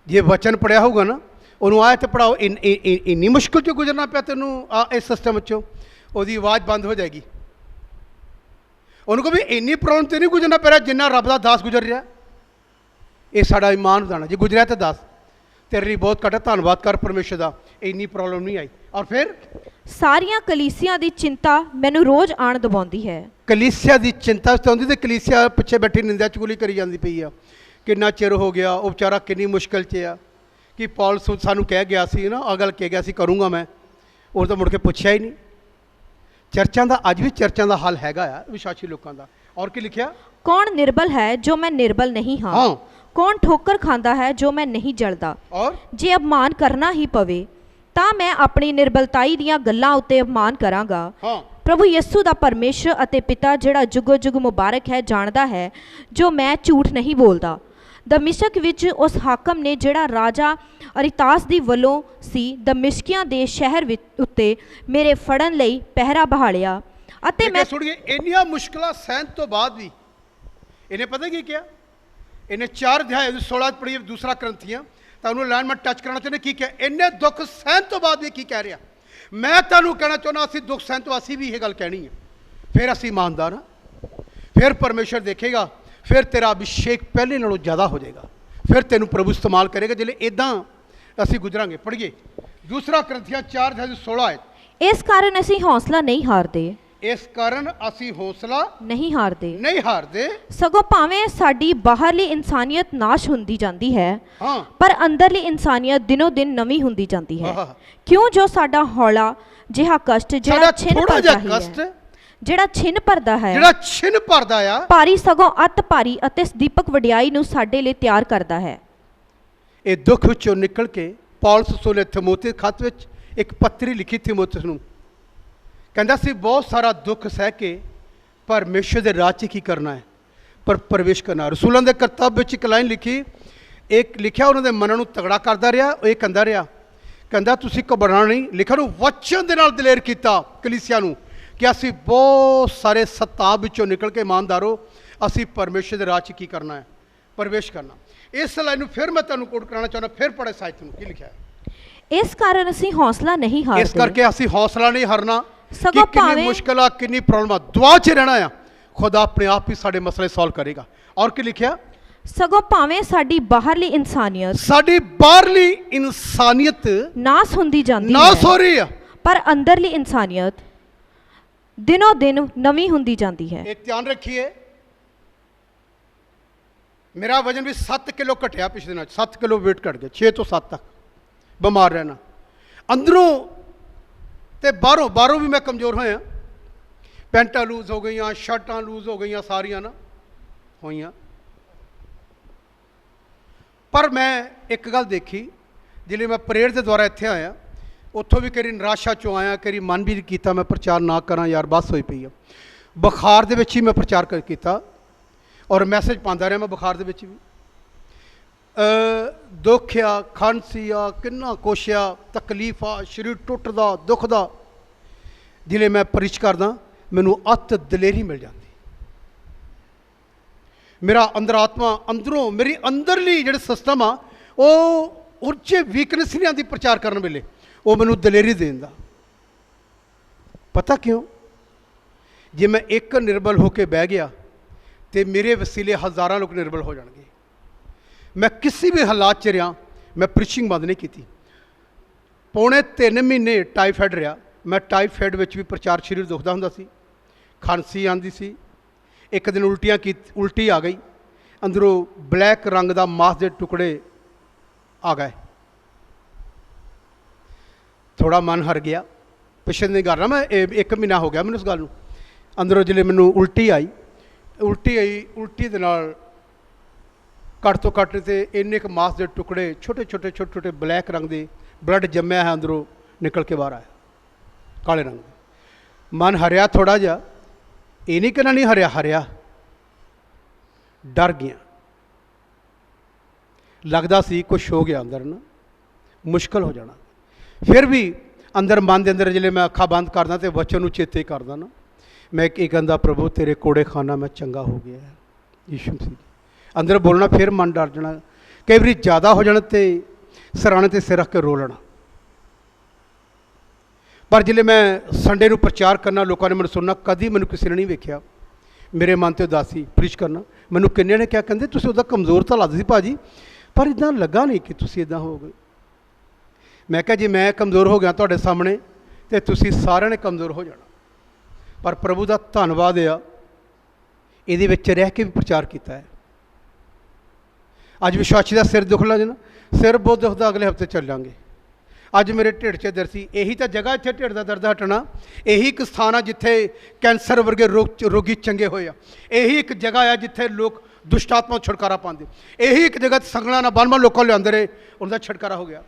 ਜੇ ਵਚਨ ਪੜਿਆ ਹੋਊਗਾ ਨਾ, ਉਹਨੂੰ ਆਇਤ ਪੜਾਓ, ਇੰਨੀ ਮੁਸ਼ਕਿਲ 'ਚੋਂ ਗੁਜ਼ਰਨਾ ਪਿਆ ਤੈਨੂੰ ਇਸ ਸਿਸਟਮ 'ਚੋਂ, ਉਹਦੀ ਆਵਾਜ਼ ਬੰਦ ਹੋ ਜਾਏਗੀ। ਉਹਨੂੰ ਕਹੋ ਵੀ ਇੰਨੀ ਪ੍ਰੋਬਲਮ ਤੇ ਨਹੀਂ ਗੁਜ਼ਰਨਾ ਪੈ ਰਿਹਾ ਜਿੰਨਾ ਰੱਬ ਦਾ ਦਾਸ ਗੁਜ਼ਰ ਰਿਹਾ। ਇਹ ਸਾਡਾ ਈਮਾਨ ਵਧਾਉਣਾ। ਜੇ ਗੁਜ਼ਰਿਆ ਤਾਂ ਦੱਸ, तेरे लिए बहुत घट है, धन्नवाद कर परमेश्वर का, इन्नी प्रॉब्लम नहीं आई। और फिर ਸਾਰੀਆਂ ਕਲੀਸਿਆਂ ਦੀ ਚਿੰਤਾ ਮੈਨੂੰ ਰੋਜ਼ ਆਣ ਦਬਾਉਂਦੀ ਹੈ। कलीसिया की चिंता सताउंदी ते कलीसिया पिछे बैठी निंदा चुगली करी जाती पई आ, किन्ना चिर हो गया, वो बेचारा किन्नी मुश्किल च आ कि पौल सानू कह गया सी ना, आ गल कह गया सी करूँगा मैं, और तो मुड़ के पुछया ही नहीं। चर्चा का अज भी चर्चा का हल हैगा आ विश्वासी लोगों का। और की लिखिया, कौन निर्बल है जो मैं निर्बल नहीं हाँ, हाँ। कौन ठोकर खांदा है जो मैं नहीं जलदा। और जे अपमान करना ही पवे ਤਾਂ मैं अपनी निर्बलताई ਦੀਆਂ ਗੱਲਾਂ ਉੱਤੇ अपमान ਕਰਾਂਗਾ। हाँ प्रभु यस्सु ਦਾ परमेश्वर ਅਤੇ ਪਿਤਾ ਜਿਹੜਾ ਜੁਗੋ ਜੁਗ ਮੁਬਾਰਕ ਹੈ ਜਾਣਦਾ ਹੈ ਜੋ ਮੈਂ ਝੂਠ ਨਹੀਂ ਬੋਲਦਾ। ਦਮਿਸ਼ਕ ਵਿੱਚ ਉਸ ਹਾਕਮ ਨੇ ਜਿਹੜਾ ਰਾਜਾ ਅਰਿਤਾਸ ਦੀ ਵੱਲੋਂ ਸੀ ਦਮਿਸ਼ਕੀਆਂ ਦੇ ਸ਼ਹਿਰ ਵਿੱਚ ਉੱਤੇ ਮੇਰੇ ਫੜਨ ਲਈ ਪਹਿਰਾ ਬਹਾਲਿਆ ਅਤੇ ਮੈਂ सुनिए, इन्नियां मुश्किलां सहन तो बाद भी इन्हें पता की क्या, इन्हें 4 अध्याय 16 पढ़ी दूसरा ग्रंथियां तो उन्होंने लाइन में टच करना चाहते की क्या, इन्हें दुख सहन तो बाद भी की कह रहा। मैं तुहानू कहना चाहना असी दुख सहन तो असी भी यह गल कहनी है, फिर असी ईमानदार हाँ, फिर परमेश्वर देखेगा, फिर तेरा अभिषेक पहले नालों ज़्यादा हो जाएगा, फिर तेनू प्रभु इस्तेमाल करेगा। जिले इदा असी गुजरांगे। पढ़िए दूसरा ग्रंथियां 4:16 है। इस कारण ਅਸੀਂ ਹੌਸਲਾ ਨਹੀਂ ਹਾਰਦੇ, इस कारण असी हौसला ਨਹੀਂ ਹਾਰਦੇ, नहीं हारते। ਸਗੋਂ ਭਾਵੇਂ ਸਾਡੀ ਬਾਹਰਲੀ ਇਨਸਾਨੀਅਤ ਨਾਸ਼ ਹੁੰਦੀ ਜਾਂਦੀ ਹੈ हाँ ਪਰ ਅੰਦਰਲੀ ਇਨਸਾਨੀਅਤ ਦਿਨੋਂ ਦਿਨ ਨਵੀਂ ਹੁੰਦੀ ਜਾਂਦੀ ਹੈ। ਆਹ। ਕਿਉਂ ਜੋ ਸਾਡਾ ਹੌਲਾ ਜਿਹਾ ਕਸ਼ਟ ਜਿਹੜਾ साडा ਛਿਨ थोड़ा ਭਰਦਾ जा ਹੀ कष्ट ਹੈ, ਜਿਹੜਾ ਛਿਨ ਭਰਦਾ ਹੈ जिहड़ा छिन भरदा आ, ਭਾਰੀ ਸਗੋਂ ਅਤ ਭਾਰੀ ਅਤੇ ਦੀਪਕ ਵਡਿਆਈ ਨੂੰ ਸਾਡੇ ਲਈ ਤਿਆਰ ਕਰਦਾ ਹੈ। ਇਹ ਦੁੱਖ ਵਿੱਚੋਂ ਨਿਕਲ ਕੇ ਪੌਲਸ ਨੇ ਥਿਮੋਥੀ ਖੱਤ ਵਿੱਚ ਇੱਕ ਪੱਤਰੀ ਲਿਖੀ ਥਿਮੋਥੀ ਨੂੰ, ਕਹਿੰਦਾ ਸੀ ਬਹੁਤ ਸਾਰਾ ਦੁੱਖ ਸਹਿ ਕੇ ਪਰਮੇਸ਼ਰ ਦੇ ਰਾਜ 'ਚ ਕੀ ਕਰਨਾ ਹੈ, ਪਰ ਪ੍ਰਵੇਸ਼ ਕਰਨਾ। ਰਸੂਲਾਂ ਦੇ ਕਰਤੱਵ ਵਿੱਚ ਇੱਕ ਲਾਈਨ ਲਿਖੀ, ਇੱਕ ਲਿਖਿਆ ਉਹਨਾਂ ਦੇ ਮਨਾਂ ਨੂੰ ਤਗੜਾ ਕਰਦਾ ਰਿਹਾ, ਉਹ ਇਹ ਕਹਿੰਦਾ ਰਿਹਾ, ਕਹਿੰਦਾ ਤੁਸੀਂ ਘਬਰਾਣਾ ਨਹੀਂ। ਲਿਖਿਆ ਨੂੰ ਵਚਨ ਦੇ ਨਾਲ ਦਲੇਰ ਕੀਤਾ ਕਲੀਸਿਆ ਨੂੰ ਕਿ ਅਸੀਂ ਬਹੁਤ ਸਾਰੇ ਸਤਾਵ ਵਿੱਚੋਂ ਨਿਕਲ ਕੇ ਇਮਾਨਦਾਰੋ ਅਸੀਂ ਪਰਮੇਸ਼ਰ ਦੇ ਰਾਜ 'ਚ ਕੀ ਕਰਨਾ ਹੈ, ਪ੍ਰਵੇਸ਼ ਕਰਨਾ। ਇਸ ਲਾਈਨ ਨੂੰ ਫਿਰ ਮੈਂ ਤੁਹਾਨੂੰ ਕੋਟ ਕਰਾਉਣਾ ਚਾਹੁੰਦਾ, ਫਿਰ ਪੜ੍ਹੇ ਸਾਹਿਤ ਨੂੰ ਕੀ ਲਿਖਿਆ ਹੈ। ਇਸ ਕਾਰਨ ਅਸੀਂ ਹੌਸਲਾ ਨਹੀਂ ਇਸ ਹਾਰਦੇ, ਕਰਕੇ ਅਸੀਂ ਹੌਸਲਾ ਨਹੀਂ ਹਾਰਨਾ ਸਗੋਂ ਕਿ ਕਿੰਨੀ ਭਾਵੇਂ ਮੁਸ਼ਕਿਲ ਆ, ਕਿੰਨੀ ਪ੍ਰੋਬਲਮ ਆ, ਦੁਆ 'ਚ ਰਹਿਣਾ ਆ, ਖੁਦਾ ਆਪਣੇ ਆਪ ਹੀ ਸਾਡੇ ਮਸਲੇ ਸੋਲਵ ਕਰੇਗਾ। ਔਰ ਕੀ ਲਿਖਿਆ, ਸਗੋਂ ਭਾਵੇਂ ਸਾਡੀ ਬਾਹਰਲੀ ਇਨਸਾਨੀਅਤ ਸਾਡੀ ਬਾਹਰਲੀ ਇਨਸਾਨੀਅਤ ਨਾਸ ਹੁੰਦੀ ਜਾਂਦੀ ਨਾਸ ਹੈ ਹੋ ਰਹੀ ਆ, ਪਰ ਅੰਦਰਲੀ ਇਨਸਾਨੀਅਤ ਦਿਨੋਂ ਦਿਨ ਨਵੀਂ ਹੁੰਦੀ ਜਾਂਦੀ ਹੈ। ਇਹ ਧਿਆਨ ਰੱਖੀਏ। ਮੇਰਾ ਵਜਨ ਵੀ 7 ਕਿਲੋ ਘਟਿਆ ਪਿਛਲੇ ਦਿਨਾਂ 'ਚ, 7 ਕਿਲੋ weight ਘਟ ਗਿਆ, 6 ਤੋਂ 7 ਤੱਕ। ਬਿਮਾਰ ਰਹਿਣਾ ਅੰਦਰੋਂ ਤੇ ਬਾਹਰੋਂ ਵੀ ਮੈਂ ਕਮਜ਼ੋਰ ਹੋਇਆ। ਪੈਂਟਾਂ ਲੂਜ਼ ਹੋ ਗਈਆਂ, ਸ਼ਰਟਾਂ ਲੂਜ਼ ਹੋ ਗਈਆਂ, ਸਾਰੀਆਂ ਨਾ ਹੋਈਆਂ। ਪਰ ਮੈਂ ਇੱਕ ਗੱਲ ਦੇਖੀ, ਜਿਵੇਂ ਮੈਂ ਪ੍ਰੇਅਰ ਦੇ ਦੁਆਰਾ ਇੱਥੇ ਆਇਆ, ਉੱਥੋਂ ਵੀ ਕਈ ਨਿਰਾਸ਼ਾ 'ਚੋਂ ਆਇਆ, ਕਈ ਮਨ ਵੀ ਕੀਤਾ ਮੈਂ ਪ੍ਰਚਾਰ ਨਾ ਕਰਾਂ ਯਾਰ, ਬਸ ਹੋਈ ਪਈ ਆ। ਬੁਖਾਰ ਦੇ ਵਿੱਚ ਹੀ ਮੈਂ ਪ੍ਰਚਾਰ ਕੀਤਾ ਔਰ ਮੈਸੇਜ ਪਾਉਂਦਾ ਰਿਹਾ ਮੈਂ ਬੁਖਾਰ ਦੇ ਵਿੱਚ ਵੀ। ਦੁੱਖ ਆ, ਖਾਂਸੀ ਆ, ਕਿੰਨਾ ਕੁਛ ਆ, ਤਕਲੀਫ ਆ, ਸਰੀਰ ਟੁੱਟਦਾ ਦੁਖਦਾ। ਜਿਲੇ ਮੈਂ ਪ੍ਰੀਚ ਕਰਦਾ ਮੈਨੂੰ ਅਤ ਦਲੇਰੀ ਮਿਲ ਜਾਂਦੀ। ਮੇਰਾ ਅੰਦਰ ਆਤਮਾ ਅੰਦਰੋਂ ਮੇਰੀ ਅੰਦਰਲੀ ਜਿਹੜੇ ਸਿਸਟਮ ਆ ਉਹ ਉੱਚੇ ਵੀਕਨੈਸ ਨਹੀਂ ਆਉਂਦੀ ਪ੍ਰਚਾਰ ਕਰਨ ਵੇਲੇ, ਉਹ ਮੈਨੂੰ ਦਲੇਰੀ ਦੇਣ ਦਾ। ਪਤਾ ਕਿਉਂ? ਜੇ ਮੈਂ ਇੱਕ ਨਿਰਬਲ ਹੋ ਕੇ ਬਹਿ ਗਿਆ ਤੇ ਮੇਰੇ ਵਸੀਲੇ ਹਜ਼ਾਰਾਂ ਲੋਕ ਨਿਰਬਲ ਹੋ ਜਾਣਗੇ। मैं किसी भी हालात च रहा, मैं प्रीचिंग बंद नहीं की। पौने 3 महीने टाइफाइड रहा मैं। टाइफाइड में भी प्रचार शरीर दुखता होंदा सी, खांसी आती सी। एक दिन उल्टियाँ की उल्टी आ गई, अंदरों ब्लैक रंग का मांस के टुकड़े आ गए। थोड़ा मन हर गया। पिछले दिन कर रहा मैं 1 महीना हो गया मैंने उस गल नूं। अंदरों जिले मैनू उल्टी आई उल्टी दे नाल घट तो घट तो इन्ने क मांस के टुकड़े छोटे छोटे ब्लैक रंग के ब्लड जम्या है, अंदरों निकल के बाहर आया काले रंग। मन हरिया थोड़ा जा, ये नहीं कहना नहीं हरिया डर गया। लगता सी कुछ हो गया अंदर ना, मुश्किल हो जाना। फिर भी अंदर मन के अंदर जिले मैं अखा बंद करदा तो वचन नूं चेते करदा ना, मैं ये कहंदा प्रभु तेरे कोड़े खाना मैं चंगा हो गया है यीशु मसीह। अंदर बोलना, फिर मन डर जाना। कई बार ज़्यादा हो जाना तो सराने ते सिर रख के रो लेना। पर जिले मैं संडे नूं प्रचार करना, लोगों ने मैंने सुनना, कभी मैंने किसी ने नहीं वेख्या मेरे मन से उदासी प्रीच करना। मैंने किन्ने ने क्या कहते तुसीं उहदा कमज़ोर तो लगदा सी भाजी, पर इदां लगा नहीं कि तुसीं इदां हो गए। मैं कहा जे मैं कमज़ोर हो गया तुहाडे सामने तो तुसीं सारिआं ने कमज़ोर हो जाना। पर प्रभु का धन्नवाद आ, इहदे विच रह के भी प्रचार किया है। अज विश्वासी का सिर दुखला ना, सिर बहुत दुखदा, अगले हफ्ते चल जाएंगे। अज मेरे ढिड च दर्द सी, यही तो जगह इत्थे ढिड का दर्द हटना, यही एक स्थान आ जिथे कैंसर वर्गे रोगी चंगे होए आ, यही एक जगह है जिथे लोग दुष्ट आत्मा छुटकारा पाते, यही एक जगह संगला ना बन लोगों लिया रहे, उनका छुटकारा हो गया।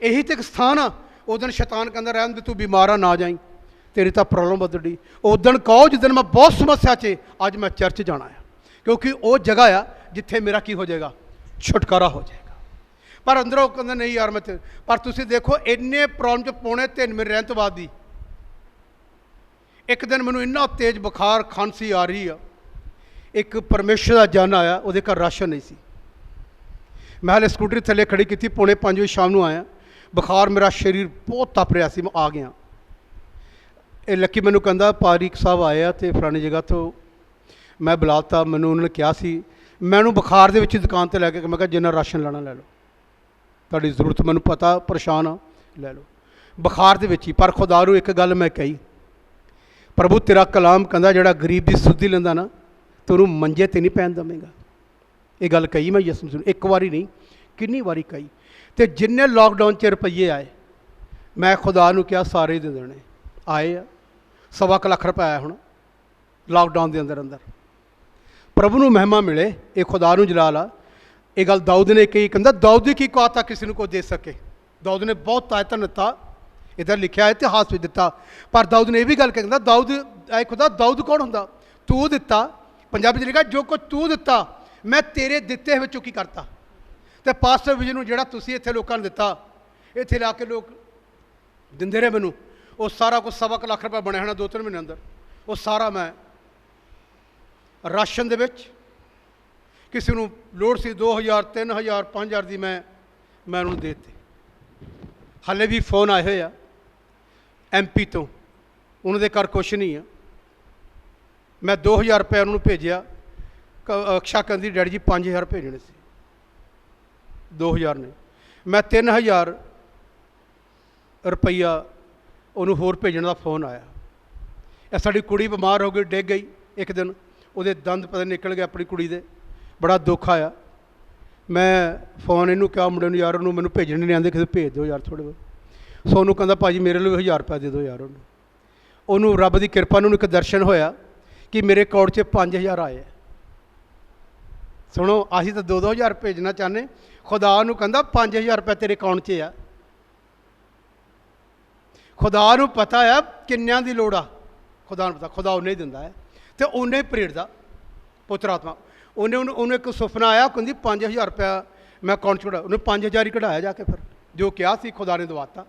यही तो एक स्थान आ। उस दिन शैतान कहता रहन भी तू बीमार आ ना जाई, तेरी तो प्रॉब्लम बदली। उस दिन कहो जिस दिन मैं बहुत समस्या च, अज मैं चर्च जाना है, क्योंकि वो जगह आ जिथे मेरा की हो जाएगा, छुटकारा हो जाएगा। पर अंदरों कहते नहीं यार मैं पर तुसीं देखो इन्ने प्रॉब्लम च पौने 3 महीने रहने तो बाद ही एक दिन मैनू इन्ना तेज बुखार खांसी आ रही आ, एक परमेश्वर का जन आया, वो घर राशन नहीं सी। मैं हाले स्कूटरी थले खड़ी की, पौने 5 बजे शाम को आया, बुखार मेरा शरीर बहुत तप रहा सी, मैं आ गया। ये लक्की मैनू कहता पारीक साहब आया तो फलानी जगह तो मैं बुलाता, मैनू उन्होंने कहा सी, मैनू बुखार के दुकान पर लैके मैं कहा जिन्ना राशन लेना ले लो, तुहाडी जरूरत मैनू पता, परेशान आ ले लो, बुखार के ही। पर खुदा नूं एक गल मैं कही, प्रभु तेरा कलाम कहता जिहड़ा गरीब की सुधी लैंदा ना तो उन्होंने मंजे ते नहीं पैन देवेगा। ये गल कही मैं यसू मसीह, एक बारी नहीं कितनी बारी कही। तो जिन्ने लॉकडाउन च रुपये आए, मैं खुदा नूं कहा सारे दे देने, आए आ 1.25 लाख रुपये आया हुण लॉकडाउन के अंदर अंदर। प्रभु नूं महिमा मिले, ये खुदा नूं जलाल आ। ये गल दाऊद ने कही, कहता दाऊद की औकात आ किसी को दे सके। दाऊद ने बहुत आयतन दिता, इधर लिखा है इतिहास में दिता। पर दाऊद ने यह भी गल कहता दाऊद ऐ खुदा दाऊद कौन होंदा, तू दिता। पंजाबी लिखा जो कुछ तू दिता मैं तेरे दिते विचों की करता। तो पास्टर विजय नूं जिहड़ा तुसीं इत्थे लोकां नूं दिता, इत्थे ला के लोग दिंदे रहे मैनूं, वो सारा कुछ 1.25 लाख रुपया बने होना 2-3 महीने अंदर। वो सारा मैं राशन दे विच किसी नूं लोड़ सी 2000 3000 5000 की मैं उन्होंने दे दी। हाले भी फोन आए हुए आ MP तो, उन्होंने घर कुछ नहीं है। मैं 2000 रुपया उन्होंने भेजा, अक्षा कहती डैडी जी 5000 भेजने से, 2000 ने। मैं 3000 रुपया उन्होंने होर भेजने का फोन आया। साड़ी कुड़ी बीमार हो गई, डिग गई एक दिन, वो दंद पता निकल गया अपनी कुड़ी दे, बड़ा दुख आया। मैं फोन इनू कहा मुंडे यार उन्होंने मैंने भेजने नहीं आते, किसी भेज दो यार थोड़े बहुत। सो उन्होंने कहता भाजी मेरे लिए 1000 रुपया दे दो यार। उन्होंने रब की कृपा ने एक दर्शन होया कि मेरे अकाउंट च 5000 आए। सुनो असीं तो 2-2 हज़ार भेजना चाहते, खुदा नूं कहंदा 5000 रुपया तेरे अकाउंट च आ। खुदा नूं पता है किन्नियां दी लोड़ आ, खुदा नूं पता, खुदा उन्हें ही दिंदा है तो उन्हें प्रेरदा पुत्र आत्मा। उन्हें एक सुपना आया, कहती 5000 रुपया मैं अकाउंट कढ़ा, उन्हें 5000 ही कढ़ाया जाके, फिर जो कहा सी खुदा ने दवाता।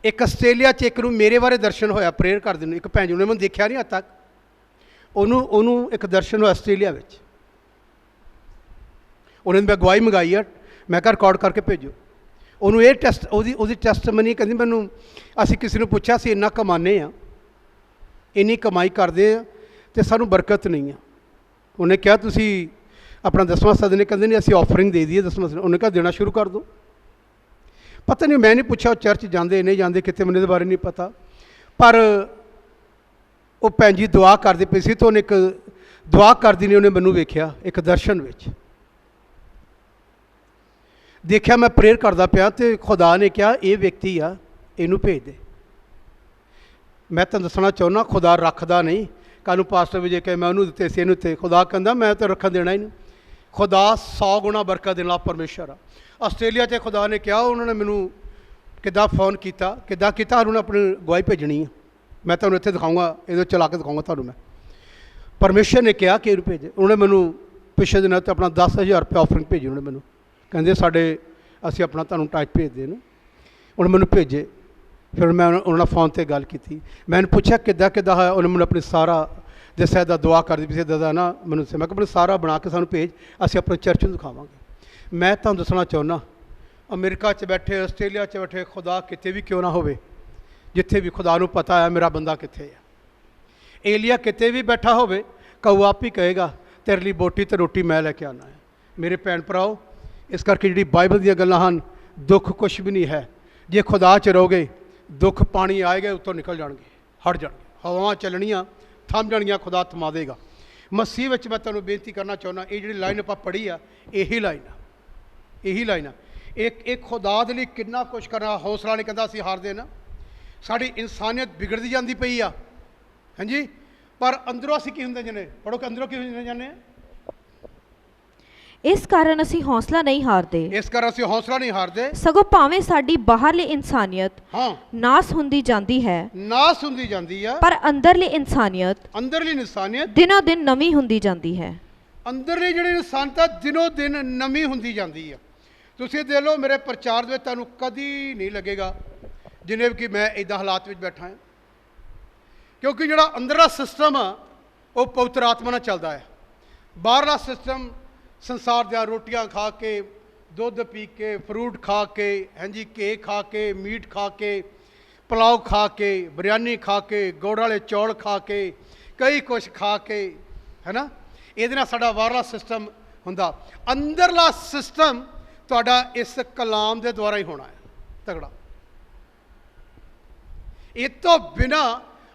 एक आस्ट्रेलिया च एक मेरे बारे दर्शन होया प्रेयर कर देने, एक भैन जी ने मैं देखा नहीं अज तक, उन्होंने एक दर्शन होया आस्ट्रेलिया में। उन्होंने मैं गवाही मंगाई है, मैं कहा रिकॉर्ड करके भेजो। उन्होंने ये टैसट वो टैसट मनी कहती मैनू असी किसी ने पूछा असी इन्ना कमाने हाँ, इन्नी कमाई करते हैं तो सानू बरकत नहीं है। उन्हें कहा तुसी अपना 10वां सदने, कहते नहीं असी ऑफरिंग दे दी है 10वां सदने। उन्हें कहा देना शुरू कर दो। पता नहीं मैं नहीं पूछा चर्च जाते नहीं जाते कितने, मैंने बारे नहीं पता। पर वो भैन जी दुआ करती पई सी तो उन्हें एक दुआ करती ने उन्हें मैनू वेख्या एक दर्शन विच देखा, मैं प्रेयर करता पाया तो खुदा ने कहा ये व्यक्ति आ इनू भेज दे। मैं तुम दसना चाहना खुदा रखदा नहीं, कल पास्टर विजय कहे मैं उन्होंने दिते से इनू ते, खुदा कहता मैं तो रखन देना ही नहीं। खुदा 100 गुणा बरकत देने वाला परमेश्वर आ। आस्ट्रेलिया से खुदा ने कहा, उन्होंने मैनू किदा फोन किया, किदा किया, उन्होंने अपनी गवाही भेजनी है, मैं तुम्हें इतने दिखाऊँगा, ये चला के दिखाऊँगा तुम्हें। मैं परमेश्वर ने कहा कि भेजे। उन्होंने मैनू पिछले दिनों तो अपना 10,000 रुपया ऑफरिंग भेजी। उन्होंने मैनू कहते साढ़े असी अपना तुहानू टाइप भेज दें, उन्होंने मैनू भेजे। फिर मैं उन्होंने फोन पर गल की, मैंने पूछा किदा किदा है, उन्होंने मैंने अपनी सारा जैसे दुआ कर दी पी दादा ना मैंने मैं अपना सारा बना के सानू भेज, असी अपने चर्च में दिखावांगे। मैं तुहानू दसना चाहना अमेरिका च बैठे, आस्ट्रेलिया च बैठे, खुदा किते भी क्यों ना होवे, जिथे भी खुदा नूं पता है मेरा बंदा कित्थे है। एलिया किते भी बैठा होवे, कऊ आप ही कहेगा तेरे लिए बोटी तो रोटी मैं लैके आना है। मेरे भैन भराओ, इस करके जिहड़ी बाइबल दी गल्लां हन, दुख कुछ भी नहीं है। जे खुदा च रहोगे, दुख पानी आएगा उत्तों निकल जाएंगे, हट जाएंगे, हवावां चलनियां थम जानियां, खुदा थमा देगा। मसीह विच मैं तुहानूं बेनती करना चाहुंदा, ये जिहड़ी लाइन आपां पढ़ी आ, यही लाइन आ। एक खुदा दे लई किन्ना कुछ करना। हौसला नहीं कहंदा असीं हारदे ना, साडी इंसानियत बिगड़दी जांदी पई आ, हां जी, पर अंदरों असीं की हुंदे जने, पढ़ो कि अंदरों की हुंदे जाने आ। इस कारण ਅਸੀਂ ਹੌਸਲਾ ਨਹੀਂ ਹਾਰਦੇ, इस कारण असीं हौसला नहीं हारदे, ਸਗੋਂ ਭਾਵੇਂ ਸਾਡੀ ਬਾਹਰਲੀ ਇਨਸਾਨੀਅਤ हाँ ਨਾਸ ਹੁੰਦੀ ਜਾਂਦੀ ਹੈ, नास हुंदी जांदी आ, ਪਰ ਅੰਦਰਲੀ ਇਨਸਾਨੀਅਤ अंदरली इंसानियत, ਦਿਨੋਂ ਦਿਨ ਨਵੀਂ ਹੁੰਦੀ ਜਾਂਦੀ ਹੈ। अंदरली जिहड़ी इंसानियत दिनों दिन नवीं हुंदी जांदी आ। तुसीं देख लो, मेरे प्रचार दे विच तुहानूं कदी नहीं लगेगा जिन्हें कि मैं इदां हालात विच बैठा हां, क्योंकि जिहड़ा अंदरला सिस्टम आ वो पवित्र आत्मा नाल चलदा है। बाहरला सिस्टम संसार ਦੀਆਂ रोटियां खा के, दुध पी के, फ्रूट खा के, हाँ जी, केक खा के, मीट खा के, पुलाव खा के, बिरयानी खा के, गुड़ वाले चौल खा के, कई कुछ खा के, है ना, ਇਹਦੇ ਨਾਲ ਸਾਡਾ ਬਾਹਰਲਾ ਸਿਸਟਮ ਹੁੰਦਾ। ਅੰਦਰਲਾ ਸਿਸਟਮ ਤੁਹਾਡਾ ਇਸ ਕਲਾਮ ਦੇ ਦੁਆਰਾ ਹੀ ਹੋਣਾ ਹੈ ਤਗੜਾ। ਇਹ ਤੋਂ ਬਿਨਾ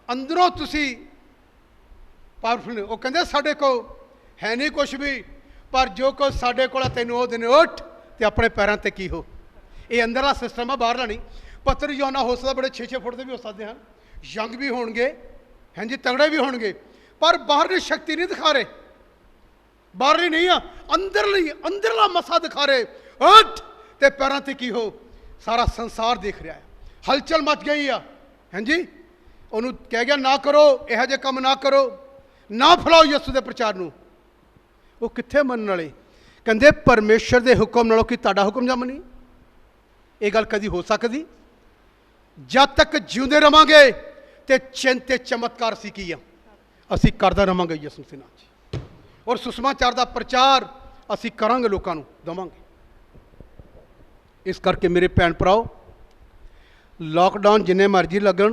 ਅੰਦਰੋਂ ਤੁਸੀਂ ਪਾਵਰਫੁਲ। ਉਹ ਕਹਿੰਦੇ ਸਾਡੇ ਕੋਲ ਹੈ ਨਹੀਂ ਕੁਛ ਵੀ, पर जो कुछ साढ़े को तेन वो दिन उठ तो अपने पैरों पर की हो। ये अंदरला सिस्टम है, बाहरला नहीं। पत्थर यूहन्ना हो सकता बड़े 6-6 फुट के भी हो सकते हैं, यंग भी होंगे, हैं जी, तगड़े भी होंगे, पर बाहरली शक्ति नहीं दिखा रहे, बाहरली नहीं है, अंदरला मसा दिखा रहे। उठ तो पैरों पर की हो। सारा संसार देख रहा है, हलचल मच गई है, हैं जी। उन्होंने कह गया ना करो, यह जे काम ना करो, ना फैलाओ यसू के प्रचार नूं। वो कित्थे मनण वाले? कहंदे परमेश्वर के हुक्म नालों कि तुहाडा हुक्म जमनी। ये गल कदी हो सकदी? जब तक जिउंदे रहांगे तो चिन्ह ते चमत्कार असीं की आ, असीं करदा रहांगे यसू मसीह नाम च। और सुसमाचार का प्रचार असीं करांगे, लोकां नूं देवांगे। इस करके मेरे भैन भराओ, लॉकडाउन जिन्ने मर्जी लगन,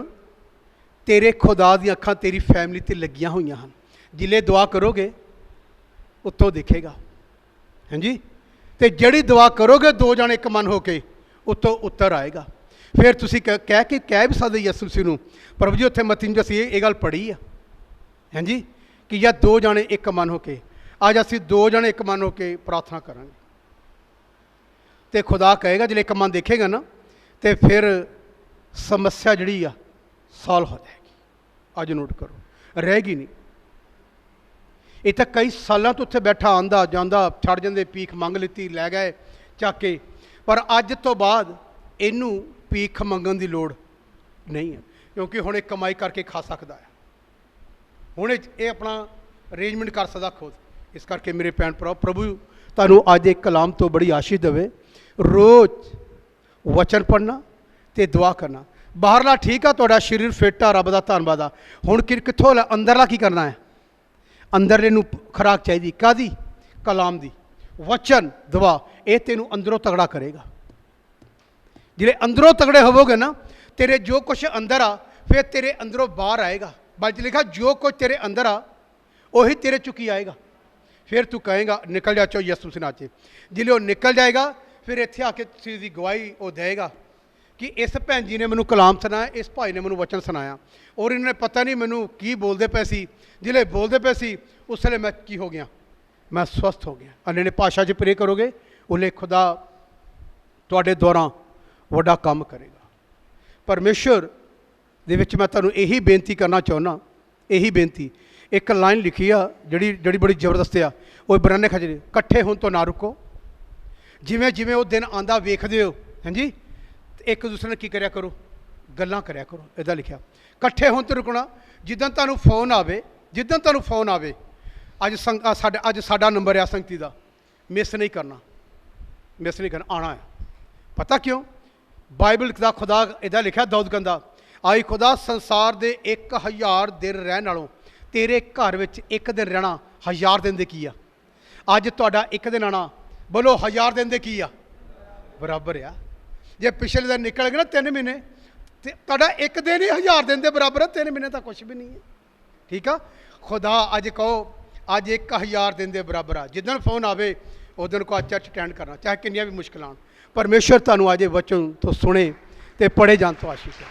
तेरे खुदा दी अखां तेरी फैमिली ते लगियां होईयां हन। जिले दुआ करोगे उत्तों दिखेगा, हैं जी। तो जड़ी दुआ करोगे दो जने एक मन होके, उत्तों उत्तर आएगा। फिर तुसी कह भी सकते यसू मसीह नूं, प्रभु जी उत्थे मत्ती नूं असीं ये गल पढ़ी आ, हैं जी, कि या दो जने एक मन होके, अज असीं दो जने एक मन होके प्रार्थना करांगे। तो खुदा कहेगा जिले एक मन देखेगा ना, तो फिर समस्या जिहड़ी आ सॉल्व हो जाएगी। अज नोट करो, रहेगी नहीं। ये तो कई सालों तो उत्थे बैठा आंदा जांदा, छड़ जांदे, पीख मंग लीती, लै गए चक के, पर अज तो बाद इनू पीख मंगण की लोड़ नहीं है, क्योंकि हुणे कमाई करके खा सकता है, हुणे ये अपना अरेंजमेंट कर सकता खुद। इस करके मेरे भैन भरा, प्रभु तुहानूं अज एक कलाम तो बड़ी आशीष देवे। रोज़ वचन पढ़ना तो दुआ करना। बाहरला ठीक है, तुहाडा शरीर फिट आ, रब दा धन्नवाद आ। हुण कित्थों अंदरला की करना है? अंदरले नूं खुराक चाहिए, कादी? कलाम दी, वचन, दुआ। ये तेनू अंदरों तगड़ा करेगा। जिले अंदरों तगड़े होवोगे ना, तेरे जो कुछ अंदर आ फिर तेरे अंदरों बाहर आएगा। बल्कि लिखा जो कुछ तेरे अंदर आ वही तेरे चुकी आएगा। फिर तू कहेगा निकल जा चो यसू मसीह नाम च। जिले वो निकल जाएगा फिर इत्थे आके चीज़ की गवाही वो देगा कि इस भैन जी ने मैनू कलाम सुनाया, इस भाई ने मैनू वचन सुनाया, और इन्होंने पता नहीं मैनू की बोलते पे सी। जिले बोलते पे सी उस वे मैं की हो गया, मैं स्वस्थ हो गया। अन्य भाषा च प्रे करोगे, उन्हें खुदा तुहाडे द्वारा वड्डा काम करेगा। परमेश्वर दे विच मैं तुहानूं यही बेनती करना चाहुंदा, यही बेनती। एक लाइन लिखी आ जिहड़ी बड़ी जबरदस्त आ, वो बराने खजरे, कट्ठे होण तो ना रुको, जिवें जिवें वो दिन आंदा वेखदे हो, हैं जी, एक दूसरे ने की करया करो, गल्लां करया करो। इदा लिखा कट्ठे होण तो रुकना। जिद्दन तुहानूं फोन आवे, जिद्दन तुहानूं फोन आवे, अज साडा नंबर है संगती दा, मिस नहीं करना, मिस नहीं करना, आना है। पता क्यों? बाइबल का खुदा इदा लिखा, दाऊद कहंदा, आई खुदा संसार दे 1000 दिन रहण नालों तेरे घर विच एक दिन रहना 1000 दिन दे की आ। अज तुहाडा एक दिन आना, बोलो 1000 दिन दे की आ, बराबर आ। जे पिछले दिन निकल गए ना 3 महीने, तो तुहाडा एक दिन ही 1000 दिन के बराबर है। 3 महीने तो कुछ भी नहीं है, ठीक है। खुदा अज कहो ਅੱਜ 1000 ਦਿਨ ਦੇ ਬਰਾਬਰ ਆ। ਜਿੱਦਣ ਫੋਨ ਆਵੇ ਉਸ ਦਿਨ ਕੋ ਚਰਚ ਅਟੈਂਡ ਕਰਨਾ, ਚਾਹੇ ਕਿੰਨੀਆਂ ਵੀ ਮੁਸ਼ਕਲਾਂ ਆਉਣ। ਪਰਮੇਸ਼ਰ ਤੁਹਾਨੂੰ ਅੱਜ ਇਹ ਵਚਨ ਤੋਂ ਸੁਣੇ ਤੇ ਪੜ੍ਹੇ ਜਾਣ ਤੋਂ ਆਸ਼ੀਸ਼ ਹੈ।